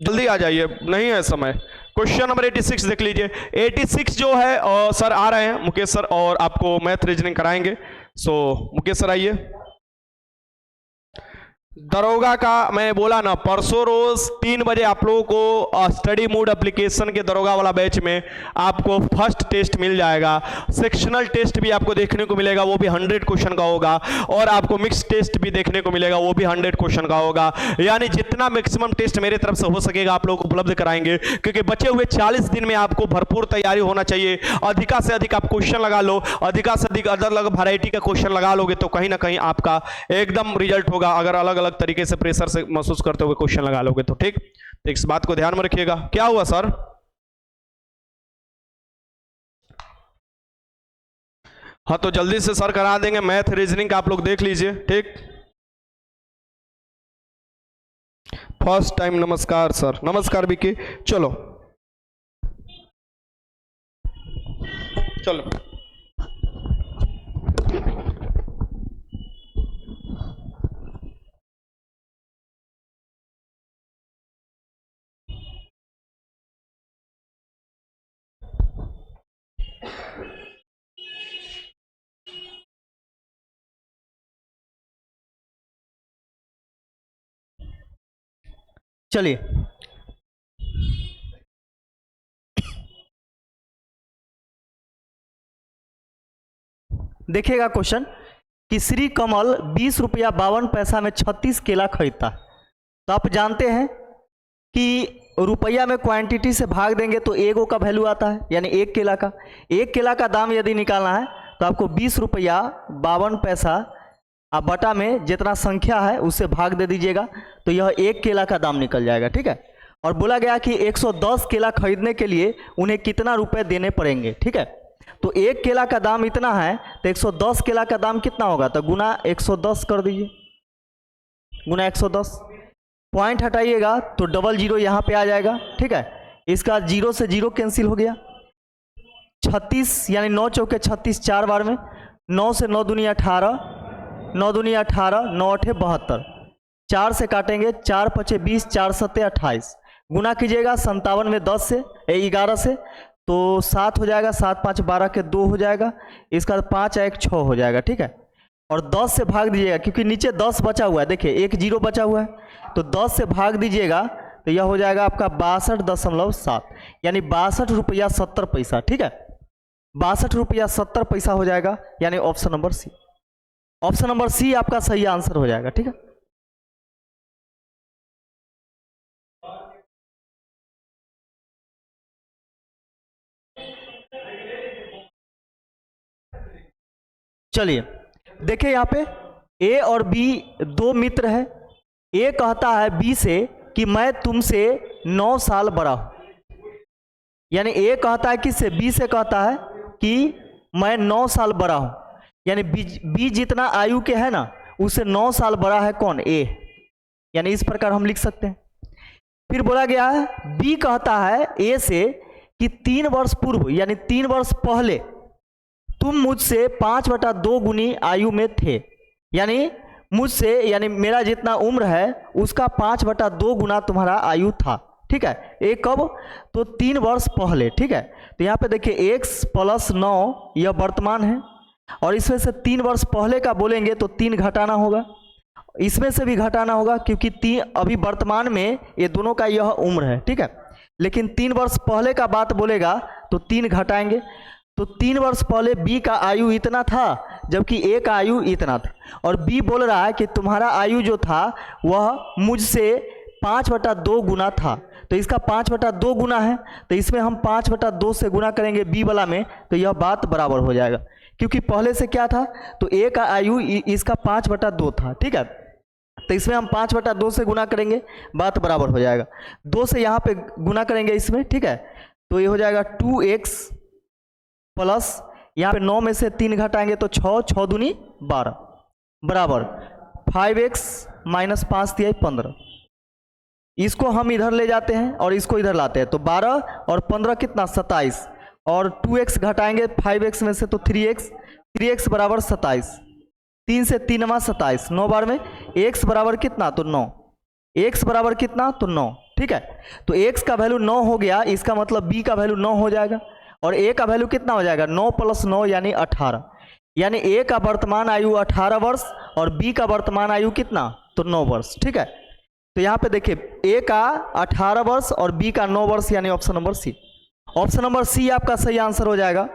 जल्दी आ जाइए, नहीं है समय। क्वेश्चन नंबर 86 देख लीजिए। 86 जो है सर आ रहे हैं मुकेश सर, और आपको मैथ रीजनिंग कराएंगे। सो मुकेश सर आइए। दरोगा का मैं बोला ना, परसों रोज 3 बजे आप लोगों को स्टडी मूड एप्लीकेशन के दरोगा वाला बैच में आपको फर्स्ट टेस्ट मिल जाएगा। सेक्शनल टेस्ट भी आपको देखने को मिलेगा, वो भी 100 क्वेश्चन का होगा, और आपको मिक्स टेस्ट भी देखने को मिलेगा, वो भी 100 क्वेश्चन का होगा। यानी जितना मैक्सिमम टेस्ट मेरे तरफ से हो सकेगा आप लोगों को उपलब्ध कराएंगे, क्योंकि बचे हुए 40 दिन में आपको भरपूर तैयारी होना चाहिए। अधिका से अधिक आप क्वेश्चन लगा लो, अधिका से अधिक अलग अलग वैरायटी का क्वेश्चन लगा लोगे तो कहीं ना कहीं आपका एकदम रिजल्ट होगा। अगर अलग अलग तरीके से प्रेशर से महसूस करते हुए क्वेश्चन लगा लोगे तो, ठीक। तो इस बात को ध्यान में रखिएगा। क्या हुआ सर? हाँ तो जल्दी से सर करा देंगे, मैथ रीजनिंग का आप लोग देख लीजिए, ठीक। फर्स्ट टाइम नमस्कार सर। नमस्कार विकी। चलो चलो चलिए देखिएगा क्वेश्चन कि श्री कमल 20 रुपया 52 पैसा में 36 केला खरीदता है। तो आप जानते हैं कि रुपया में क्वांटिटी से भाग देंगे तो एगो का वैल्यू आता है, यानी एक केला का दाम यदि निकालना है तो आपको 20 रुपया 52 पैसा आप बटा में जितना संख्या है उससे भाग दे दीजिएगा, तो यह एक केला का दाम निकल जाएगा, ठीक है। और बोला गया कि 110 केला खरीदने के लिए उन्हें कितना रुपए देने पड़ेंगे, ठीक है। तो एक केला का दाम इतना है तो 110 केला का दाम कितना होगा, तो गुना 110 कर दीजिए, गुना 110। पॉइंट हटाइएगा तो डबल जीरो यहाँ पे आ जाएगा, ठीक है। इसका जीरो से जीरो कैंसिल हो गया। 36 यानी 9 चौके 36 4 बार में, 9 से 9 दूनी 18, 9 दूनी 18, 9 8 72, 4 से काटेंगे, 4 5 20, 4 7 28, गुना कीजिएगा 57 में 10 से 11 से तो 7 हो जाएगा, 7 5 12 के 2 हो जाएगा, इसका 5 1 6 हो जाएगा, ठीक है। और 10 से भाग दीजिएगा क्योंकि नीचे 10 बचा हुआ है, देखिए एक जीरो बचा हुआ है, तो 10 से भाग दीजिएगा तो यह हो जाएगा आपका 62.7, यानी 62 रुपया 70 पैसा, ठीक है। 62 रुपया 70 पैसा हो जाएगा, यानी option number C. Option number C आपका सही आंसर हो जाएगा, ठीक है। चलिए देखिए यहाँ पे ए और बी दो मित्र है। ए कहता है बी से कि मैं तुमसे 9 साल बड़ा हूं, यानी ए कहता है किससे, बी से कहता है कि मैं 9 साल बड़ा हूं। यानी बी जितना आयु के है ना, उससे 9 साल बड़ा है कौन, ए। यानी इस प्रकार हम लिख सकते हैं। फिर बोला गया है, बी कहता है ए से कि 3 वर्ष पूर्व यानी 3 वर्ष पहले तुम मुझसे 5/2 गुनी आयु में थे। यानी मुझसे, यानी मेरा जितना उम्र है उसका 5/2 गुना तुम्हारा आयु था। ठीक है, ये कब, तो 3 वर्ष पहले। ठीक है, तो यहाँ पे देखिए x + 9 यह वर्तमान है, और इसमें से 3 वर्ष पहले का बोलेंगे तो 3 घटाना होगा, इसमें से भी घटाना होगा, क्योंकि 3 अभी वर्तमान में ये दोनों का यह उम्र है। ठीक है, लेकिन 3 वर्ष पहले का बात बोलेगा तो 3 घटाएंगे, तो 3 वर्ष पहले बी का आयु इतना था, जबकि ए का आयु इतना था। और बी बोल रहा है कि तुम्हारा आयु जो था वह मुझसे 5/2 गुना था, तो इसका 5/2 गुना है, तो इसमें हम 5/2 से गुना करेंगे बी वाला में, तो यह बात बराबर हो जाएगा, क्योंकि पहले से क्या था, तो ए का आयु इसका 5/2 था। ठीक है, तो इसमें हम 5/2 से गुना करेंगे, बात बराबर हो जाएगा। 2 से यहाँ पे गुना करेंगे इसमें। ठीक है, तो ये हो जाएगा 2x प्लस यहाँ पे 9 में से 3 घटाएंगे तो 6, 6 दूनी 12 बराबर 5x - 5 × 15। इसको हम इधर ले जाते हैं और इसको इधर लाते हैं, तो 12 और 15 कितना, 27, और 2x घटाएंगे 5x में से तो 3x, 3x बराबर 27, 3 से 3 27, 9 बार में x बराबर कितना, तो 9, x बराबर कितना, तो 9। ठीक है, तो x का वैल्यू 9 हो गया, इसका मतलब b का वैल्यू 9 हो जाएगा, और a का वैल्यू कितना हो जाएगा, 9 + 9 यानी 18। यानी a का वर्तमान आयु 18 वर्ष और b का वर्तमान आयु कितना, तो 9 वर्ष। ठीक है, तो यहाँ पे देखिए a का 18 वर्ष और b का 9 वर्ष, यानी option number C. Option number C आपका सही आंसर हो जाएगा।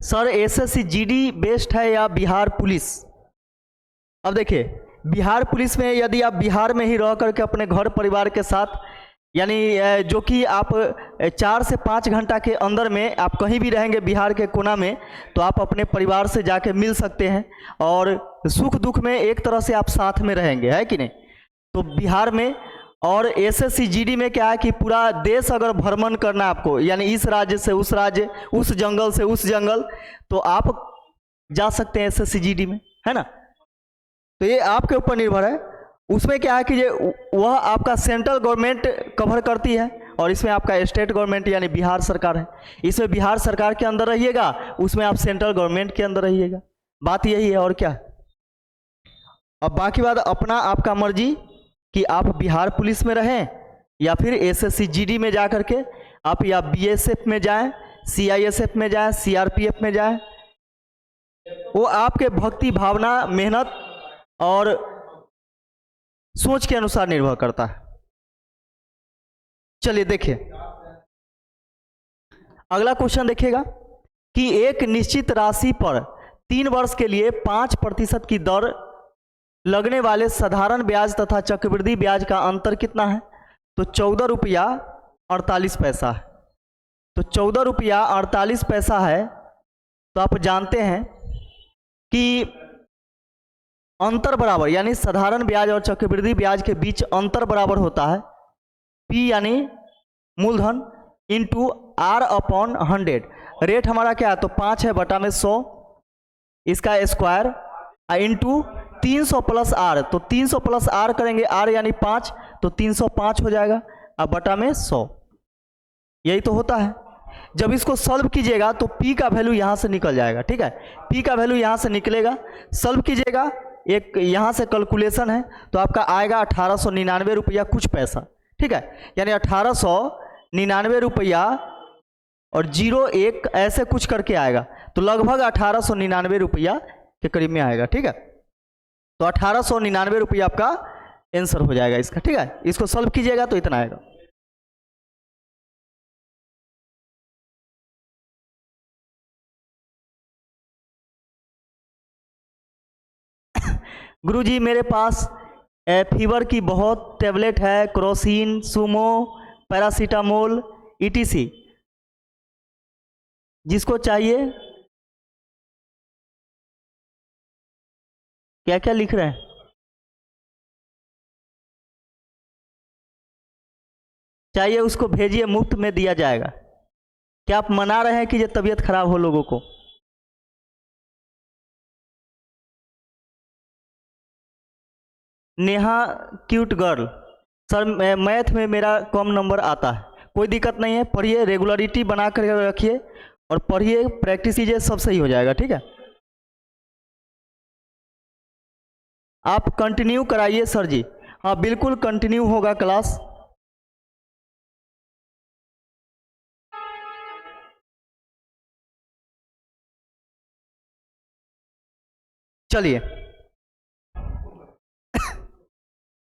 सर एसएससी जीडी बेस्ट है या बिहार पुलिस? अब देखिए, बिहार पुलिस में यदि आप बिहार में ही रह करके अपने घर परिवार के साथ, यानी जो कि आप 4 से 5 घंटा के अंदर में आप कहीं भी रहेंगे बिहार के कोना में, तो आप अपने परिवार से जाके मिल सकते हैं, और सुख दुख में एक तरह से आप साथ में रहेंगे, है कि नहीं। तो बिहार में, और एसएससी जीडी में क्या है कि पूरा देश अगर भ्रमण करना आपको, यानी इस राज्य से उस राज्य, उस जंगल से उस जंगल, तो आप जा सकते हैं एसएससी जीडी में, है ना। तो ये आपके ऊपर निर्भर है। उसमें क्या है कि ये वह आपका सेंट्रल गवर्नमेंट कवर करती है, और इसमें आपका स्टेट गवर्नमेंट यानी बिहार सरकार है। इसमें बिहार सरकार के अंदर रहिएगा, उसमें आप सेंट्रल गवर्नमेंट के अंदर रहिएगा, बात यही है और क्या है। अब बाकी बात अपना आपका मर्जी कि आप बिहार पुलिस में रहें या फिर एसएससी जीडी में जा करके आप या बीएसएफ में जाएं, सीआईएसएफ में जाएं, सीआरपीएफ में जाएं, वो आपके भक्ति भावना, मेहनत और सोच के अनुसार निर्भर करता है। चलिए देखिए अगला क्वेश्चन देखिएगा कि एक निश्चित राशि पर 3 वर्ष के लिए 5% की दर लगने वाले साधारण ब्याज तथा चक्रवृद्धि ब्याज का अंतर कितना है, तो 14 रुपया 48 पैसा है। तो 14 रुपया 48 पैसा है, तो आप जानते हैं कि अंतर बराबर, यानी साधारण ब्याज और चक्रवृद्धि ब्याज के बीच अंतर बराबर होता है P यानी मूलधन इंटू R/100। रेट हमारा क्या है, तो 5 है बटा में 100, इसका स्क्वायर इंटू 300 + R, तो 300 + R करेंगे, R यानी 5, तो 305 हो जाएगा, अब बटा में 100। यही तो होता है। जब इसको सॉल्व कीजिएगा तो P का वैल्यू यहाँ से निकल जाएगा। ठीक है, P का वैल्यू यहाँ से निकलेगा, सॉल्व कीजिएगा, एक यहाँ से कैलकुलेशन है, तो आपका आएगा 1899 रुपया कुछ पैसा। ठीक है, यानी 1899 रुपया और 01 ऐसे कुछ करके आएगा, तो लगभग 1899 रुपया के करीब में आएगा। ठीक है, तो 1899 रुपया आपका आंसर हो जाएगा इसका। ठीक है, इसको सॉल्व कीजिएगा तो इतना आएगा। गुरुजी मेरे पास फीवर की बहुत टेबलेट है, क्रोसिन, सुमो, पैरासीटामोल, ईटीसी। जिसको चाहिए क्या क्या लिख रहे हैं? चाहिए उसको भेजिए, मुफ्त में दिया जाएगा। क्या आप मना रहे हैं कि ये तबीयत खराब हो लोगों को? Neha cute girl, sir math में मेरा कम नंबर आता है। कोई दिक्कत नहीं है, पढ़िए, रेगुलरिटी बना कर रखिए और पढ़िए, प्रैक्टिस कीजिए, सब सही हो जाएगा। ठीक है, आप कंटिन्यू कराइए सर जी। हाँ बिल्कुल कंटिन्यू होगा क्लास। चलिए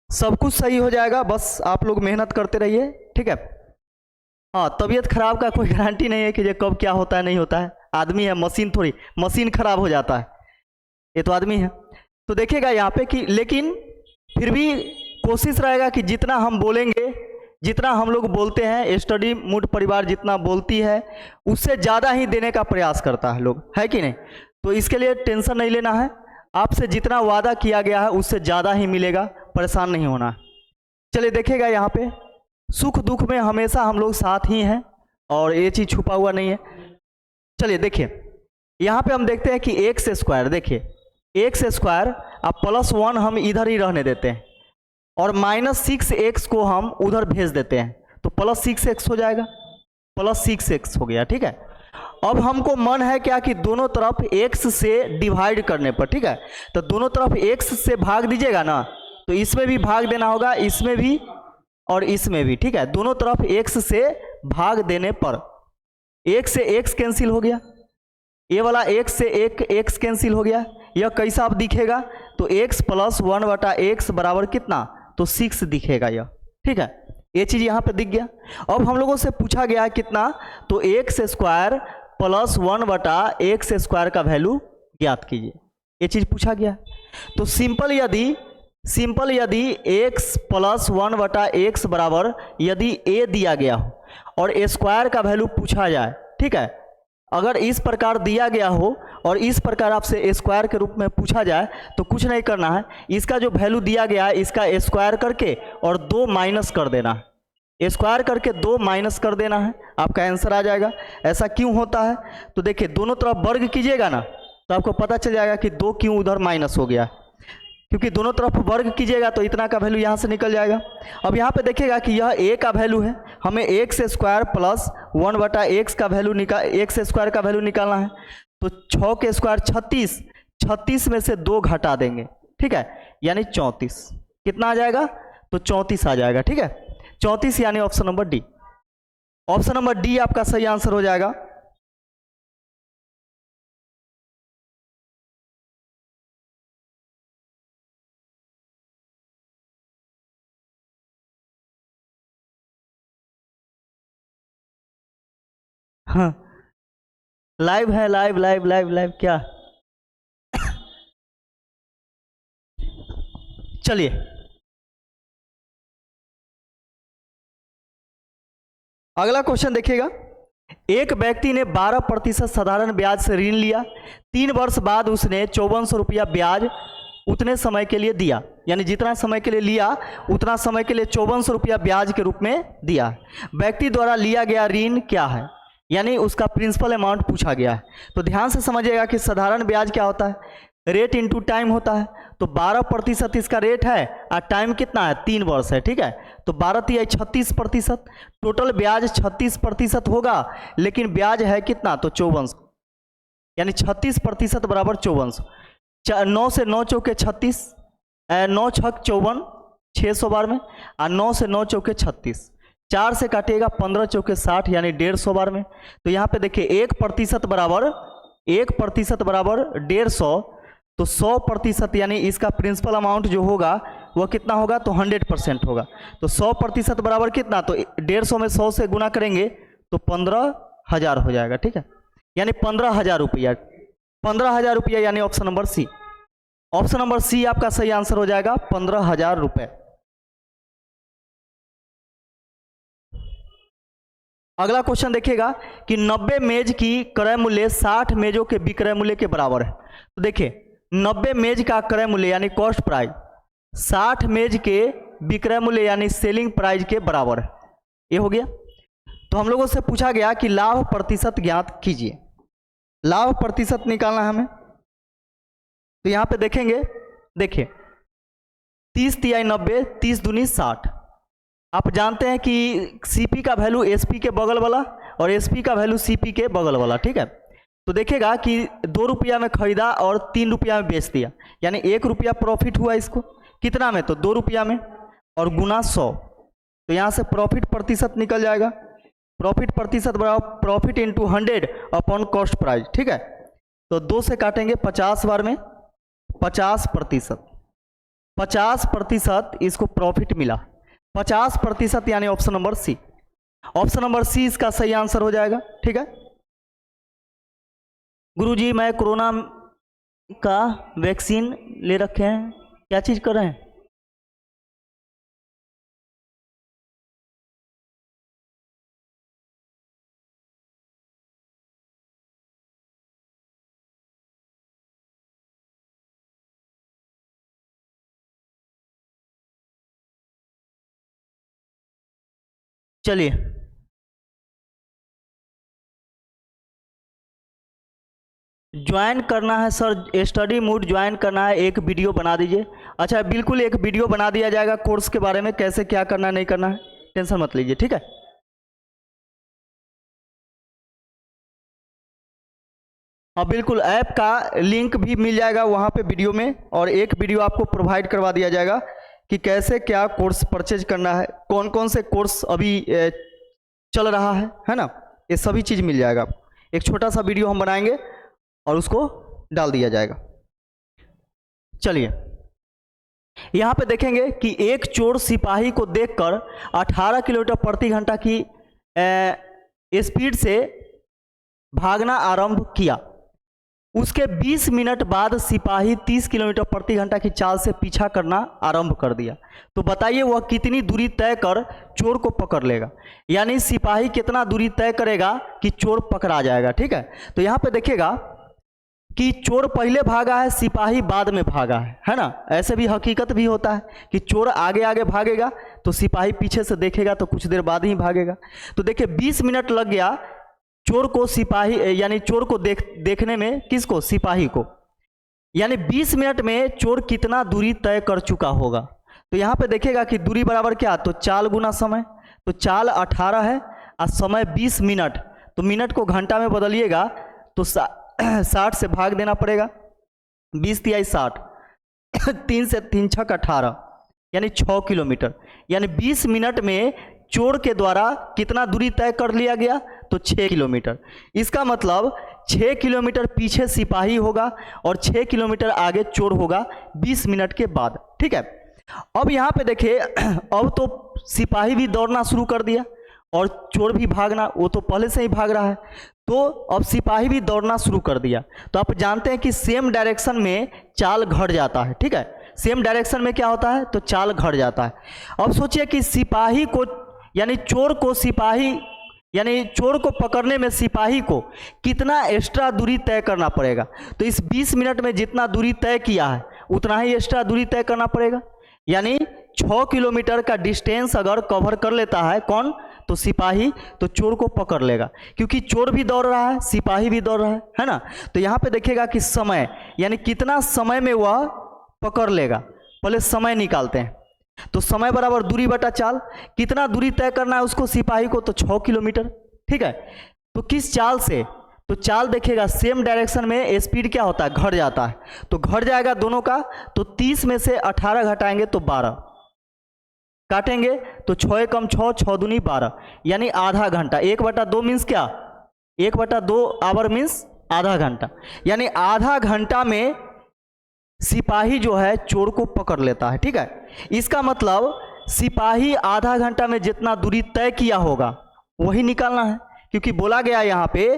सब कुछ सही हो जाएगा, बस आप लोग मेहनत करते रहिए। ठीक है, हाँ तबीयत खराब का कोई गारंटी नहीं है कि ये कब क्या होता है नहीं होता है। आदमी है, मशीन थोड़ी, मशीन खराब हो जाता है, ये तो आदमी है। तो देखिएगा यहाँ पे कि लेकिन फिर भी कोशिश रहेगा कि जितना हम बोलेंगे, जितना हम लोग बोलते हैं, स्टडी मूड परिवार जितना बोलती है उससे ज़्यादा ही देने का प्रयास करता है लोग, है कि नहीं? तो इसके लिए टेंशन नहीं लेना है, आपसे जितना वादा किया गया है उससे ज़्यादा ही मिलेगा, परेशान नहीं होना है। चलिए देखिएगा यहाँ पे, सुख दुख में हमेशा हम लोग साथ ही हैं और ये चीज़ छुपा हुआ नहीं है। चलिए देखिए यहाँ पे हम देखते हैं कि एक्स स्क्वायर, देखिए एक्स स्क्वायर अब +1 हम इधर ही रहने देते हैं और -6x को हम उधर भेज देते हैं, तो +6x हो जाएगा, +6x हो गया। ठीक है, अब हमको मन है क्या कि दोनों तरफ x से डिवाइड करने पर, ठीक है, तो दोनों तरफ x से भाग दीजिएगा ना, तो इसमें भी भाग देना होगा, इसमें भी और इसमें भी। ठीक है, दोनों तरफ x से भाग देने पर एक से x कैंसिल हो गया, ये वाला x से एक x कैंसिल हो गया। यह कैसा अब दिखेगा? तो x + 1/x बराबर कितना? तो 6 दिखेगा यह। ठीक है, ये चीज़ यहाँ पे दिख गया। अब हम लोगों से पूछा गया है कितना? तो x² + 1/x स्क्वायर का वैल्यू ज्ञात कीजिए, ये चीज़ पूछा गया। तो सिंपल यदि x + 1/x बराबर यदि a दिया गया हो और स्क्वायर का वैल्यू पूछा जाए, ठीक है, अगर इस प्रकार दिया गया हो और इस प्रकार आपसे स्क्वायर के रूप में पूछा जाए तो कुछ नहीं करना है, इसका जो वैल्यू दिया गया है इसका स्क्वायर करके और 2 माइनस कर देना है, स्क्वायर करके 2 माइनस कर देना है, आपका आंसर आ जाएगा। ऐसा क्यों होता है? तो देखिए दोनों तरफ वर्ग कीजिएगा ना तो आपको पता चल जाएगा कि 2 क्यों उधर माइनस हो गया, क्योंकि दोनों तरफ वर्ग कीजिएगा तो इतना का वैल्यू यहाँ से निकल जाएगा। अब यहाँ पे देखिएगा कि यह a का वैल्यू है, हमें x² + 1/x का वैल्यू x² का वैल्यू निकालना है। तो 6 के स्क्वायर 36, 36 में से 2 घटा देंगे, ठीक है, यानी 34। कितना आ जाएगा? तो 34 आ जाएगा। ठीक है, 34 यानी option number D. Option number D आपका सही आंसर हो जाएगा। हाँ लाइव है, लाइव लाइव लाइव लाइव क्या? चलिए अगला क्वेश्चन देखिएगा। एक व्यक्ति ने 12% साधारण ब्याज से ऋण लिया, 3 वर्ष बाद उसने 5400 रुपया ब्याज उतने समय के लिए दिया, यानी जितना समय के लिए लिया उतना समय के लिए 5400 रुपया ब्याज के रूप में दिया। व्यक्ति द्वारा लिया गया ऋण क्या है? यानी उसका प्रिंसिपल अमाउंट पूछा गया है। तो ध्यान से समझिएगा कि साधारण ब्याज क्या होता है? रेट इनटू टाइम होता है। तो 12% इसका रेट है और टाइम कितना है? 3 वर्ष है। ठीक है, तो 12 × 36%, टोटल ब्याज 36% होगा, लेकिन ब्याज है कितना? तो 5400, यानी 36% बराबर 5400। 9 से 9 चौके 36, 9 छक 54, 600 बार में, और 9 से 9 चौके 36, 4 से काटिएगा 15 चौके 60, यानी 150 बार में। तो यहाँ पे देखिए 1% बराबर 1% बराबर 150, तो 100% यानी इसका प्रिंसिपल अमाउंट जो होगा वह कितना होगा? तो 100% होगा। तो 100% बराबर कितना? तो 150 में 100 से गुना करेंगे तो 15,000 हो जाएगा। ठीक है, यानी 15,000 रुपया, 15,000 रुपया, यानी option number C. Option number C आपका सही आंसर हो जाएगा 15,000 रुपए। अगला क्वेश्चन देखिएगा कि 90 मेज की क्रय मूल्य 60 मेजों के विक्रय मूल्य के बराबर है। तो देखिए 90 मेज का क्रय मूल्य यानी कॉस्ट प्राइस 60 मेज के विक्रय मूल्य यानी सेलिंग प्राइस के बराबर है। ये हो गया। तो हम लोगों से पूछा गया कि लाभ प्रतिशत ज्ञात कीजिए। लाभ प्रतिशत निकालना है हमें। तो यहां पे देखेंगे, देखिए 30 तिहाई 90, 30 दूनी 60। आप जानते हैं कि सीपी का वैल्यू एसपी के बगल वाला और एसपी का वैल्यू सीपी के बगल वाला, ठीक है। तो देखिएगा कि 2 रुपया में खरीदा और 3 रुपया में बेच दिया, यानी 1 रुपया प्रॉफिट हुआ इसको। कितना में? तो 2 रुपया में, और गुना 100। तो यहाँ से प्रॉफिट प्रतिशत निकल जाएगा। प्रॉफिट प्रतिशत बराबर profit into 100 upon cost price, ठीक है। तो 2 से काटेंगे 50 बार में 50%। 50% इसको प्रॉफिट मिला। 50% यानी option number C. Option number C इसका सही आंसर हो जाएगा, ठीक है। गुरुजी मैं कोरोना का वैक्सीन ले रखे हैं, क्या चीज कर रहे हैं? चलिए ज्वाइन करना है सर, स्टडी मूड ज्वाइन करना है, एक वीडियो बना दीजिए। अच्छा बिल्कुल एक वीडियो बना दिया जाएगा कोर्स के बारे में, कैसे क्या करना है नहीं करना है, टेंशन मत लीजिए, ठीक है। हाँ बिल्कुल, ऐप का लिंक भी मिल जाएगा वहाँ पे वीडियो में, और एक वीडियो आपको प्रोवाइड करवा दिया जाएगा कि कैसे क्या कोर्स परचेज करना है, कौन कौन से कोर्स अभी चल रहा है ना, ये सभी चीज़ मिल जाएगा। एक छोटा सा वीडियो हम बनाएंगे और उसको डाल दिया जाएगा। चलिए यहाँ पे देखेंगे कि एक चोर सिपाही को देखकर 18 किलोमीटर प्रति घंटा की स्पीड से भागना आरंभ किया। उसके 20 मिनट बाद सिपाही 30 किलोमीटर प्रति घंटा की चाल से पीछा करना आरंभ कर दिया। तो बताइए वह कितनी दूरी तय कर चोर को पकड़ लेगा, यानी सिपाही कितना दूरी तय करेगा कि चोर पकड़ा जाएगा, ठीक है। तो यहाँ पे देखिएगा कि चोर पहले भागा है, सिपाही बाद में भागा है ना। ऐसे भी हकीकत भी होता है कि चोर आगे आगे भागेगा तो सिपाही पीछे से देखेगा तो कुछ देर बाद ही भागेगा। तो देखिए 20 मिनट लग गया चोर को सिपाही यानी चोर को देखने में, किसको? सिपाही को। यानी 20 मिनट में चोर कितना दूरी तय कर चुका होगा। तो यहाँ पे देखिएगा कि दूरी बराबर क्या, तो चाल गुना समय। तो चाल 18 है और समय 20 मिनट, तो मिनट को घंटा में बदलिएगा तो 60 से भाग देना पड़ेगा। 20 तिहाई 60, 3 से 3 छक 18 यानी 6 किलोमीटर। यानी 20 मिनट में चोर के द्वारा कितना दूरी तय कर लिया गया, तो 6 किलोमीटर। इसका मतलब 6 किलोमीटर पीछे सिपाही होगा और 6 किलोमीटर आगे चोर होगा 20 मिनट के बाद, ठीक है। अब यहाँ पे देखिए अब तो सिपाही भी दौड़ना शुरू कर दिया और चोर भी भागना, वो तो पहले से ही भाग रहा है, तो अब सिपाही भी दौड़ना शुरू कर दिया। तो आप जानते हैं कि सेम डायरेक्शन में चाल घट जाता है, ठीक है। सेम डायरेक्शन में क्या होता है, तो चाल घट जाता है। अब सोचिए कि सिपाही को यानी चोर को सिपाही यानी चोर को पकड़ने में सिपाही को कितना एक्स्ट्रा दूरी तय करना पड़ेगा। तो इस 20 मिनट में जितना दूरी तय किया है उतना ही एक्स्ट्रा दूरी तय करना पड़ेगा। यानी 6 किलोमीटर का डिस्टेंस अगर कवर कर लेता है कौन, तो सिपाही, तो चोर को पकड़ लेगा, क्योंकि चोर भी दौड़ रहा है सिपाही भी दौड़ रहा है ना। तो यहाँ पे देखिएगा कि समय यानी कितना समय में वह पकड़ लेगा। पहले समय निकालते हैं, तो समय बराबर दूरी बटा चाल। कितना दूरी तय करना है उसको सिपाही को, तो 6 किलोमीटर, ठीक है। तो किस चाल से, तो चाल देखिएगा सेम डायरेक्शन में स्पीड क्या होता है, घट जाता है, तो घट जाएगा दोनों का। तो 30 में से 18 घटाएंगे तो 12, काटेंगे तो 6 कम 6, 6 दूनी 12, यानी आधा घंटा। 1/2 मीन्स क्या, 1/2 आवर मीन्स आधा घंटा। यानी आधा घंटा में सिपाही जो है चोर को पकड़ लेता है, ठीक है। इसका मतलब सिपाही आधा घंटा में जितना दूरी तय किया होगा वही निकालना है, क्योंकि बोला गया यहाँ पे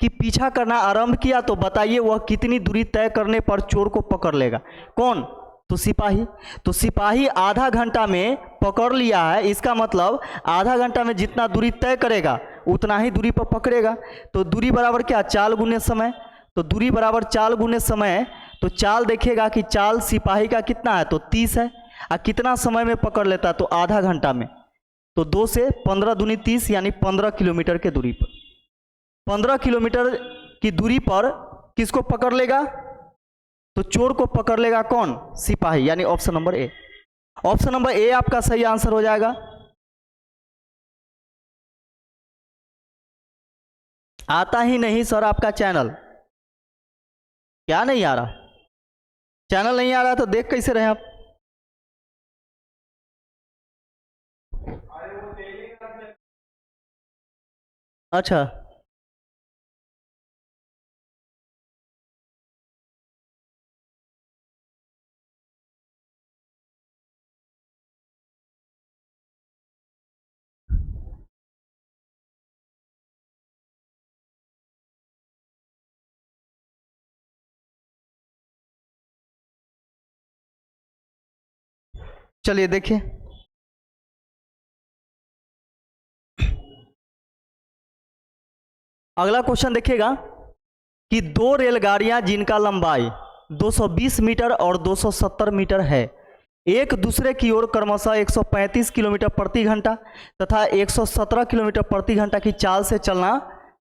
कि पीछा करना आरंभ किया तो बताइए वह कितनी दूरी तय करने पर चोर को पकड़ लेगा। कौन? तो सिपाही। तो सिपाही आधा घंटा में पकड़ लिया है, इसका मतलब आधा घंटा में जितना दूरी तय करेगा उतना ही दूरी पर पकड़ेगा। तो दूरी बराबर क्या? चाल गुने समय। तो दूरी बराबर चाल गुने समय। तो चाल देखिएगा कि चाल सिपाही का कितना है, तो 30 है। और कितना समय में पकड़ लेता है, तो आधा घंटा में। तो 2 से 15 दूनी 30, यानी 15 किलोमीटर के दूरी पर। 15 किलोमीटर की दूरी पर किसको पकड़ लेगा? तो चोर को पकड़ लेगा कौन? सिपाही, यानी option number A. Option number A आपका सही आंसर हो जाएगा। आता ही नहीं सर आपका चैनल, क्या नहीं आ रहा? चैनल नहीं आ रहा तो देख कैसे रहे आप? अच्छा, चलिए देखिए, अगला क्वेश्चन देखिएगा कि दो रेलगाड़ियां जिनका लंबाई 220 मीटर और 270 मीटर है, एक दूसरे की ओर क्रमशः 135 किलोमीटर प्रति घंटा तथा 117 किलोमीटर प्रति घंटा की चाल से चलना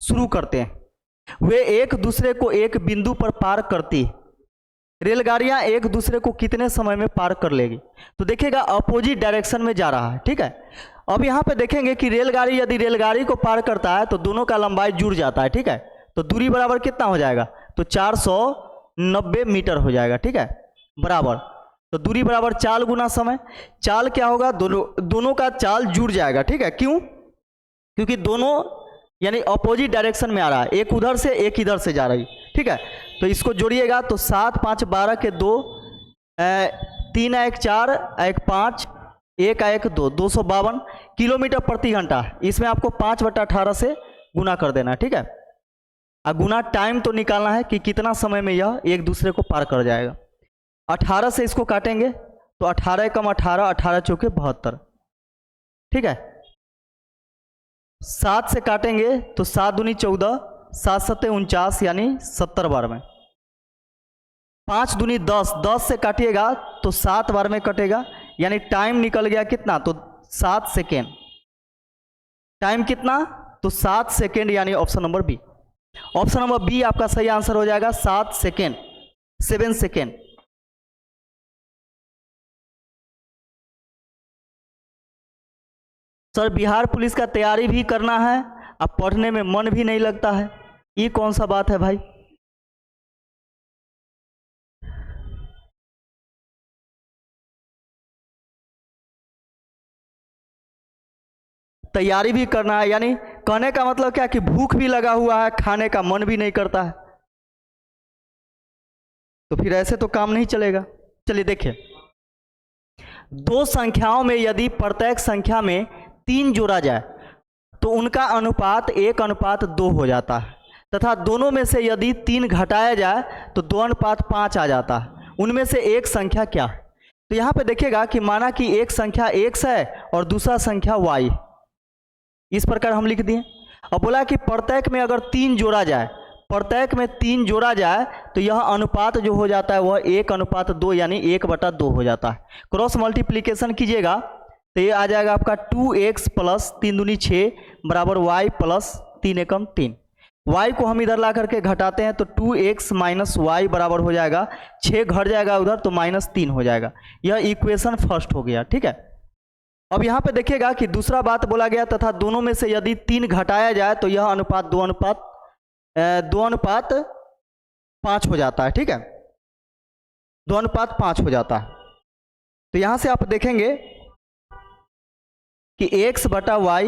शुरू करते हैं। वे एक दूसरे को एक बिंदु पर पार करती, रेलगाड़ियां एक दूसरे को कितने समय में पार कर लेगी? तो देखिएगा अपोजिट डायरेक्शन में जा रहा है, ठीक है। अब यहाँ पे देखेंगे कि रेलगाड़ी यदि रेलगाड़ी को पार करता है तो दोनों का लंबाई जुड़ जाता है, ठीक है। तो दूरी बराबर कितना हो जाएगा? तो 490 मीटर हो जाएगा, ठीक है, बराबर। तो दूरी बराबर चाल गुना समय। चाल क्या होगा? दोनों का चाल जुड़ जाएगा, ठीक है। क्यों? क्योंकि दोनों यानी अपोजिट डायरेक्शन में आ रहा है, एक उधर से एक इधर से जा रही, ठीक है। तो इसको जोड़िएगा तो 7 5 12 के 2, 3 1 4 1 5 1 1 2, 252 किलोमीटर प्रति घंटा। इसमें आपको 5/18 से गुना कर देना है, ठीक है। और गुना टाइम तो निकालना है कि कितना समय में यह एक दूसरे को पार कर जाएगा। 18 से इसको काटेंगे तो 18 कम 18, 18 चौके 72, ठीक है। 7 से काटेंगे तो 7 दूनी 14, 7 सत्ते 49, यानी 70 बार में। 5 दूनी 10, 10 से काटिएगा तो 7 बार में कटेगा, यानी टाइम निकल गया कितना? तो 7 सेकेंड। टाइम कितना? तो 7 सेकेंड, यानी option number B. Option number B आपका सही आंसर हो जाएगा, 7 second, 7 second. Sir Bihar police का तैयारी भी करना है, अब पढ़ने में मन भी नहीं लगता है, ये कौन सा बात है भाई? तैयारी भी करना है, यानी कहने का मतलब क्या कि भूख भी लगा हुआ है, खाने का मन भी नहीं करता है, तो फिर ऐसे तो काम नहीं चलेगा। चलिए देखिए, दो संख्याओं में यदि प्रत्येक संख्या में 3 जोड़ा जाए तो उनका अनुपात 1:2 हो जाता है, तथा दोनों में से यदि 3 घटाया जाए तो 2:5 आ जाता है। उनमें से एक संख्या क्या है? तो यहाँ पे देखिएगा कि माना कि एक संख्या x है और दूसरा संख्या y, इस प्रकार हम लिख दिए। अब बोला कि प्रत्येक में अगर 3 जोड़ा जाए, प्रत्येक में 3 जोड़ा जाए तो यह अनुपात जो हो जाता है वह 1:2, यानी 1/2 हो जाता है। क्रॉस मल्टीप्लीकेशन कीजिएगा तो ये आ जाएगा आपका 2x प्लस 3 दूनी 6 बराबर y प्लस 3 एकम 3। y को हम इधर ला करके घटाते हैं तो 2x माइनस वाई बराबर हो जाएगा, 6 घट जाएगा उधर तो -3 हो जाएगा। यह इक्वेशन फर्स्ट हो गया, ठीक है। अब यहाँ पे देखिएगा कि दूसरा बात बोला गया, तथा दोनों में से यदि 3 घटाया जाए तो यह अनुपात 2:5 हो जाता है, ठीक है, 2:5 हो जाता है। तो यहाँ से आप देखेंगे कि x बटा वाई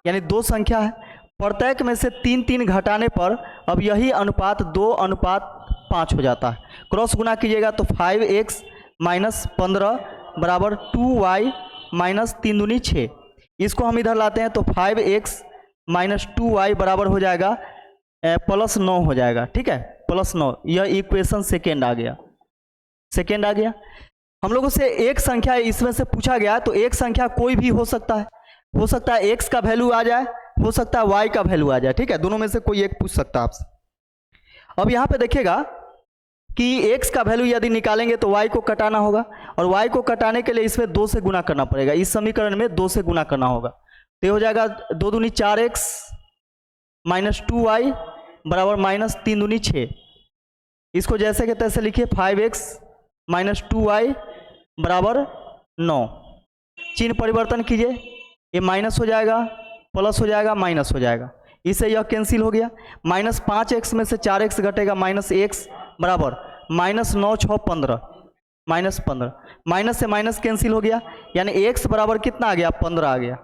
यानी 2 संख्या है, प्रत्येक में से 3 घटाने पर अब यही अनुपात 2:5 हो जाता है। क्रॉस गुना कीजिएगा तो 5x माइनस 15 बराबर 2y माइनस 3 दूनी 6। इसको हम इधर लाते हैं तो 5x माइनस 2y बराबर हो जाएगा +9 हो जाएगा, ठीक है, +9। यह इक्वेशन सेकेंड आ गया, सेकेंड आ गया। हम लोगों से एक संख्या इसमें से पूछा गया, तो एक संख्या कोई भी हो सकता है, हो सकता है x का वैल्यू आ जाए, हो सकता है y का वैल्यू आ जाए, ठीक है, दोनों में से कोई एक पूछ सकता है आपसे। अब यहाँ पे देखिएगा कि x का वैल्यू यदि निकालेंगे तो y को कटाना होगा, और y को कटाने के लिए इसमें 2 से गुना करना पड़ेगा, इस समीकरण में 2 से गुना करना होगा। तो ये हो जाएगा 2 दूनी 4x माइनस 2y बराबर माइनस 3 दूनी 6। इसको जैसे के तैसे लिखिए, 5x माइनस 2y बराबर 9। चिन्ह परिवर्तन कीजिए, ये माइनस हो जाएगा, प्लस हो जाएगा, माइनस हो जाएगा, इससे यह कैंसिल हो गया। -5x में से 4x घटेगा, -x बराबर -9 6 15 -15। माइनस से माइनस कैंसिल हो गया, यानी x बराबर कितना आ गया, 15 आ गया,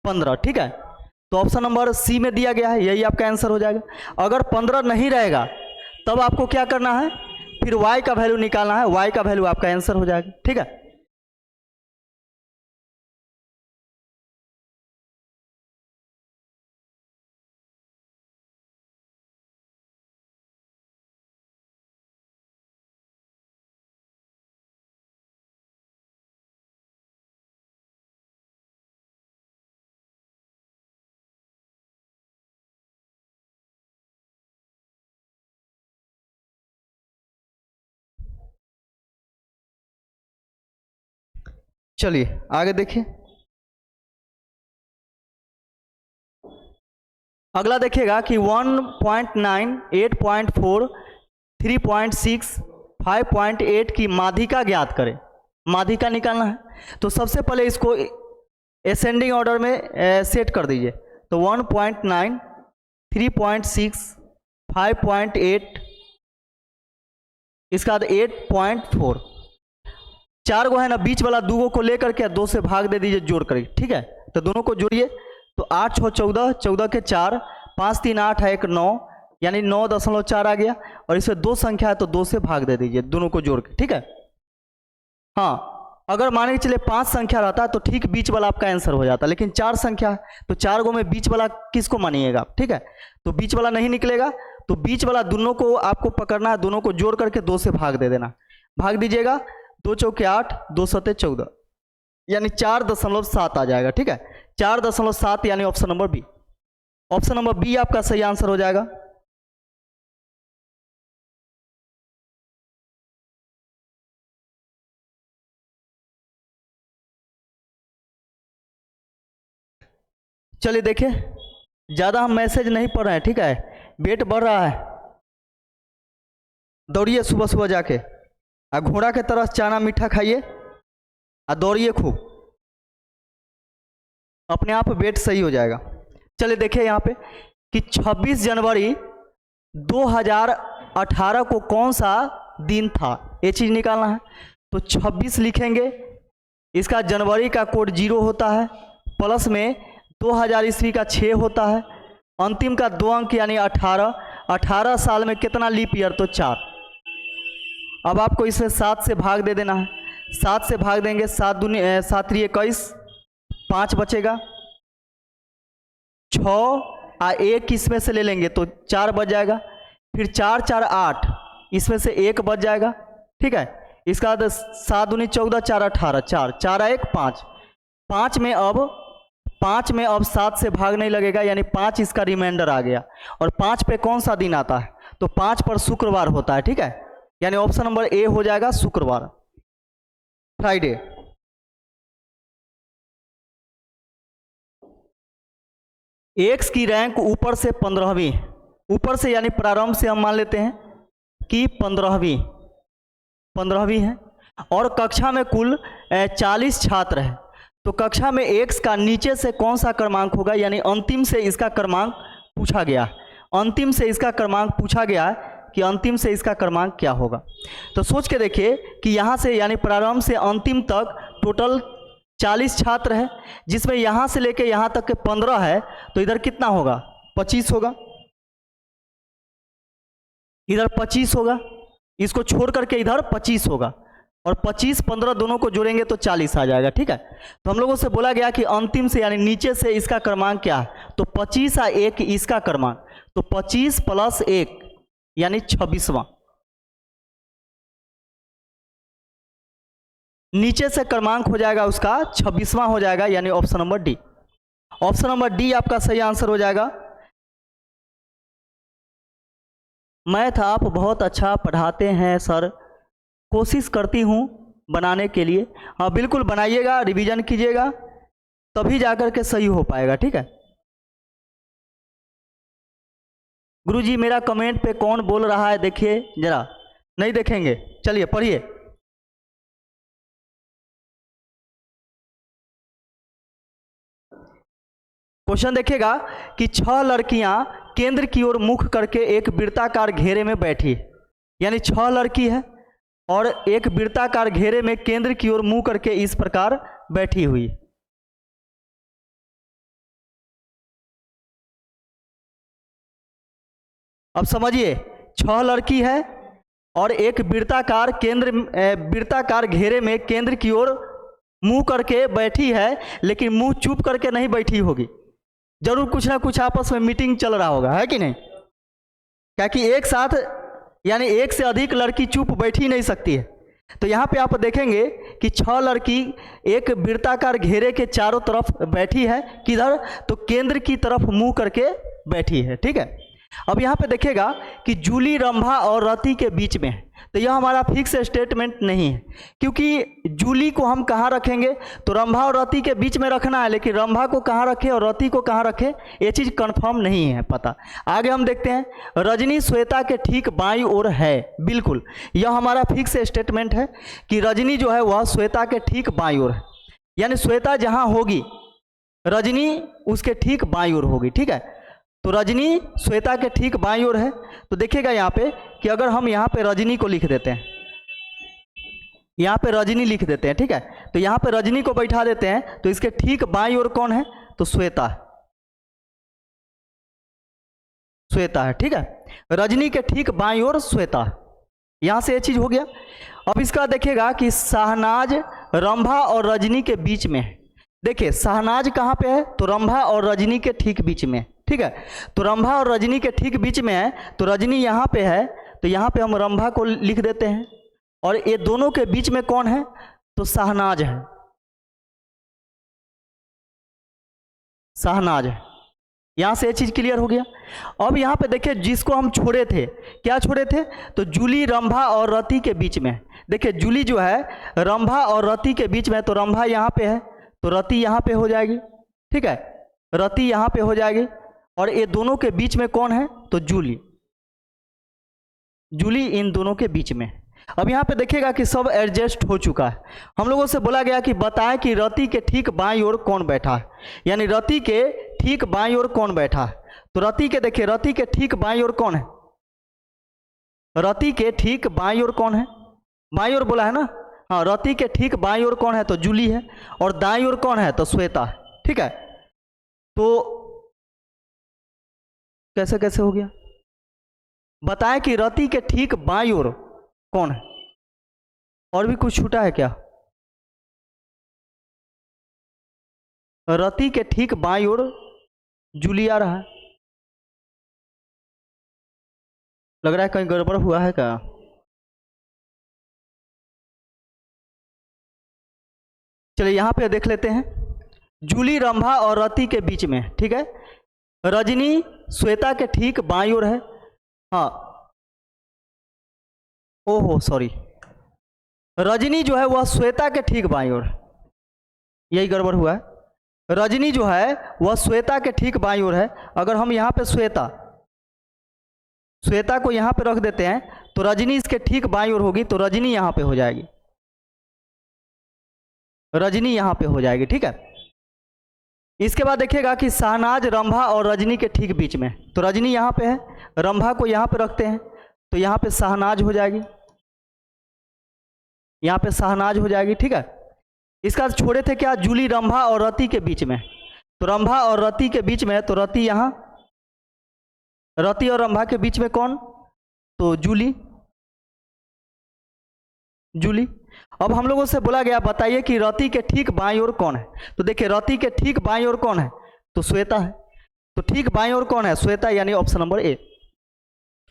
15, ठीक है। तो ऑप्शन नंबर सी में दिया गया है, यही आपका आंसर हो जाएगा। अगर 15 नहीं रहेगा तब आपको क्या करना है, फिर y का वैल्यू निकालना है, y का वैल्यू आपका आंसर हो जाएगा, ठीक है। चलिए आगे देखिए, अगला देखिएगा कि 1.9 8.4 3.6 5.8 की माध्यिका ज्ञात करें। माध्यिका निकालना है, तो सबसे पहले इसको असेंडिंग ऑर्डर में सेट कर दीजिए। तो 1.9 3.6 5.8, इसका बाद 8.4, 4 गो है ना, बीच वाला 2 को लेकर के 2 से भाग दे दीजिए जोड़ कर, ठीक है। तो दोनों को जोड़िए, तो 8 6 14, 14 के 4, 5 3 8 1 9, यानी 9.4 आ गया। और इसमें 2 संख्या है तो 2 से भाग दे दीजिए दोनों को जोड़ के, ठीक है। हाँ, अगर माने चलिए 5 संख्या रहता तो ठीक बीच वाला आपका आंसर हो जाता, लेकिन 4 संख्या है तो 4 गो में बीच वाला किसको मानिएगा, ठीक है। तो बीच वाला नहीं निकलेगा, तो बीच वाला दोनों को आपको पकड़ना है, दोनों को जोड़ करके 2 से भाग दे देना। भाग दीजिएगा, 2 चौके 8, 2 सते 14, यानी 4.7 आ जाएगा, ठीक है। 4.7 यानी option number B. Option number B आपका सही आंसर हो जाएगा। चलिए देखिए, ज़्यादा हम मैसेज नहीं पढ़ रहे हैं, ठीक है। वेट बढ़ रहा है, दौड़िए सुबह सुबह जाके, घोड़ा के तरह चाना मीठा खाइए और दौड़िए खूब, अपने आप वेट सही हो जाएगा। चलिए देखिए यहाँ पे कि 26 जनवरी 2018 को कौन सा दिन था, ये चीज़ निकालना है। तो 26 लिखेंगे, इसका जनवरी का कोड 0 होता है, प्लस में 2000 ईस्वी का 6 होता है, अंतिम का 2 अंक यानी 18। 18 साल में कितना लीप ईयर, तो 4। अब आपको इसमें 7 से भाग दे देना है, 7 से भाग देंगे, 7 दूनी 7 3 21, 5 बचेगा, 6 और 1 इसमें से ले लेंगे तो 4 बच जाएगा, फिर 4 4 8, इसमें से 1 बच जाएगा, ठीक है। इसका बाद 7 दूनी 14, 4 18, 4 4 1 5, 5 में अब 7 से भाग नहीं लगेगा, यानी 5 इसका रिमाइंडर आ गया। और 5 पे कौन सा दिन आता है, तो 5 पर शुक्रवार होता है, ठीक है। यानी ऑप्शन नंबर ए हो जाएगा शुक्रवार, फ्राइडे। एक्स की रैंक ऊपर से 15वीं, ऊपर से यानी प्रारंभ से हम मान लेते हैं कि 15वीं है, और कक्षा में कुल 40 छात्र हैं। तो कक्षा में एक्स का नीचे से कौन सा क्रमांक होगा, यानी अंतिम से इसका क्रमांक पूछा गया, अंतिम से इसका क्रमांक पूछा गया है कि अंतिम से इसका क्रमांक क्या होगा। तो सोच के देखिए कि यहाँ से यानी प्रारंभ से अंतिम तक टोटल 40 छात्र हैं, जिसमें यहाँ से लेके यहाँ तक के 15 है, तो इधर कितना होगा, 25 होगा, इधर 25 होगा, इसको छोड़ करके इधर 25 होगा। और 25 15 दोनों को जोड़ेंगे तो 40 आ जाएगा। ठीक है, तो हम लोगों से बोला गया कि अंतिम से यानी नीचे से इसका क्रमांक क्या है, तो 25 और 1 इसका क्रमांक, तो 25 + 1 यानी 26वां। नीचे से क्रमांक हो जाएगा उसका 26वां हो जाएगा, यानी option number D. Option number D आपका सही आंसर हो जाएगा। मैथ आप बहुत अच्छा पढ़ाते हैं सर, कोशिश करती हूँ बनाने के लिए। हाँ बिल्कुल बनाइएगा, रिवीजन कीजिएगा, तभी जाकर के सही हो पाएगा। ठीक है गुरुजी, मेरा कमेंट पे कौन बोल रहा है देखिए जरा, नहीं देखेंगे, चलिए पढ़िए। क्वेश्चन देखिएगा कि 6 लड़कियां केंद्र की ओर मुख करके एक वृत्ताकार घेरे में बैठी, यानी 6 लड़की है और एक वृत्ताकार घेरे में केंद्र की ओर मुंह करके इस प्रकार बैठी हुई। अब समझिए, 6 लड़की है और एक वृत्ताकार घेरे में केंद्र की ओर मुंह करके बैठी है, लेकिन मुंह चुप करके नहीं बैठी होगी, जरूर कुछ ना कुछ आपस में मीटिंग चल रहा होगा, है कि नहीं? क्या कि एक साथ यानी एक से अधिक लड़की चुप बैठी नहीं सकती है। तो यहाँ पे आप देखेंगे कि 6 लड़की एक वृत्ताकार घेरे के चारों तरफ बैठी है, किधर? तो केंद्र की तरफ मुंह करके बैठी है। ठीक है, अब यहाँ पे देखिएगा कि जूली, रंभा और रति के बीच में है, तो यह हमारा फिक्स स्टेटमेंट नहीं है, क्योंकि जूली को हम कहाँ रखेंगे, तो रंभा और रति के बीच में रखना है, लेकिन रंभा को कहाँ रखे और रति को कहाँ रखे ये चीज़ कंफर्म नहीं है पता। आगे हम देखते हैं, रजनी श्वेता के ठीक बाईं ओर है, बिल्कुल यह हमारा फिक्स स्टेटमेंट है कि रजनी जो है वह श्वेता के ठीक बाईं ओर है, यानी श्वेता जहाँ होगी रजनी उसके ठीक बाईं ओर होगी। ठीक है, तो रजनी श्वेता के ठीक बाईं ओर है। तो देखिएगा यहाँ पे कि अगर हम यहाँ पे रजनी को लिख देते हैं, यहाँ पे रजनी लिख देते हैं, ठीक है, तो यहाँ पे रजनी को बैठा देते हैं, तो इसके ठीक बाईं ओर कौन है, तो श्वेता है, श्वेता है। ठीक है, रजनी के ठीक बाईं ओर श्वेता है, यहाँ से ये चीज हो गया। अब इसका देखिएगा कि शहनाज रंभा और रजनी के बीच में है। देखिए शहनाज कहाँ पे है, तो रंभा और रजनी के ठीक बीच में। ठीक है, तो रंभा और रजनी के ठीक बीच में है, तो रजनी यहाँ पे है, तो यहाँ पे हम रंभा को लिख देते हैं, और ये दोनों के बीच में कौन है, तो शहनाज है, शहनाज है। यहाँ से ये चीज क्लियर हो गया। अब यहाँ पे देखिए जिसको हम छोड़े थे, क्या छोड़े थे, तो जूली, रंभा और रति के बीच में। देखिए जूली जो है रंभा और रति के बीच में, तो रंभा यहाँ पे है, तो रति यहाँ पे हो जाएगी। ठीक है, रति यहाँ पे हो जाएगी, और ये दोनों के बीच में कौन है, तो जूली, जूली इन दोनों के बीच में। अब यहाँ पे देखिएगा कि सब एडजस्ट हो चुका है। हम लोगों से बोला गया कि बताएं कि रति के ठीक बाईं ओर कौन बैठा है, यानी रति के ठीक बाईं ओर कौन बैठा है। तो रति के देखिए, रति के ठीक बाईं ओर कौन है, रति के ठीक बाईं ओर कौन है, बाईं ओर बोला है ना, हाँ, रति के ठीक बाईं ओर कौन है, तो जूली है, और दाईं ओर कौन है, तो श्वेता है। ठीक है, तो कैसे कैसे हो गया, बताएं कि रति के ठीक बाईं ओर कौन है, और भी कुछ छूटा है क्या? रति के ठीक बाईं ओर जूली आ रहा है, लग रहा है कहीं गड़बड़ हुआ है क्या? चलिए यहाँ पे देख लेते हैं, जूली, रंभा और रति के बीच में। ठीक है, रजनी श्वेता के ठीक बाईं ओर है, हाँ, ओहो सॉरी, रजनी जो है वह श्वेता के ठीक बाईं ओर, यही गड़बड़ हुआ है। रजनी जो है वह श्वेता के ठीक बाईं ओर है। अगर हम यहाँ पे श्वेता को यहाँ पे रख देते हैं, तो रजनी इसके ठीक बाईं ओर होगी, तो रजनी यहाँ पे हो जाएगी, रजनी यहाँ पे हो जाएगी। ठीक है, इसके बाद देखिएगा कि शहनाज रंभा और रजनी के ठीक बीच में, तो रजनी यहाँ पे है, रंभा को यहाँ पे रखते हैं, तो यहाँ पे शहनाज हो जाएगी, यहाँ पे शहनाज हो जाएगी। ठीक है, इसका छोड़े थे क्या, जूली, रंभा और रति के बीच में, तो रंभा और रति के बीच में, तो रति यहाँ, रति और रंभा के बीच में कौन, तो जूली, जूली। अब हम लोगों से बोला गया बताइए कि रति के ठीक बाईं ओर कौन है। तो देखिए रति के ठीक बाईं ओर कौन है, तो श्वेता है। तो ठीक बाईं ओर कौन है, श्वेता, यानी option number A.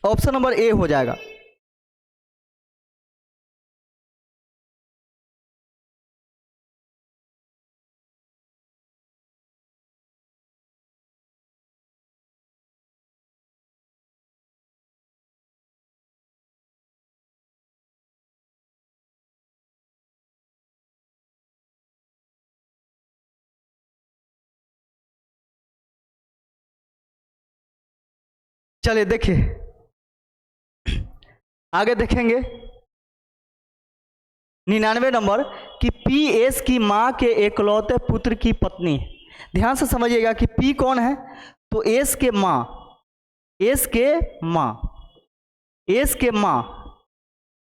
Option number A हो जाएगा। चलिए देखिए आगे देखेंगे 99 नंबर कि पी एस की मां के एकलौते पुत्र की पत्नी। ध्यान से समझिएगा कि पी कौन है, तो एस के मां, एस के मां, एस के मां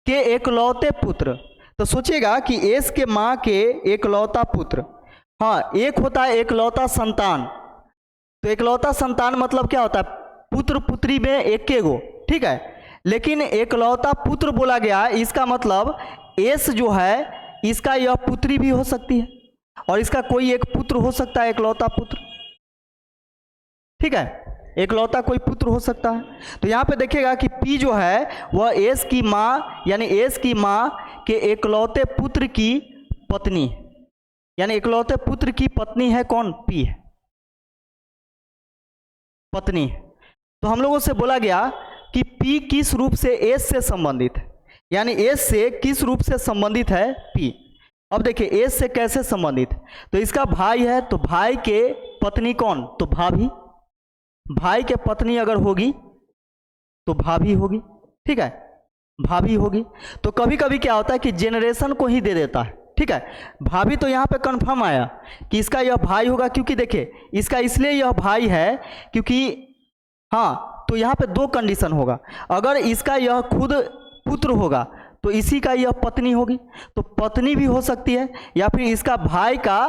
के एकलौते पुत्र। तो सोचिएगा कि एस के मां के एकलौता पुत्र, हाँ एक होता है एकलौता संतान। तो एकलौता संतान मतलब क्या होता है, पुत्र पुत्री में एक के गो, ठीक है। लेकिन एकलौता पुत्र बोला गया है, इसका मतलब एस जो है इसका यह पुत्री भी हो सकती है और इसका कोई एक पुत्र हो सकता है, एकलौता पुत्र, ठीक है, एकलौता कोई पुत्र हो सकता है। तो यहाँ पे देखिएगा कि पी जो है वह एस की माँ यानी एस की माँ के एकलौते पुत्र की पत्नी, यानी एकलौते पुत्र की पत्नी है कौन, पी है, पत्नी। तो हम लोगों से बोला गया कि पी किस रूप से एस से संबंधित है, यानी एस से किस रूप से संबंधित है पी। अब देखिए एस से कैसे संबंधित, तो इसका भाई है तो भाई के पत्नी कौन, तो भाभी, भाई के पत्नी अगर होगी तो भाभी होगी, ठीक है, भाभी होगी। तो कभी कभी क्या होता है कि जेनरेशन को ही दे देता है, ठीक है। भाभी तो यहाँ पे कंफर्म आया कि इसका यह भाई होगा, क्योंकि देखिए इसका इसलिए यह भाई है क्योंकि हाँ, तो यहाँ पे दो कंडीशन होगा, अगर इसका यह खुद पुत्र होगा तो इसी का यह पत्नी होगी, तो पत्नी भी हो सकती है, या फिर इसका भाई का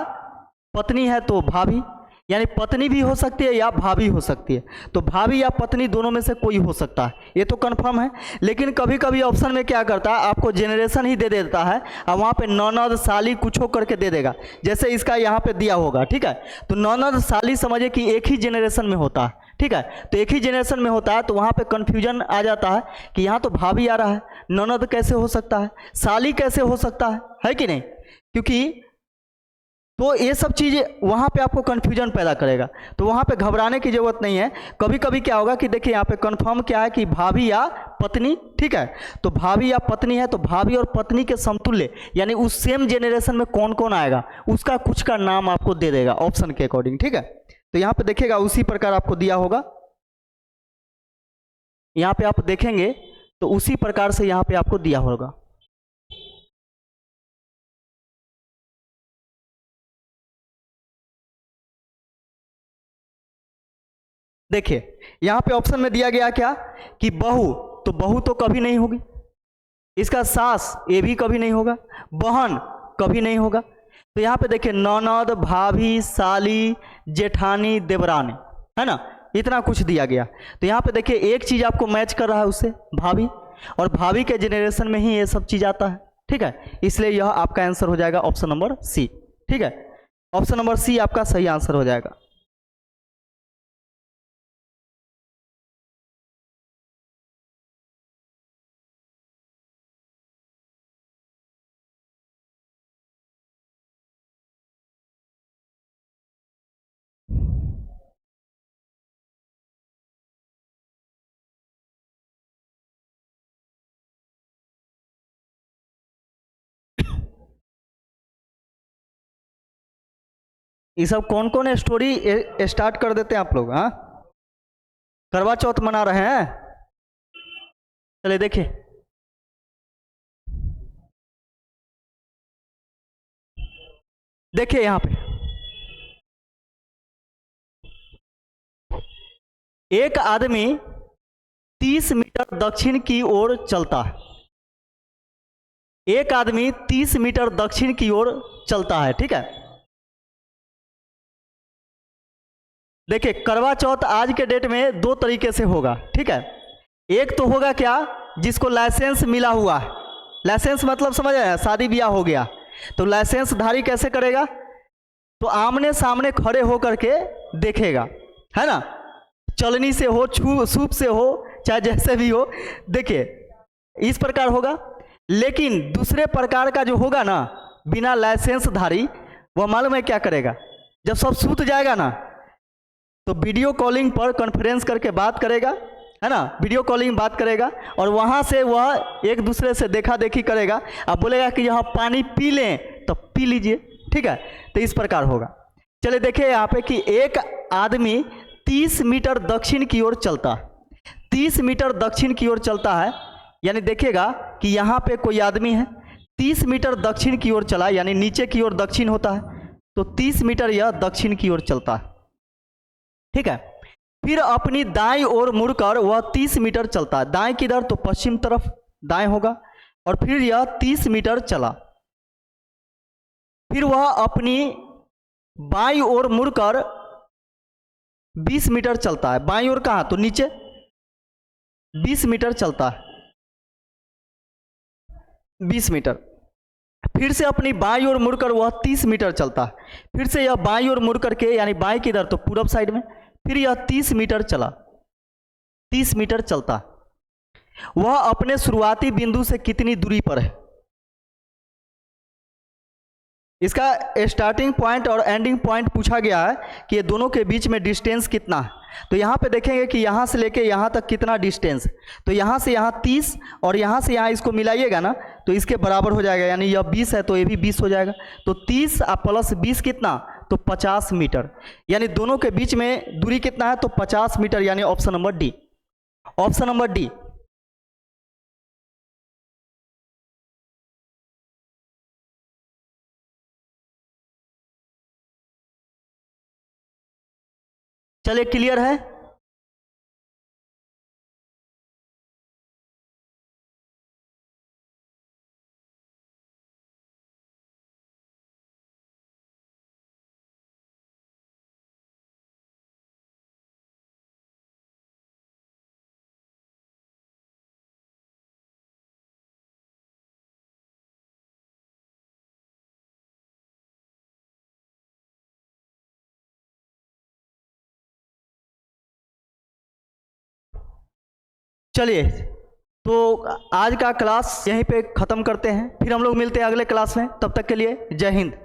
पत्नी है तो भाभी, यानी पत्नी भी हो सकती है या भाभी हो सकती है। तो भाभी या पत्नी दोनों में से कोई हो सकता है, ये तो कंफर्म है। लेकिन कभी कभी ऑप्शन में क्या करता है, आपको जेनरेशन ही दे देता है और वहाँ पे ननद साली कुछ हो करके दे देगा, जैसे इसका यहाँ पे दिया होगा, ठीक है। तो ननद साली समझिए कि एक ही जेनरेशन में होता है, ठीक है। तो एक ही जेनरेशन में होता है तो वहाँ पे कन्फ्यूजन आ जाता है कि यहाँ तो भाभी आ रहा है, ननद कैसे हो सकता है, साली कैसे हो सकता है कि नहीं, क्योंकि तो ये सब चीज़ वहाँ पे आपको कन्फ्यूजन पैदा करेगा। तो वहाँ पे घबराने की ज़रूरत नहीं है। कभी कभी क्या होगा कि देखिए यहाँ पे कन्फर्म क्या है कि भाभी या पत्नी, ठीक है। तो भाभी या पत्नी है तो भाभी और पत्नी के समतुल्य यानी उस सेम जेनरेशन में कौन कौन आएगा उसका कुछ का नाम आपको दे देगा ऑप्शन के अकॉर्डिंग, ठीक है। तो यहाँ पे देखिएगा उसी प्रकार आपको दिया होगा, यहाँ पे आप देखेंगे तो उसी प्रकार से यहाँ पे आपको दिया होगा। देखिए यहाँ पे ऑप्शन में दिया गया क्या कि बहू, तो बहू तो कभी नहीं होगी, इसका सास ये भी कभी नहीं होगा, बहन कभी नहीं होगा। तो यहाँ पे देखिए ननद, भाभी, साली, जेठानी, देवरानी, है ना, इतना कुछ दिया गया। तो यहाँ पे देखिए एक चीज आपको मैच कर रहा है उससे, भाभी, और भाभी के जेनरेशन में ही ये सब चीज आता है, ठीक है। इसलिए यह आपका आंसर हो जाएगा ऑप्शन नंबर सी, ठीक है। ऑप्शन नंबर सी आपका सही आंसर हो जाएगा। ये सब कौन कौन स्टोरी स्टार्ट कर देते हैं आप लोग, हाँ, करवा चौथ मना रहे हैं। चलिए देखिए देखिए यहाँ पे एक आदमी 30 मीटर दक्षिण की ओर चलता है, एक आदमी 30 मीटर दक्षिण की ओर चलता है, ठीक है। देखिए करवा चौथ आज के डेट में दो तरीके से होगा, ठीक है। एक तो होगा क्या जिसको लाइसेंस मिला हुआ है, लाइसेंस मतलब समझ आया, शादी ब्याह हो गया तो लाइसेंस धारी कैसे करेगा, तो आमने सामने खड़े होकर के देखेगा, है ना, चलनी से हो, सूप से हो, चाहे जैसे भी हो, देखिए इस प्रकार होगा। लेकिन दूसरे प्रकार का जो होगा ना, बिना लाइसेंस धारी, वह मालूम है क्या करेगा, जब सब सूत जाएगा ना तो वीडियो कॉलिंग पर कॉन्फ्रेंस करके बात करेगा, है ना, वीडियो कॉलिंग बात करेगा और वहाँ से वह एक दूसरे से देखा देखी करेगा। अब बोलेगा कि यहाँ पानी पी लें तो पी लीजिए, ठीक है। तो इस प्रकार होगा। चलिए देखिए यहाँ पे कि एक आदमी 30 मीटर दक्षिण की ओर चलता है, 30 मीटर दक्षिण की ओर चलता है, यानी देखिएगा कि यहाँ पे कोई आदमी है, 30 मीटर दक्षिण की ओर चला, यानी नीचे की ओर दक्षिण होता है, तो 30 मीटर यह दक्षिण की ओर चलता है, ठीक है। फिर अपनी दाईं ओर मुड़कर वह 30 मीटर चलता है, दाएं किधर, तो पश्चिम तरफ दाएं होगा, और फिर यह 30 मीटर चला। फिर वह अपनी बाईं ओर मुड़कर 20 मीटर चलता है, बाईं ओर कहाँ, तो नीचे 20 मीटर चलता है, 20 मीटर। फिर से अपनी बाईं ओर मुड़कर वह 30 मीटर चलता है, फिर से यह बाईं ओर मुड़ करके, यानी बाईं किधर, तो पूरब साइड में, फिर यह 30 मीटर चला, 30 मीटर चलता। वह अपने शुरुआती बिंदु से कितनी दूरी पर है, इसका स्टार्टिंग पॉइंट और एंडिंग पॉइंट पूछा गया है कि ये दोनों के बीच में डिस्टेंस कितना है। तो यहाँ पे देखेंगे कि यहाँ से लेके यहाँ तक कितना डिस्टेंस, तो यहाँ से यहाँ 30 और यहाँ से यहाँ इसको मिलाइएगा ना तो इसके बराबर हो जाएगा, यानी यह 20 है तो ये भी 20 हो जाएगा, तो 30 प्लस 20 कितना, तो 50 मीटर, यानी दोनों के बीच में दूरी कितना है, तो 50 मीटर, यानी option number D, option number D. चलिए क्लियर है। चलिए तो आज का क्लास यहीं पे ख़त्म करते हैं, फिर हम लोग मिलते हैं अगले क्लास में, तब तक के लिए जय हिंद।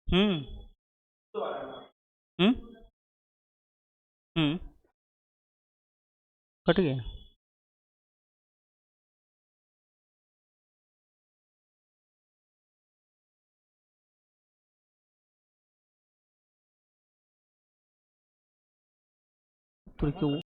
हम्म हम्म हम्म कट गया। तो क्यों